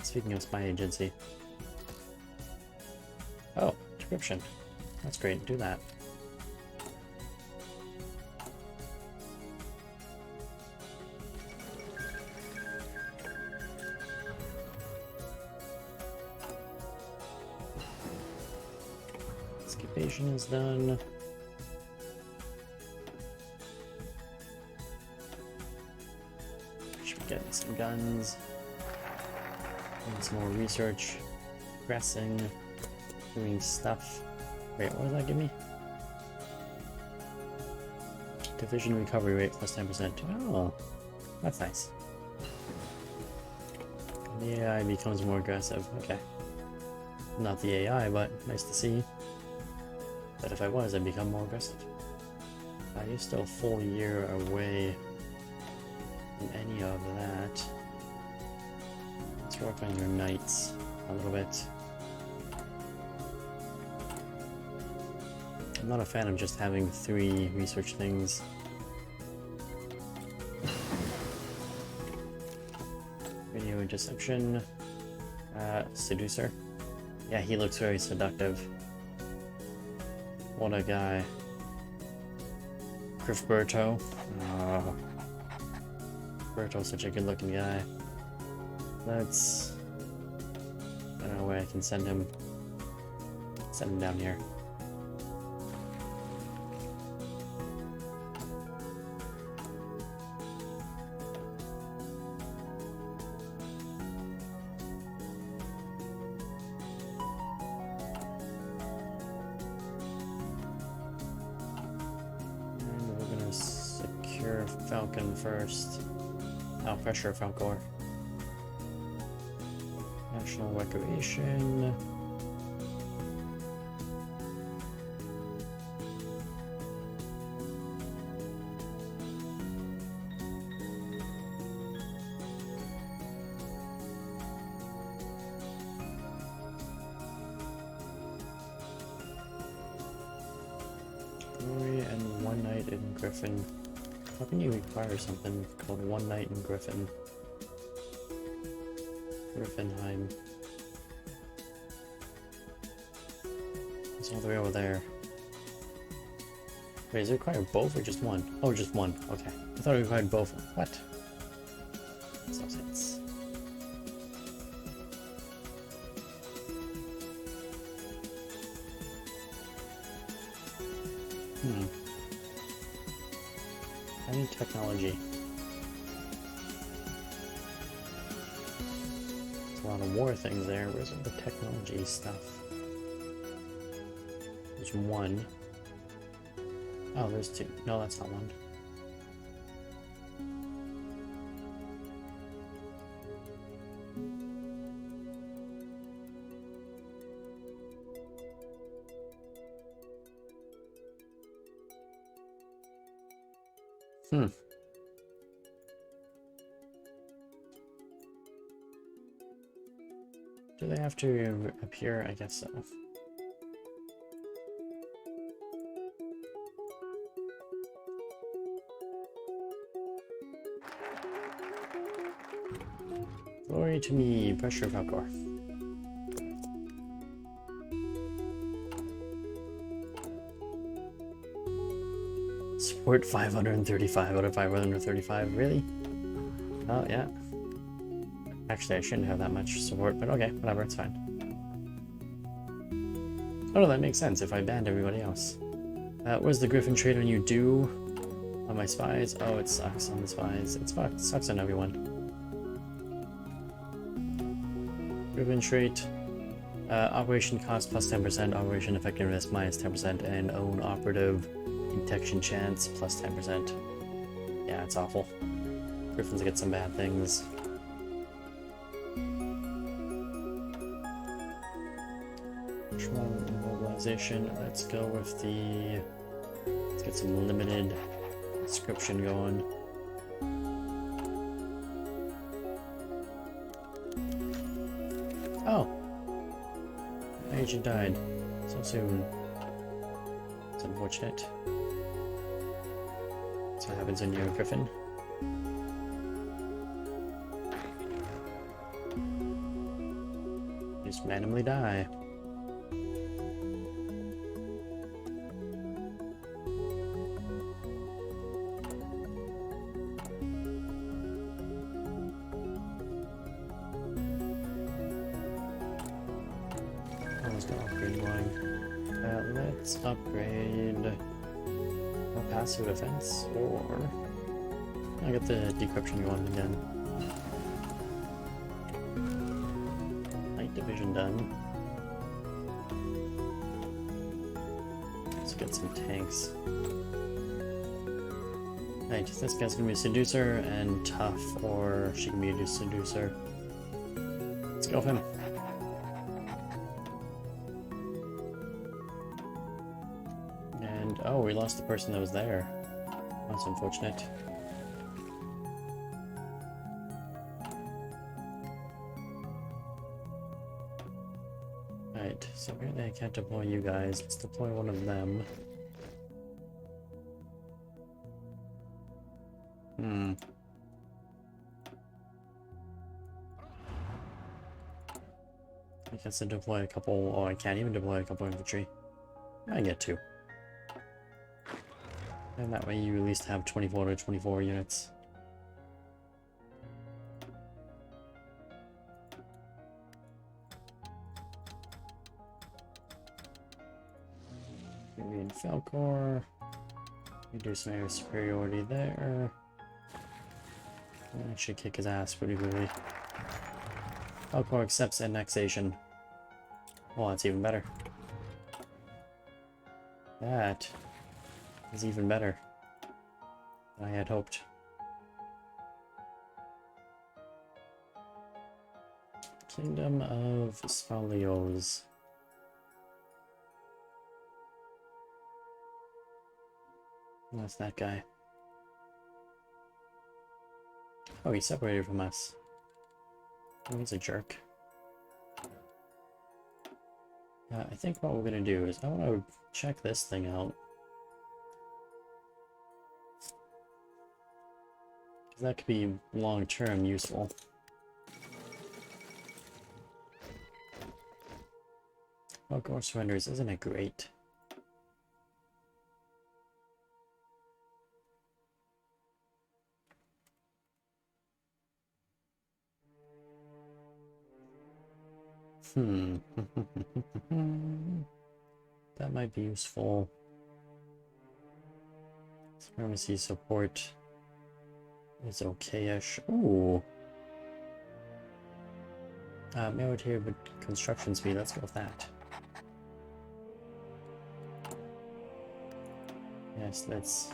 Speaking of spy agency. Oh, description. That's great, do that. Excavation is done. Should be getting some guns. And some more research. Progressing. Doing stuff. Wait, what does that give me? Division recovery rate plus 10%. Oh, that's nice. The AI becomes more aggressive. Okay. Not the AI, but nice to see. But if I was, I'd become more aggressive. You're still a full year away from any of that. Let's work on your knights a little bit. I'm not a fan of just having 3 research things. Video deception. Seducer. Yeah, he looks very seductive. What a guy. Griffberto. Berto's such a good looking guy. Let's... I don't know where I can send him. Send him down here. And we're gonna secure Falcon first. Oh, pressure Falcor. National Recreation. Glory and one night in Griffin. How can you require something called one night in Griffin? Griffinheim. It's all the way over there. Wait, is it required both or just one? Oh, just one. Okay. I thought it required both. What? Makes no sense. I need technology. A lot of war things there. Where's all the technology stuff? There's one. Oh, there's two. No, that's not one. Do they have to appear? I guess so. Pray to me, pressure Falcor. Support 535 out of 535, really? Oh, yeah. Actually, I shouldn't have that much support, but okay, whatever, it's fine. Oh no, that makes sense if I banned everybody else. What does the Griffin trait on you do? On my spies? Oh, it sucks on the spies. It sucks on everyone. Griffin trait. Operation cost plus 10%, operation effectiveness minus 10%, and own operative detection chance plus 10%. Yeah, it's awful. Griffins get some bad things. Immobilization. Let's go with the... Let's get some limited description going. Oh! My agent died so soon. It's unfortunate. That's what happens when you're a Griffin. You just randomly die. Let's upgrade a passive defense, or I get the decryption going again. Night division done. Let's get some tanks. Right, this guy's gonna be a seducer and tough, or she can be a seducer. Let's go with him. Oh, we lost the person that was there. That's unfortunate. Right, so apparently I can't deploy you guys. Let's deploy one of them. I guess I deploy a couple... Oh, I can't even deploy a couple infantry. I get two. And that way you at least have 24 to 24 units. Maybe in Falcor. We do some area superiority there. That should kick his ass pretty clearly. Falcor accepts annexation. Well, that's even better. That is even better than I had hoped. Kingdom of Spalios. That's that guy. Oh, he separated from us. Oh, he's a jerk. I think what we're gonna do is I want to check this thing out. That could be long-term useful. Falcor surrenders, isn't it great? That might be useful. Supremacy support is okay-ish. Ooh. Military but construction speed, let's go with that. Yes, let's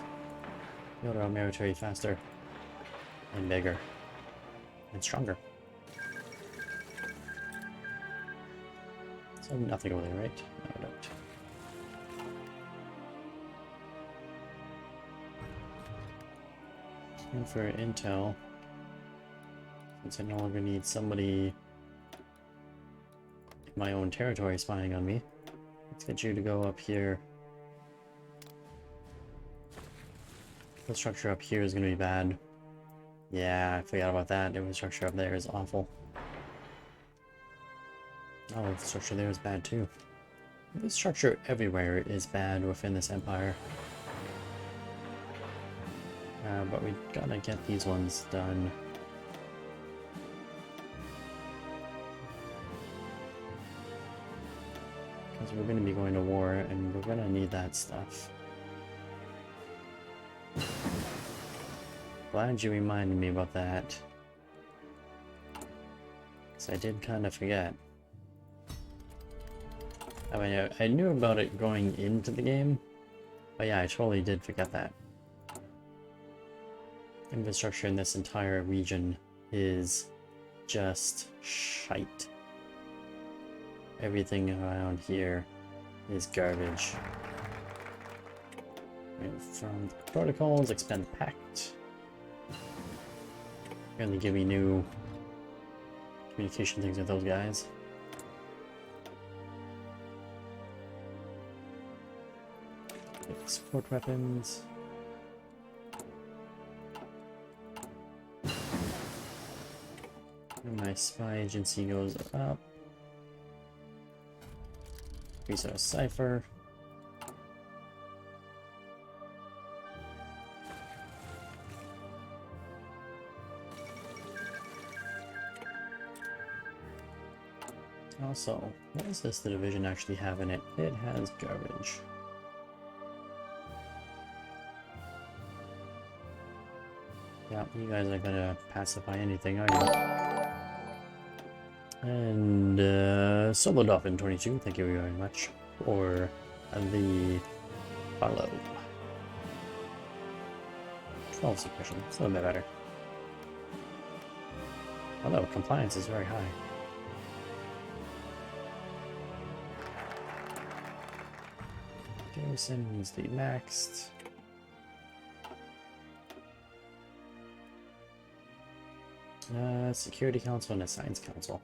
build our military faster and bigger and stronger. So nothing over there, right? No, I don't. And for intel, since I no longer need somebody in my own territory spying on me, let's get you to go up here. Infrastructure up here is going to be bad. Yeah, I forgot about that. Infrastructure up there is awful. Oh, the structure there is bad too. The structure everywhere is bad within this empire. But we gotta get these ones done. Because we're gonna be going to war and we're gonna need that stuff. Glad you reminded me about that. Because I did kind of forget. I mean, I knew about it going into the game, but yeah, I totally did forget that. Infrastructure in this entire region is just shite. Everything around here is garbage. From the protocols, expand the pact. Gonna give me new communication things with those guys. Get support weapons. And my spy agency goes up. Increase our cipher. Also, what does this the division actually have in it? It has garbage. Yeah, you guys aren't gonna pacify anything, are you? And Solo Dolphin 22, thank you very much for the follow. 12 suppression, it's a little bit better. Although compliance is very high. Garrison needs to be maxed. Security Council and a Science Council.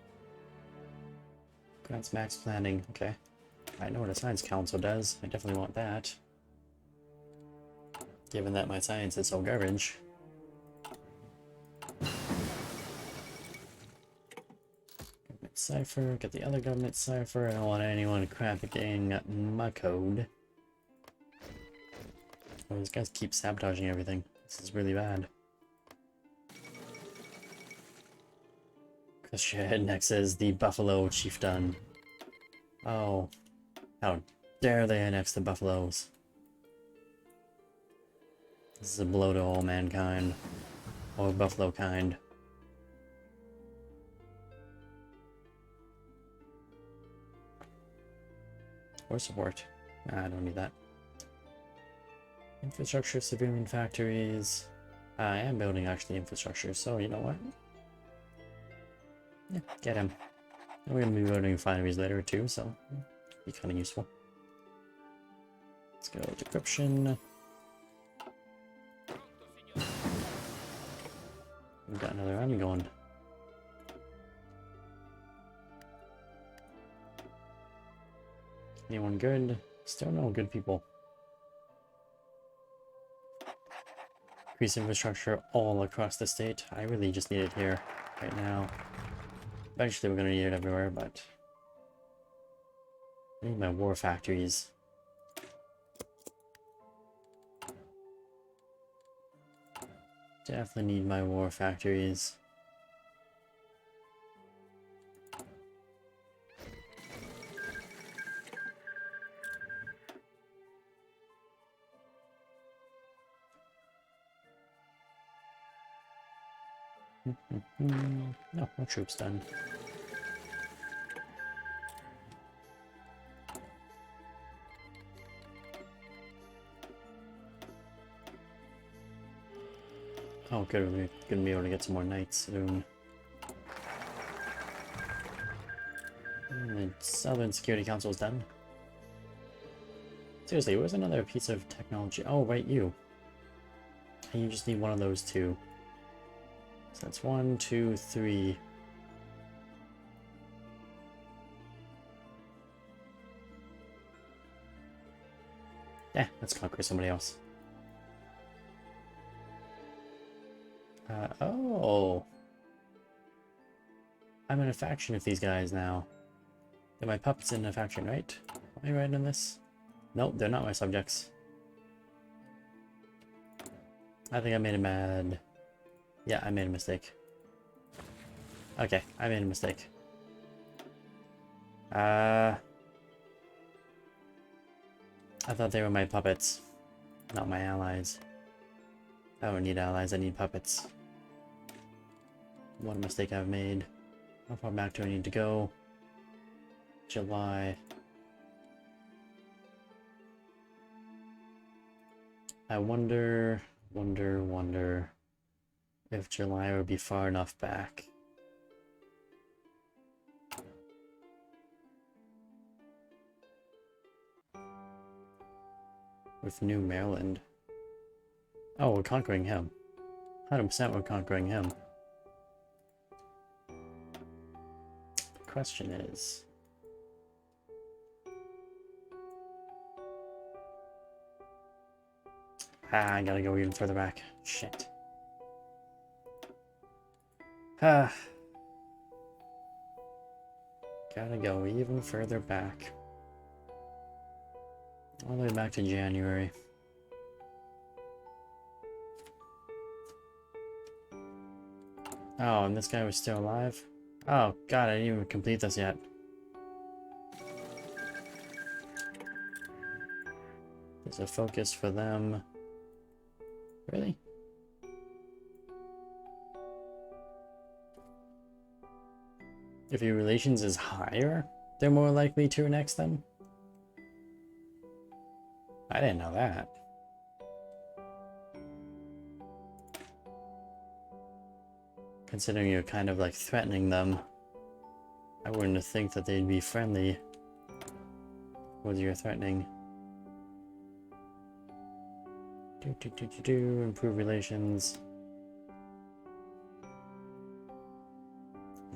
Grants max planning, okay. I know what a Science Council does. I definitely want that. Given that my science is so garbage. Government cipher, get the other government cipher. I don't want anyone crapping my code. Oh, these guys keep sabotaging everything. This is really bad. Equestria annexes the Buffalo Chieftain. Oh, how dare they annex the Buffaloes? This is a blow to all mankind. Or Buffalo kind. Or support. Nah, I don't need that. Infrastructure, civilian factories. I am building actually infrastructure, so you know what? Yeah, get him. And we're gonna be building refineries later too, so be kind of useful. Let's go decryption. We've got another army going. Anyone good? Still no good people. Increase infrastructure all across the state. I really just need it here right now. Eventually we're gonna need it everywhere, but I need my war factories. Definitely need my war factories. No, no troops done. Oh, good, we're gonna be able to get some more knights soon. And the Southern Security Council is done. Seriously, where's another piece of technology? Oh, right, you. And you just need one of those two. So that's 1, 2, 3. Yeah, let's conquer somebody else. Oh. I'm in a faction with these guys now. They're my puppets in the faction, right? Am I right on this? Nope, they're not my subjects. I think I made a mad... Yeah, I made a mistake. Okay, I made a mistake. I thought they were my puppets, not my allies. I don't need allies, I need puppets. What a mistake I've made. How far back do I need to go? July. I wonder if July would be far enough back. With New Maryland. Oh, we're conquering him. 100% we're conquering him. The question is... I gotta go even further back. Shit. Gotta go even further back. All the way back to January. Oh, and this guy was still alive? Oh, God, I didn't even complete this yet. There's a focus for them. Really? If your relations is higher, they're more likely to annex them? I didn't know that. Considering you're kind of like threatening them, I wouldn't think that they'd be friendly with your threatening. Improve relations.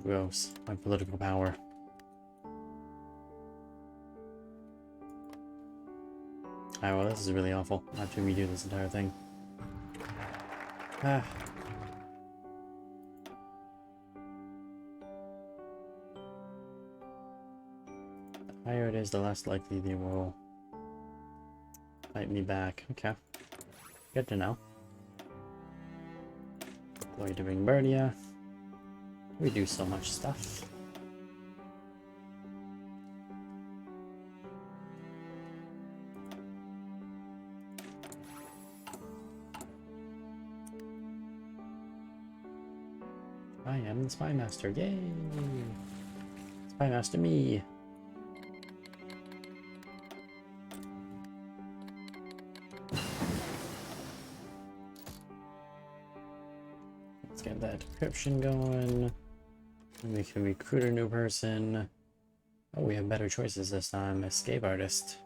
Gross. My political power. Alright, well, this is really awful. I have to redo this entire thing. Ah. The higher it is, the less likely they will fight me back. Okay. Good to know. Deploy to Wingbardy. We do so much stuff. I am the Spy Master. Yay! Spy Master me. Let's get that decryption going. And we can recruit a new person. Oh, we have better choices this time. Escape artist.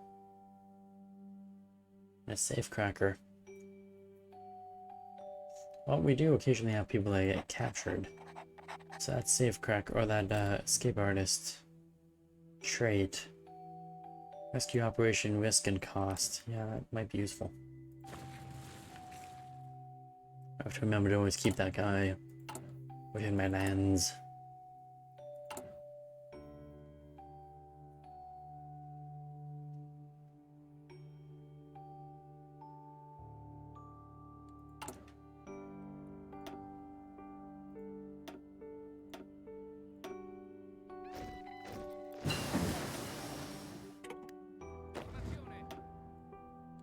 And a safe cracker. Well, we do occasionally have people that get captured. So that safe crack or that escape artist trait. Rescue operation risk and cost. Yeah, that might be useful. I have to remember to always keep that guy within my lands.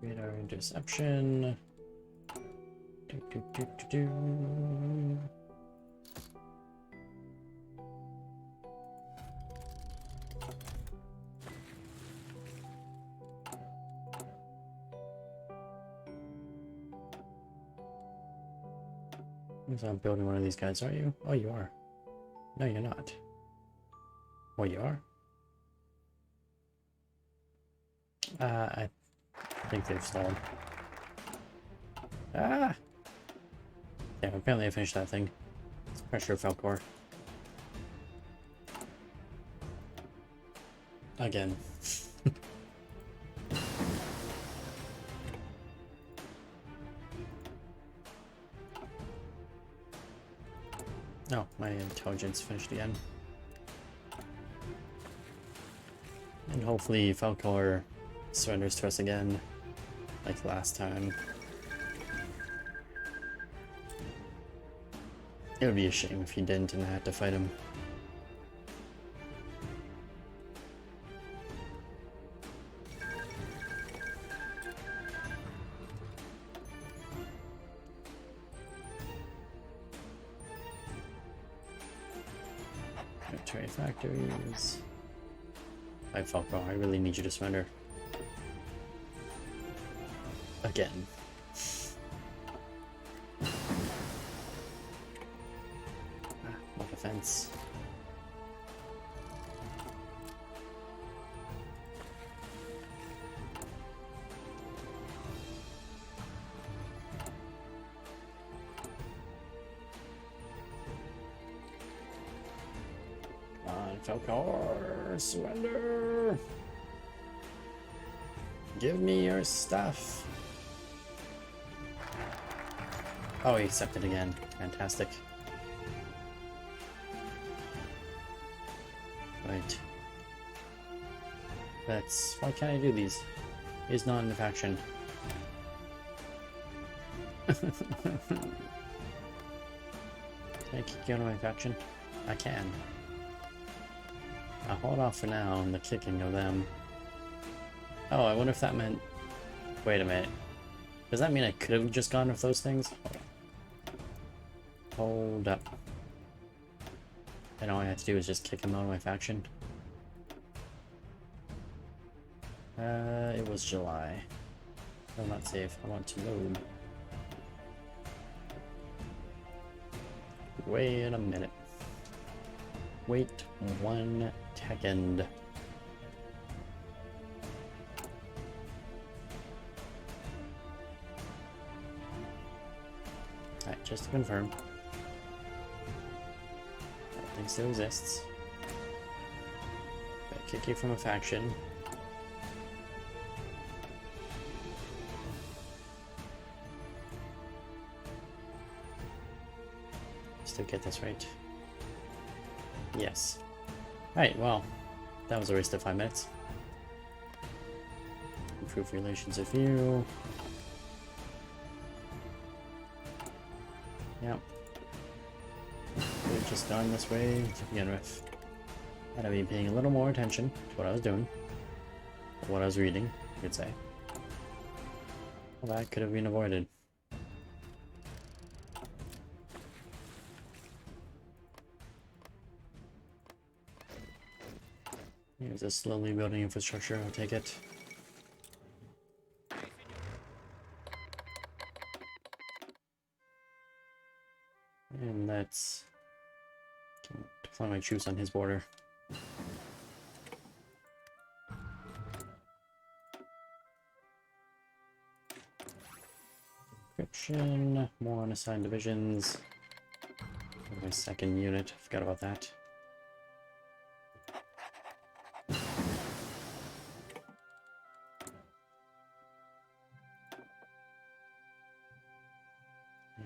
Radar interception. Do. You're not building one of these guys, are you? Oh, you are. No, you're not. Oh, you are? I think they've stalled. Ah! Yeah, apparently I finished that thing. It's pressure Falcor. Again. Oh, my intelligence finished again. And hopefully Falcor surrenders to us again, like last time. It would be a shame if he didn't and I had to fight him. Military factories. Alright, Falco, I really need you to surrender. Again. More defense. Come on, Falcor, surrender! Give me your stuff! Oh, he accepted again. Fantastic. Right. Why can't I do these? He's not in the faction. Can I kick you out of my faction? I can. I'll hold off for now on the kicking of them. Oh, I wonder if that meant... Wait a minute. Does that mean I could have just gone with those things? Hold up. And all I have to do is just kick him out of my faction. It was July. No, not save. I want to load. Wait a minute. Wait 1 second. Alright, just to confirm. That thing still exists. But kick you from a faction. Still get this right. Yes. Alright, well, that was a waste of 5 minutes. Improve relations with you. Yep. We've just gone this way to begin with. Had I been paying a little more attention to what I was doing, or what I was reading, you could say. Well, that could have been avoided. Here's a slowly building infrastructure, I'll take it. And let's deploy my troops on his border. Encryption, more unassigned divisions. My second unit, forgot about that.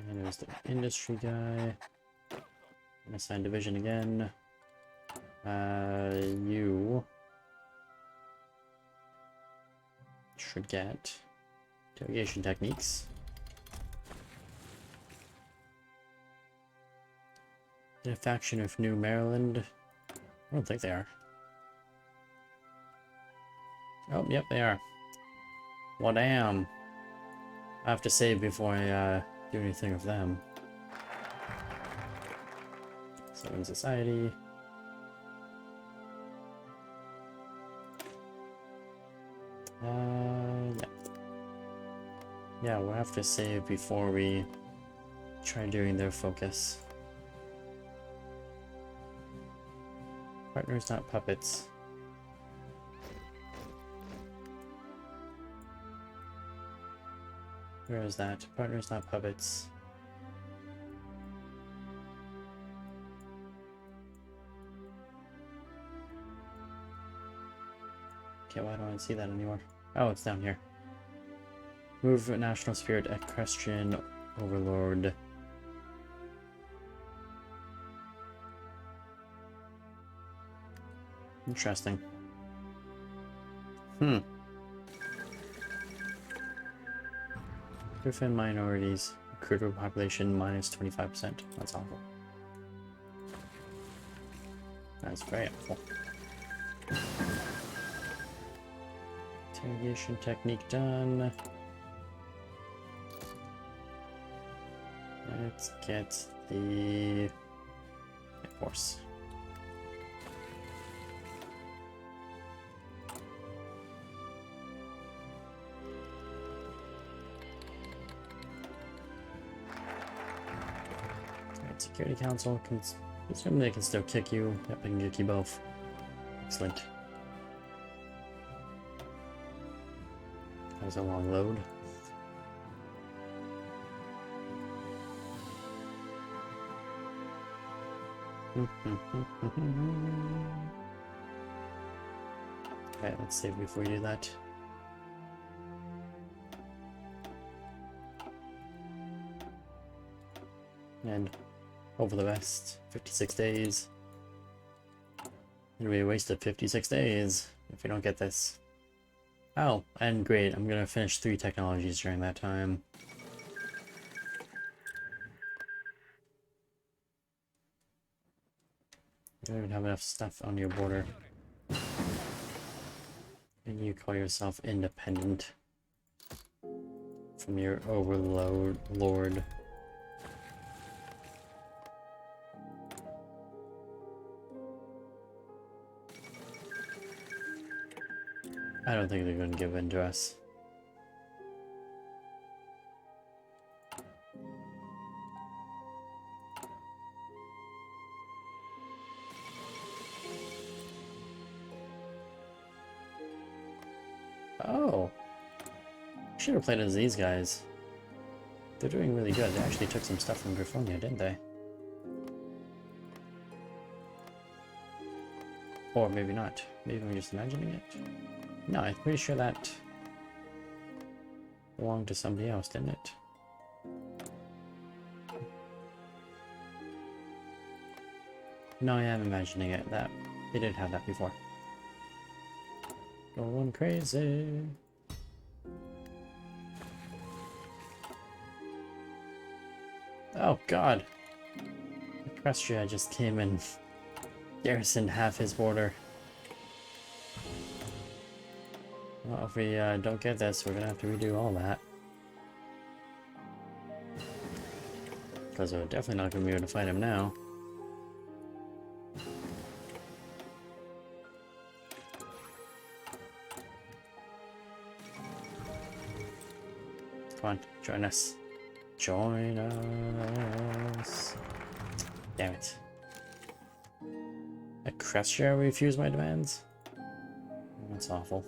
And there's the industry guy. Unassigned division again. You should get interrogation techniques. In a faction of New Maryland. I don't think they are. Oh, yep, they are. Well, damn. I have to save before I do anything with them. Southern Society. Yeah. Yeah, we'll have to save before we try doing their focus. Partners, not puppets. Where is that? Partners, not puppets. Okay, why don't I see that anymore? Oh, it's down here. Move National Spirit Equestrian Overlord. Interesting. Hmm. Griffin minorities. Recruiter population minus 25%. That's awful. That's very awful. Interrogation technique done. Let's get the horse. Alright, Security Council can. Assume they can still kick you. Yep, they can kick you both. Excellent. That was a long load. Okay, let's save before we do that. And hope for the best. 56 days. It'll be a waste of 56 days if we don't get this. Oh, and great, I'm gonna finish 3 technologies during that time. You don't even have enough stuff on your border. And you call yourself independent from your overlord. I don't think they're going to give in to us. Oh! Should have played as these guys. They're doing really good. They actually took some stuff from Griffonian, didn't they? Or maybe not. Maybe I'm just imagining it. No, I'm pretty sure that belonged to somebody else, didn't it? No, I am imagining it. That they did have that before. Going crazy. Oh God! Equestria just came and garrisoned half his border. Well, if we don't get this, we're gonna have to redo all that. Because we're definitely not gonna be able to fight him now. Come on, join us. Join us. Damn it. Equestria refused my demands? That's awful.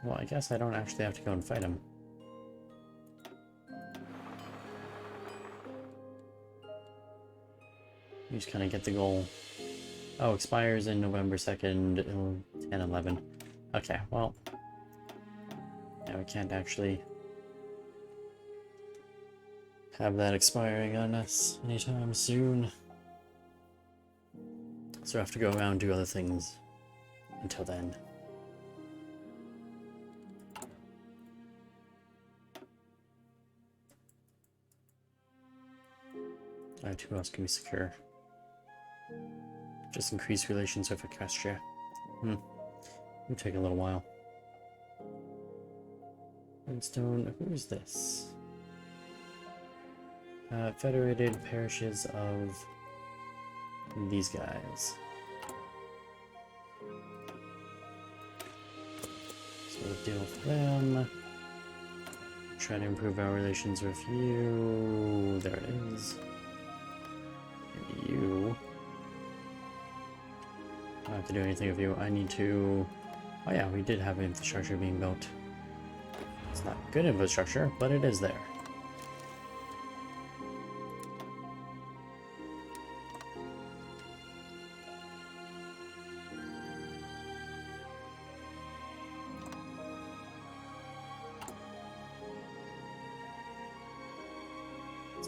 Well, I guess I don't actually have to go and fight him. You just kind of get the goal. Oh, expires in November 2nd, 10/11. Okay, well. Yeah, we can't actually have that expiring on us anytime soon. So I have to go around and do other things until then. Alright, who else can we secure? Just increase relations with Equestria. It'll take a little while. Redstone, who is this? Federated parishes of these guys. So we'll deal with them. Try to improve our relations with you. There it is. And you. I don't have to do anything with you. I need to... Oh yeah, we did have infrastructure being built. It's not good infrastructure, but it is there.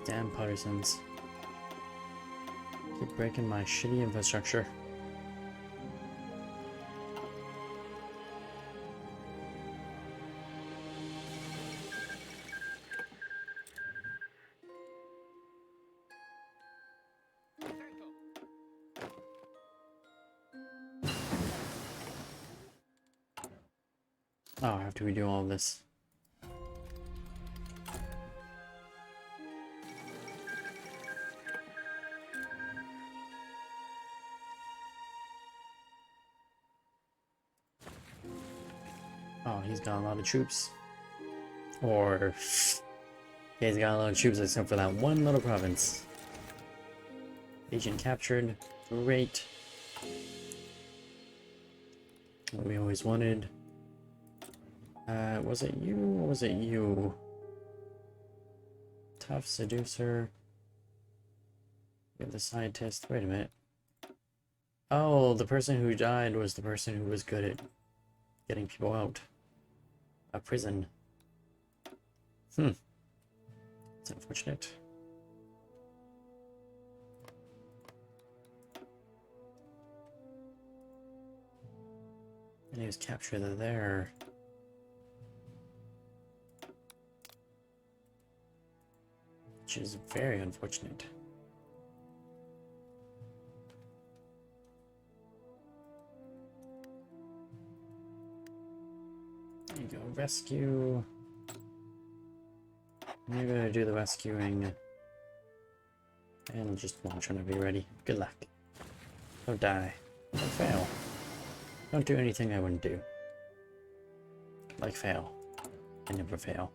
Damn partisans. Keep breaking my shitty infrastructure. Oh, I have to redo all of this. Oh, he's got a lot of troops. Or... yeah, he's got a lot of troops except for that one little province. Agent captured. Great. What we always wanted. Was it you or was it you? Tough seducer. You're the scientist. Wait a minute. Oh, the person who died was the person who was good at getting people out of prison. It's unfortunate. And he was captured there. Which is very unfortunate. There you go, rescue. You're gonna do the rescuing. And just launch whenever you're ready. Good luck. Don't die. Don't fail. Don't do anything I wouldn't do. Like fail. I never fail.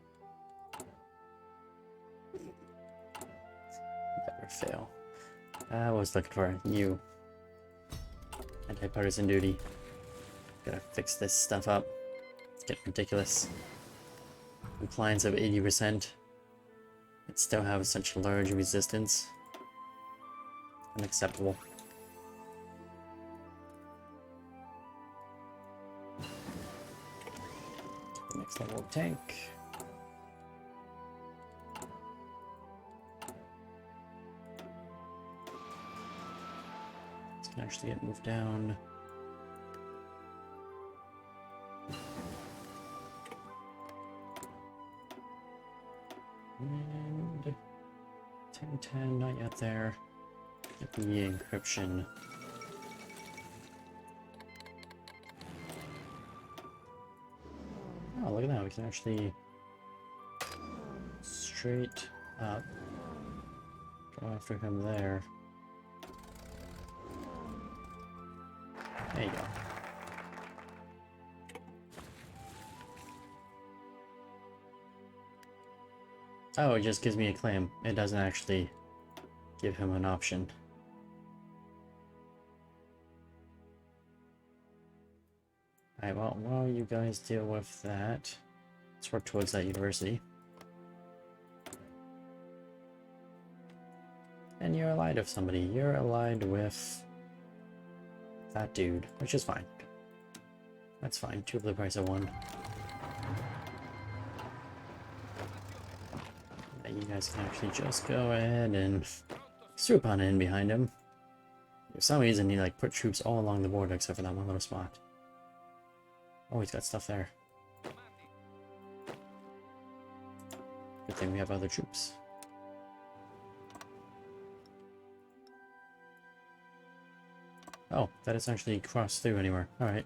Never fail. I was looking for you. Anti-partisan duty. Gotta fix this stuff up. It's getting ridiculous. Compliance of 80%. It still have such large resistance. Unacceptable. The next level of tank. This can actually get moved down. And 10-10, not yet there. Get the encryption. Oh, look at that, we can actually straight up go after him there. There you go. Oh, it just gives me a claim. It doesn't actually give him an option. Alright, well, while you guys deal with that, let's work towards that university. And you're allied with somebody. You're allied with that dude, which is fine. That's fine. 2 for the price of 1. You guys can actually just go ahead and swoop on in behind him. For some reason, he like put troops all along the border except for that one little spot. Oh, he's got stuff there. Good thing we have other troops. Oh, that is actually crossed through anywhere. Alright.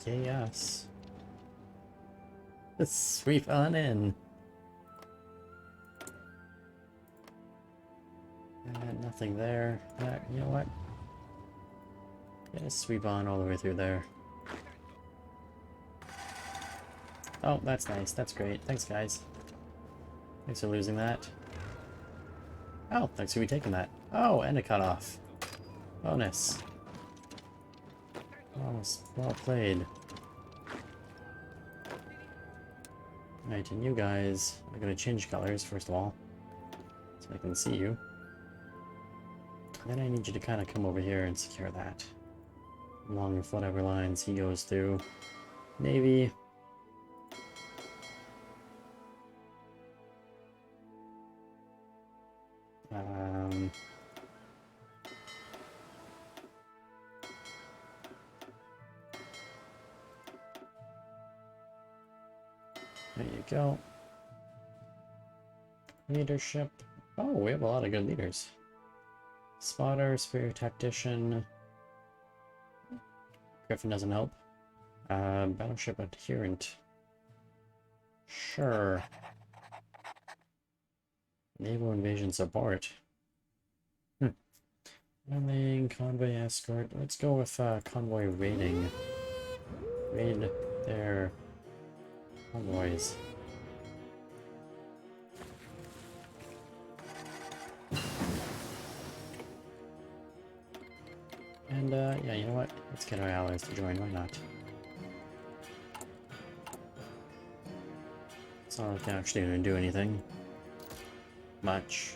Yes. Let's sweep on in. Nothing there. You know what? Yeah, just sweep on all the way through there. Oh, that's nice. That's great. Thanks, guys. Thanks for losing that. Oh, thanks for taking that. Oh, and a cutoff. Bonus. Well played. Alright, and you guys are gonna change colors, first of all. So I can see you. Then I need you to kind of come over here and secure that. Along with whatever lines he goes through. Navy. There you go. Leadership. Oh, we have a lot of good leaders. Spotter, Spear Tactician. Griffin doesn't help. Battleship Adherent. Sure. Naval Invasion Support. Landing, Convoy Escort. Let's go with Convoy Raiding. Raid their convoys. And, yeah, you know what? Let's get our allies to join, why not? It's not like they're actually gonna do anything. Much.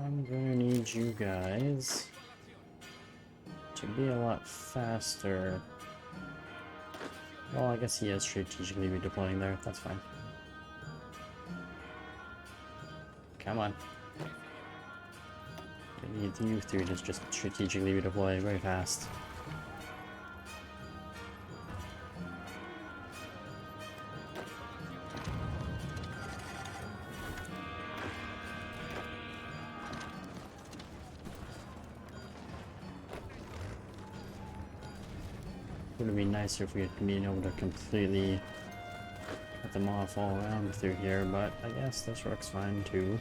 I'm gonna need you guys to be a lot faster. Well, I guess he is strategically redeploying there. That's fine. Come on. I need you three to just strategically redeploy very fast. Would have been nicer if we had been able to completely cut them off all around through here, but I guess this works fine too.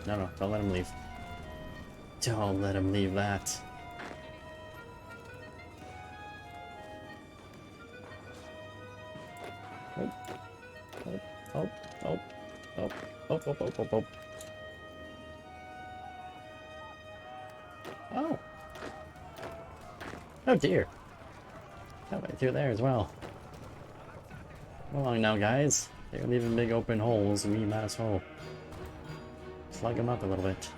No, don't let him leave. Don't let him leave that. Oh, oh, oh, oh, oh, oh, oh, oh, oh, oh. Oh. Oh dear. That went through there as well. Come along now, guys. They're leaving big open holes, and we might as well plug him up a little bit.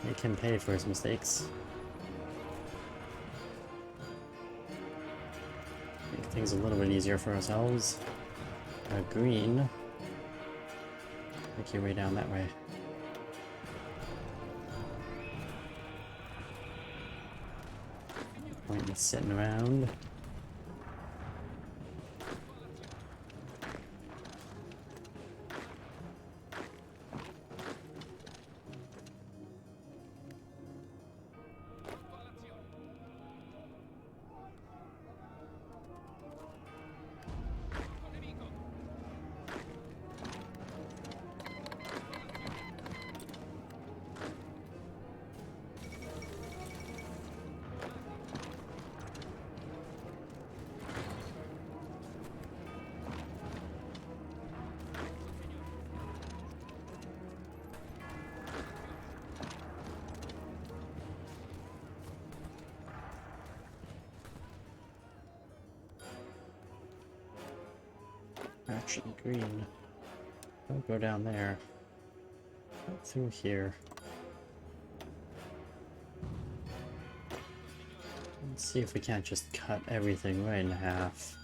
Make him pay for his mistakes. Make things a little bit easier for ourselves. Green. Make your way down that way. Point in sitting around. Actually, green. Don't go down there. Go through here. Let's see if we can't just cut everything right in half.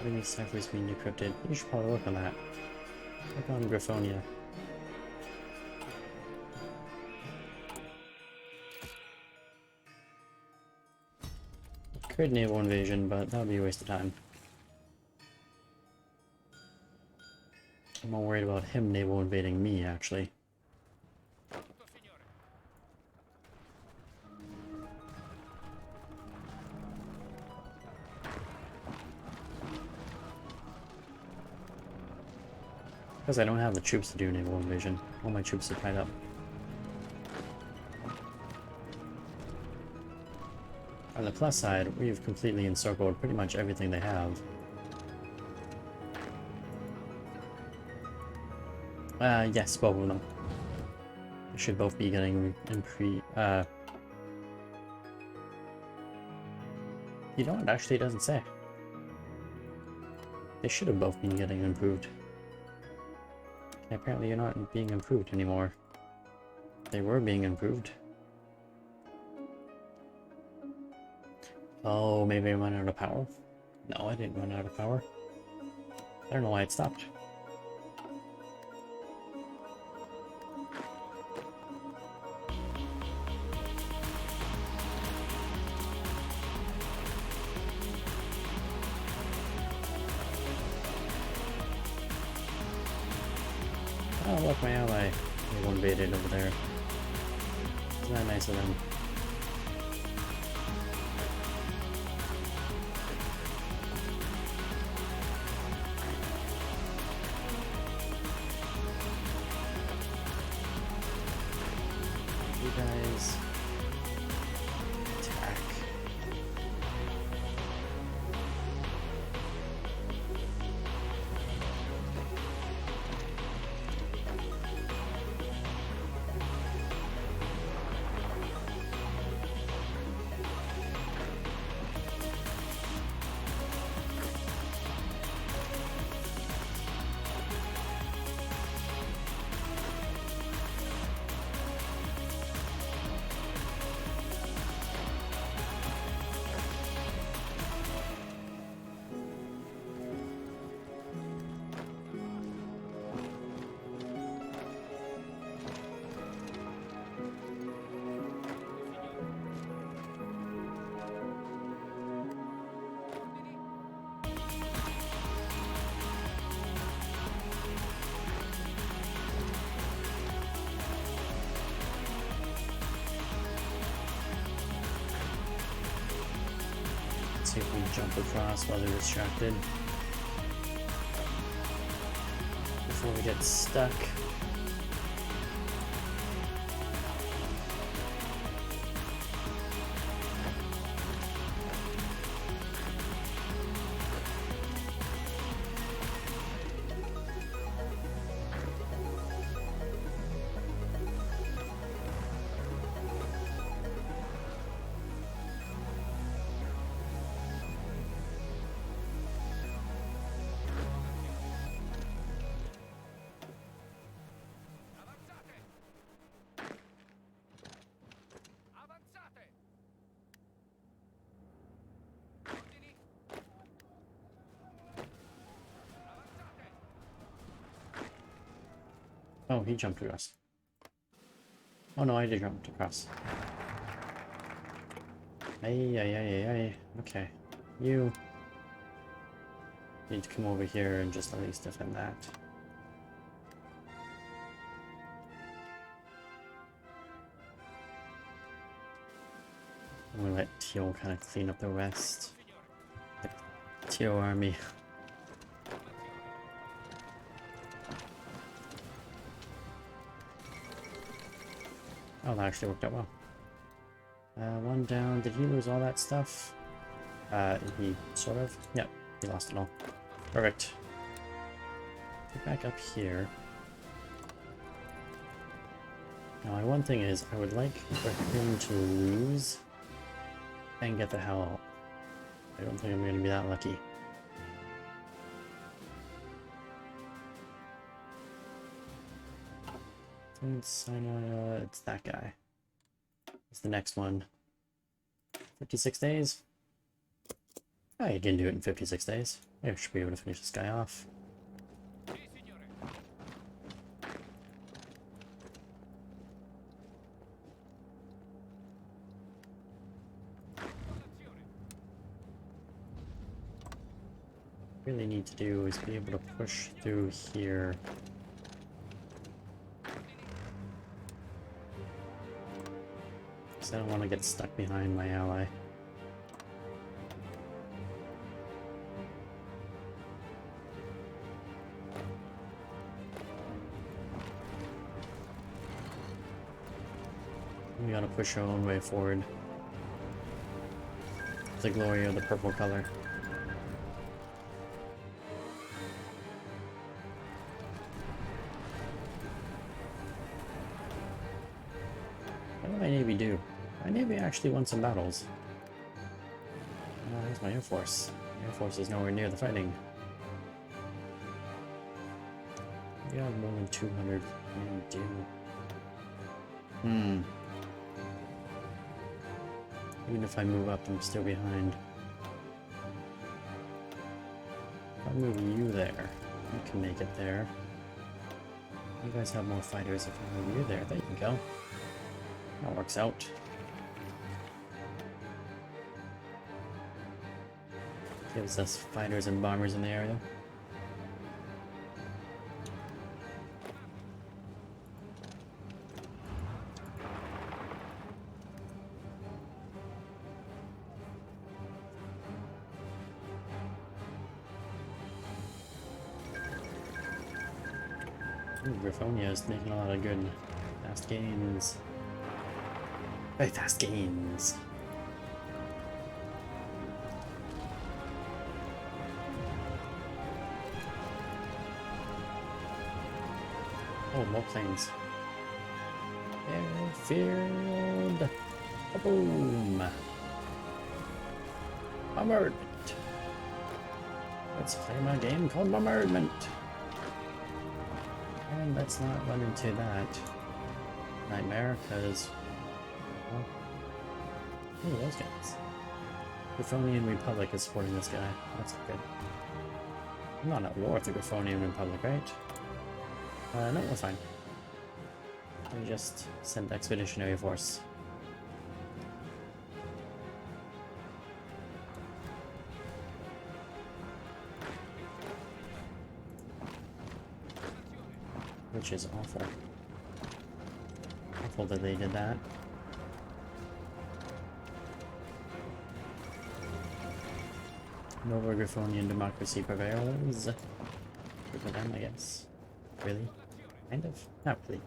Many ciphers being decrypted. You should probably look on that. Look on Griffonia. Could naval invasion, but that would be a waste of time. I'm more worried about him naval invading me, actually. Because I don't have the troops to do naval invasion. All my troops are tied up. On the plus side, we've completely encircled pretty much everything they have. Yes, both of them. They should both be getting you know what? Actually, it doesn't say. They should have both been getting improved. Okay, apparently you're not being improved anymore. They were being improved. Oh, maybe I ran out of power? No, I didn't run out of power. I don't know why it stopped. Oh, look, my ally. They invaded over there. Isn't that nice of them? You guys attack. See if we jump across while they're distracted. Before we get stuck. Oh, he jumped across. Oh no, I did jump across. Ay, ay, ay, ay, ay. Okay. You need to come over here and just at least defend that. I'm gonna let Teal kind of clean up the rest. The Teal army. Oh, that actually worked out well. One down. Did he lose all that stuff? He sort of. Yep, he lost it all. Perfect. Get back up here. Now, my one thing is, I would like for him to lose and get the hell out. I don't think I'm going to be that lucky. It's that guy. It's the next one. 56 days? Oh, you can do it in 56 days. I should be able to finish this guy off. really need to do is be able to push through here. Because I don't want to get stuck behind my ally. We gotta push our own way forward. The glory of the purple color. What did my Navy do? My Navy actually won some battles. There's my Air Force. Air Force is nowhere near the fighting. We have more than 200. Man, do. Even if I move up, I'm still behind. If I move you there, you can make it there. You guys have more fighters if I move you there. There you go. That works out. Gives us fighters and bombers in the area. Ooh, Griffonia is making a lot of good fast gains. Very fast gains. Oh, more planes. Airfield. Boom. Bombardment. Let's play my game called Bombardment. And let's not run into that nightmare, because... well, who are those guys? Griffonian Republic is supporting this guy. That's good. I'm not at war with the Griffonian Republic, right? No, we're fine. We just send Expeditionary Force. Which is awful. Awful that they did that. Nova Griffonian democracy prevails. Good for them, I guess. Really? Kind of? Not really.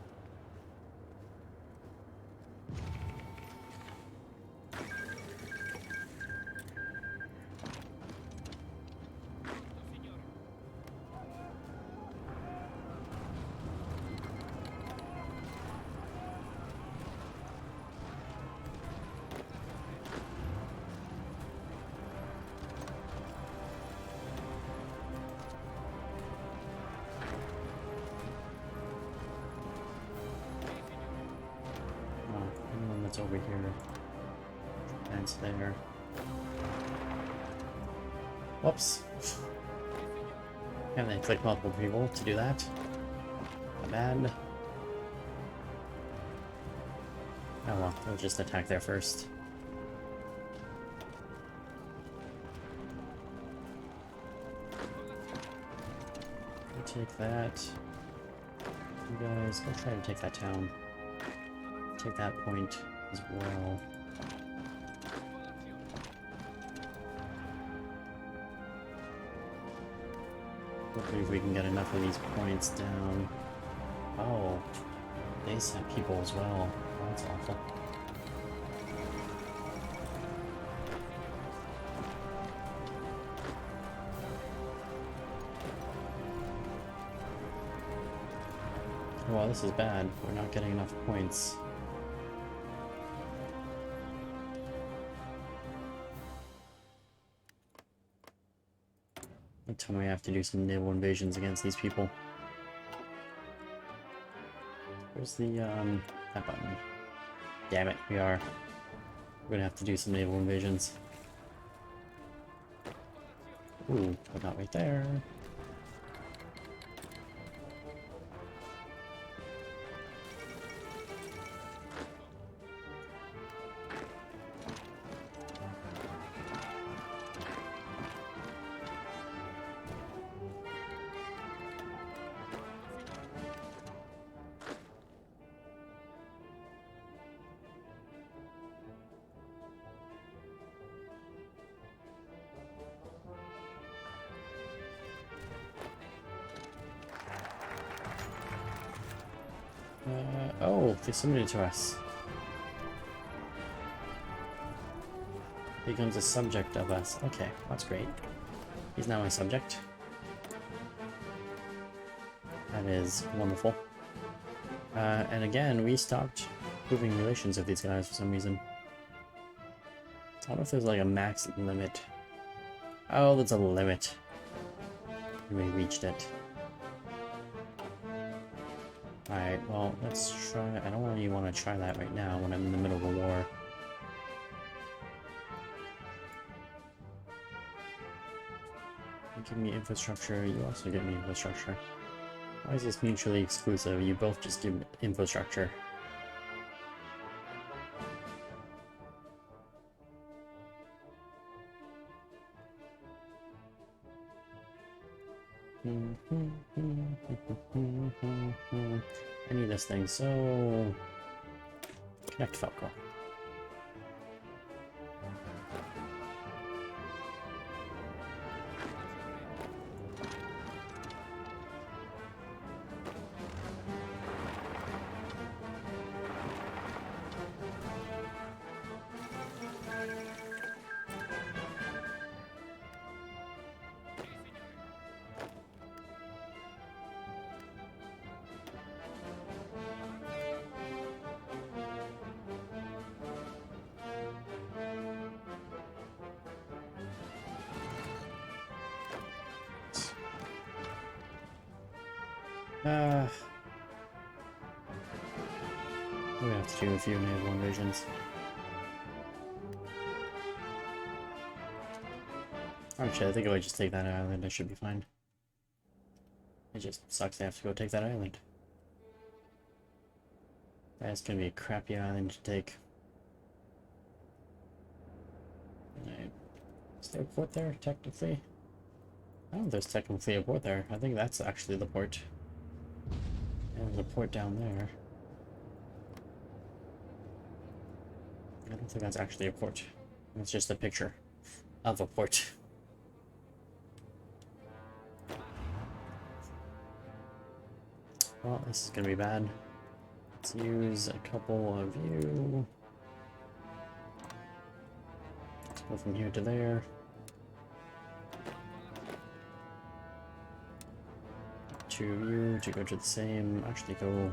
That's over here. That's there. Whoops. And they click multiple people to do that. Not bad. Oh well, we'll just attack there first. We'll take that. You guys, go try to take that town. Take that point as well. Hopefully if we can get enough of these points down. Oh, they sent people as well. Oh, that's awful. Well, this is bad. We're not getting enough points. Tell me I have to do some naval invasions against these people. Where's the, that button? Damn it, we are. We're gonna have to do some naval invasions. Ooh, but not right there. Oh, they submitted to us. He becomes a subject of us. Okay, that's great. He's now my subject. That is wonderful. And again, we stopped proving relations with these guys for some reason. I wonder if there's like a max limit. Oh, there's a limit. We reached it. Alright, well, let's try... I don't really want to try that right now when I'm in the middle of a war. You give me infrastructure, you also give me infrastructure. Why is this mutually exclusive? You both just give infrastructure. I need this thing, so... Connect Falcor. We have to do a few naval invasions. Actually, I think if I just take that island, I should be fine. It just sucks I have to go take that island. That's gonna be a crappy island to take. Right. Is there a port there, technically? Oh, there's technically a port there. I think that's actually the port. And there's a port down there. I don't think that's actually a port. It's just a picture of a port. Well, this is gonna be bad. Let's use a couple of you. Let's go from here to there. Two of you to go to the same. Actually, go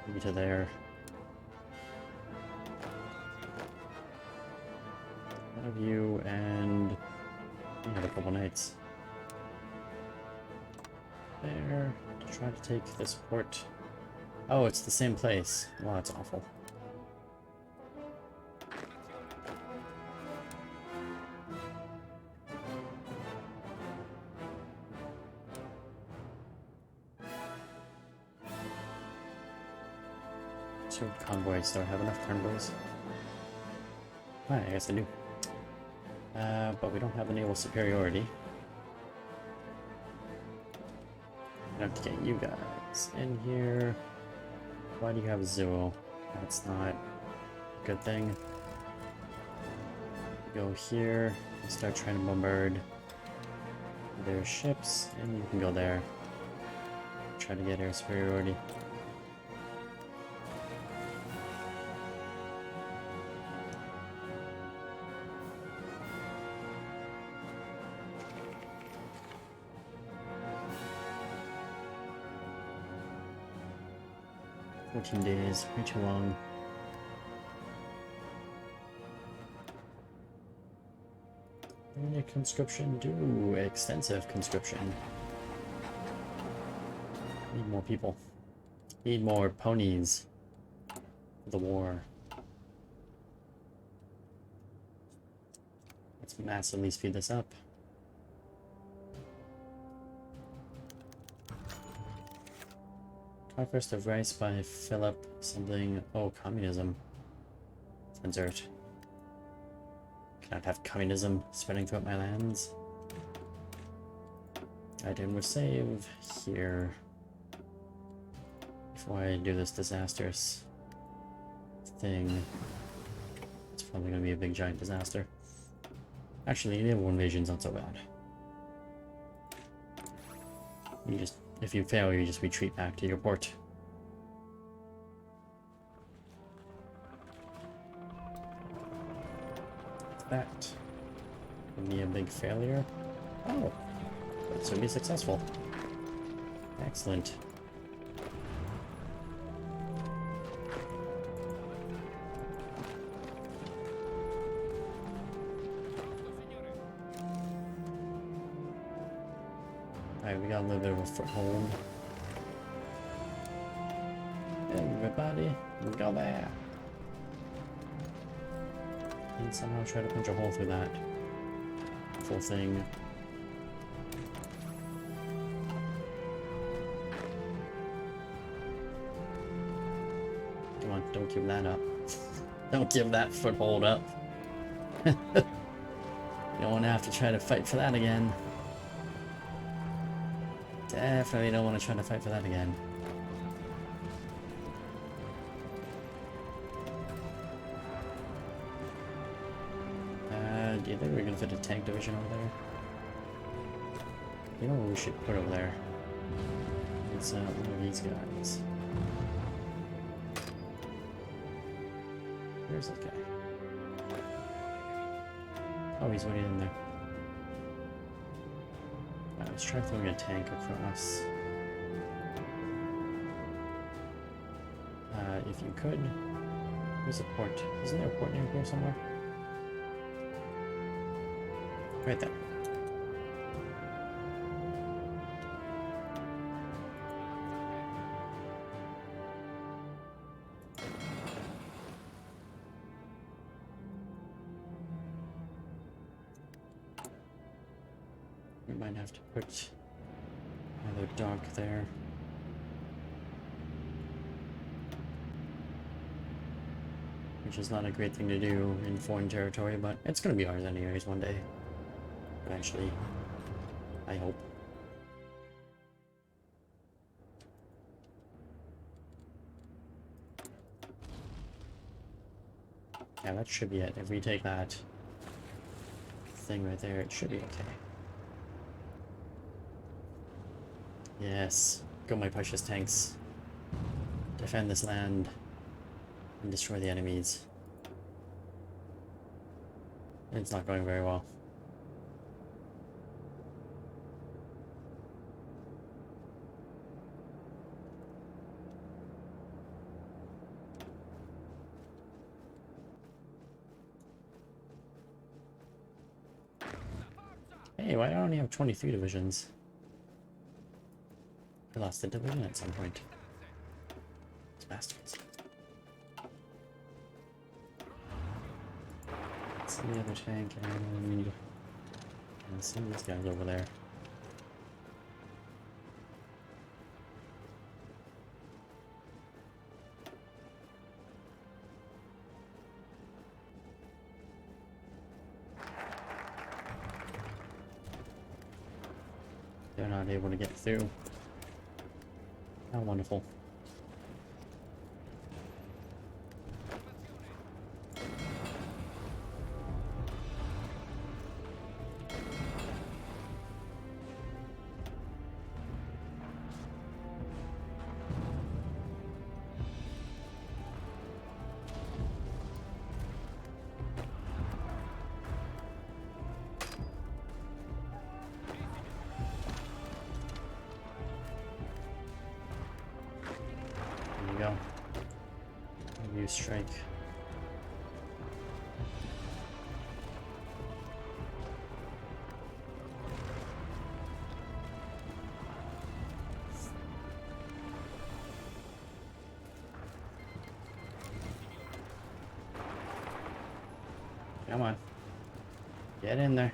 maybe to there. One of you, and we have a couple knights there to try to take this port. Oh, it's the same place. Wow, that's awful. So convoys, do I have enough convoys? Ah, I guess I do. But we don't have the naval superiority. I have to get you guys in here. Why do you have 0? That's not a good thing. Go here and start trying to bombard their ships, and you can go there. Try to get air superiority. Days, way too long. Conscription, do extensive conscription. Need more people. Need more ponies for the war. Let's massively speed this up. Conquest of Rice by Philip something. Oh, communism. Insert. Cannot have communism spreading throughout my lands. Item was save here. Before I do this disastrous thing. It's probably gonna be a big giant disaster. Actually, naval invasion's not so bad. You just, if you fail, you just retreat back to your port. That would be a big failure. Oh, this would be successful. Excellent. Alright, we got a little bit of a foothold. Everybody, go there! And somehow try to punch a hole through that full thing. Come on, don't give that up. Don't give that foothold up. You don't want to have to try to fight for that again. Definitely don't want to try to fight for that again. Do you think we're gonna fit a tank division over there? You know what we should put over there? It's one of these guys. Where's that guy? Oh, he's waiting in there. Let's try throwing a tank across. If you could. Where's the port? Isn't there a port near here somewhere? Right there. We might have to put another dock there. Which is not a great thing to do in foreign territory, but it's gonna be ours anyways one day. Eventually. I hope. Yeah, that should be it. If we take that thing right there, it should be okay. Yes. Go, my precious tanks. Defend this land and destroy the enemies. It's not going very well. Hey, why do I only have 23 divisions? I lost a division at some point. These bastards. Let's see the other tank and see these guys over there. They're not able to get through. How wonderful. Go. Use strike. Come on. Get in there.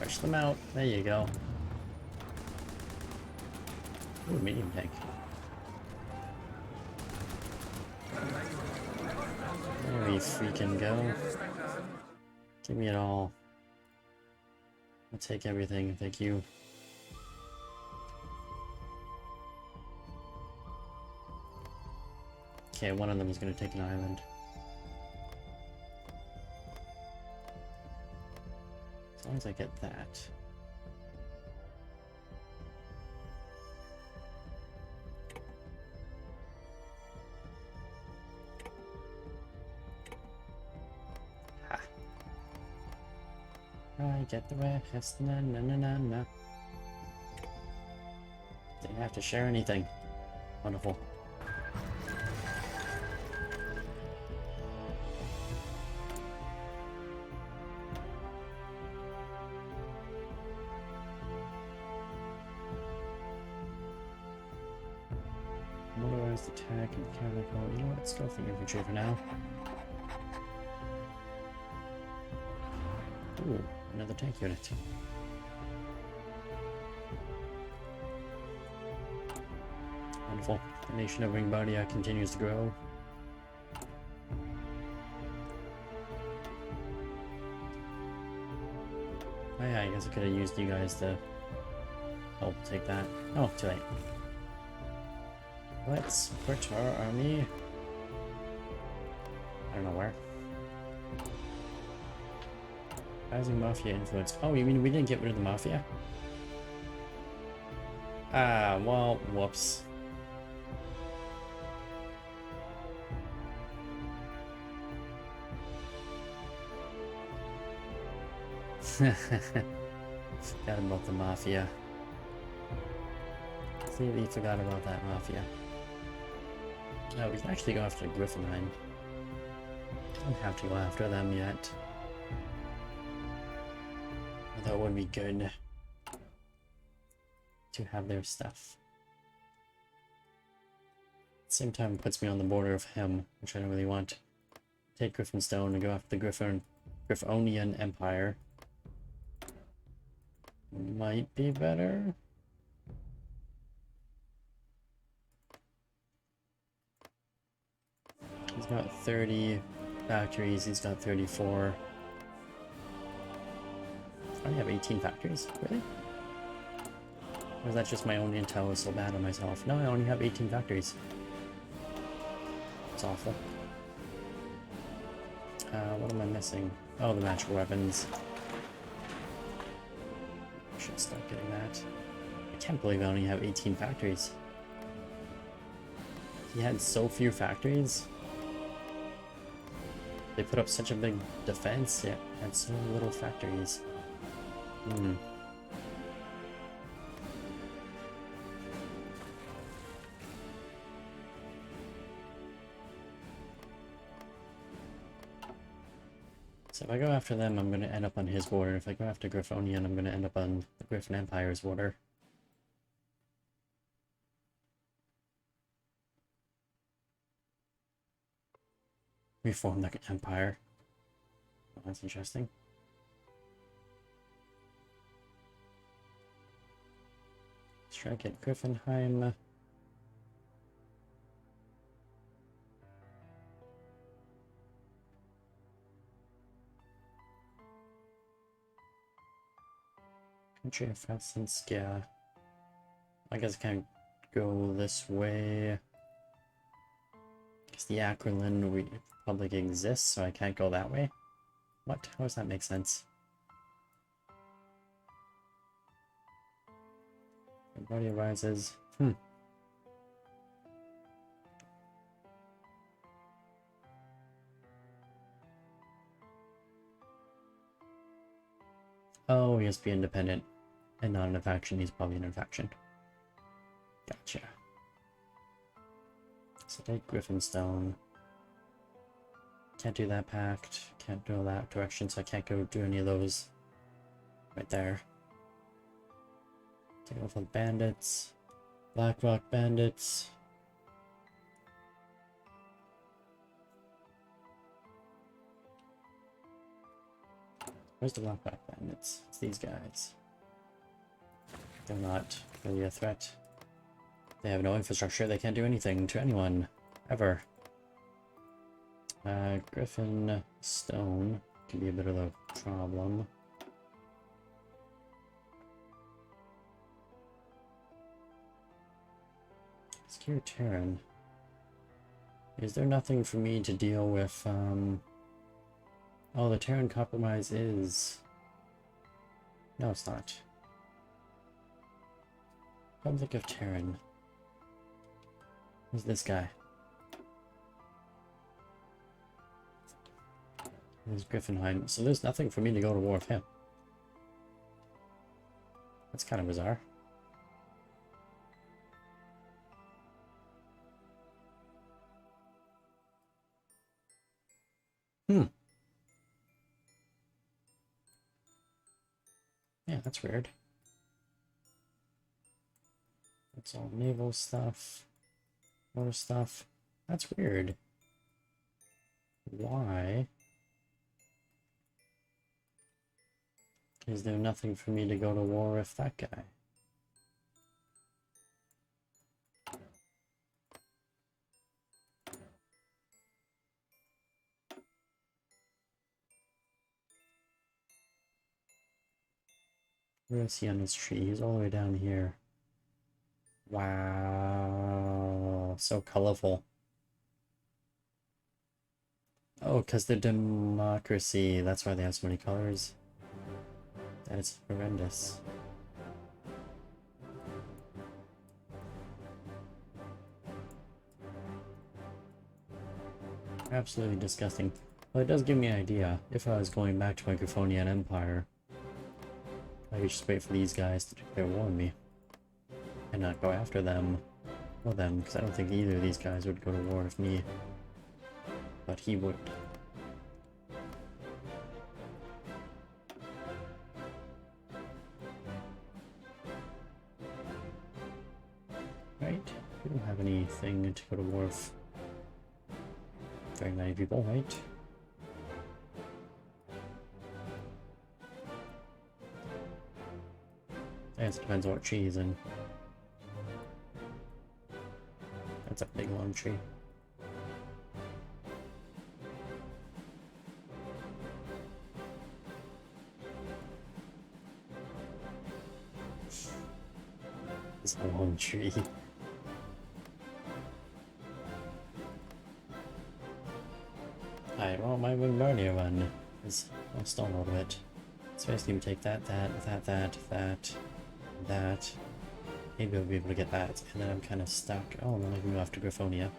Push them out. There you go. Ooh, medium tank. There we freaking go. Give me it all. I'll take everything, thank you. Okay, one of them is going to take an island. As long as I get that. get the rest. Na na na na na. Didn't have to share anything. Wonderful. Motorized attack and mechanical. You know what? Let's go for infantry for now. Ooh, another tank unit. Wonderful. The nation of Wingbardy continues to grow. Oh yeah, I guess I could have used you guys to help take that. Oh, too late. Let's put our army. I don't know where. Rising Mafia influence. Oh, you mean we didn't get rid of the Mafia? Ah, well, whoops. Forgot about the Mafia. Completely forgot about that Mafia. Oh, we can actually go after Griffonian. Don't have to go after them yet. That would be good to have their stuff. At the same time, it puts me on the border of him, which I don't really want. Take Griffonstone and go after the Griffonian Empire. Might be better. He's got 30 factories, he's got 34. I only have 18 factories? Really? Or is that just my own intel is so bad on myself? No, I only have 18 factories. It's awful. What am I missing? Oh, the magical weapons. I should start getting that. I can't believe I only have 18 factories. He had so few factories. They put up such a big defense, yet had so little factories. So if I go after them, I'm going to end up on his border. If I go after Griffonian, I'm going to end up on the Griffin Empire's border. Reform the empire. Oh, that's interesting. Strike at Griffonheim. Country of Francisca. I guess I can't go this way. Because the Aquilan Republic exists, so I can't go that way. What? How does that make sense? Everybody arises. Oh, he has to be independent and not in a faction. He's probably in a faction. Gotcha. So take Griffonstone. Can't do that pact. Can't go that direction, so I can't go do any of those. Right there. Take off with bandits. Blackrock bandits. Where's the Blackrock bandits? It's these guys. They're not really a threat. They have no infrastructure. They can't do anything to anyone. Ever. Griffin Stone can be a bit of a problem. Secure Terran. Is there nothing for me to deal with, Oh, the Terran Compromise is... No, it's not. Republic of Terran. Who's this guy? There's Griffonheim. So there's nothing for me to go to war with him. That's kind of bizarre. Hmm. Yeah, that's weird. It's all naval stuff. More stuff. That's weird. Why is there nothing for me to go to war with that guy? Where is he on his tree? He's all the way down here. Wow, so colorful. Oh, because they're democracy. That's why they have so many colors. That is horrendous. Absolutely disgusting. Well, it does give me an idea. If I was going back to my Griffonian Empire, I could just wait for these guys to declare war on me. And not go after them. Or them, because I don't think either of these guys would go to war with me. But he would. Right? We don't have anything to go to war with very many people, right? I guess it depends on what tree he's in. That's a big long tree. It's a long tree. Alright, well, my Wingbardy run is lost on a little bit. So basically we take that. Maybe I'll be able to get that, and then I'm kind of stuck. Oh, and then I can go after Griffonia.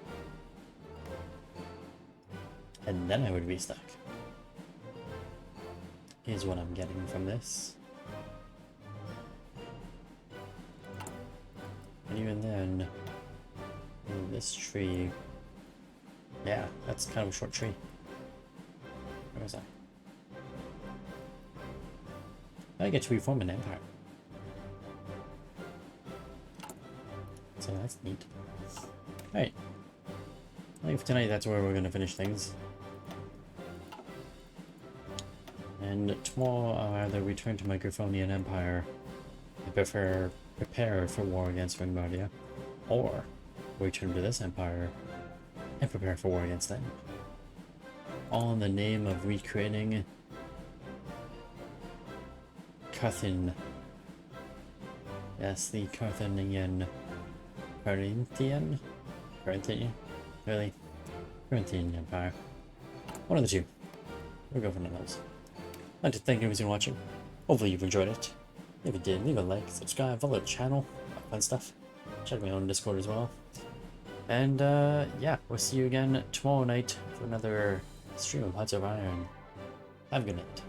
And then I would be stuck. Here's what I'm getting from this. And even then, this tree... Yeah, that's kind of a short tree. Where was I? I get to reform an empire. So that's neat. Alright. I think for tonight that's where we're going to finish things. And tomorrow I'll either return to my Griffonian Empire and prepare for war against Wingbardy, or return to this empire and prepare for war against them. All in the name of recreating Carthan. Yes, the Carthaginian. Corinthian? Really? Corinthian Empire. One of the two. We'll go for one of those. I'd like to thank you for watching. Hopefully you've enjoyed it. If you did, leave a like, subscribe, follow the channel, all that fun stuff. Check me out on Discord as well. And yeah, we'll see you again tomorrow night for another stream of Hearts of Iron. Have a good night.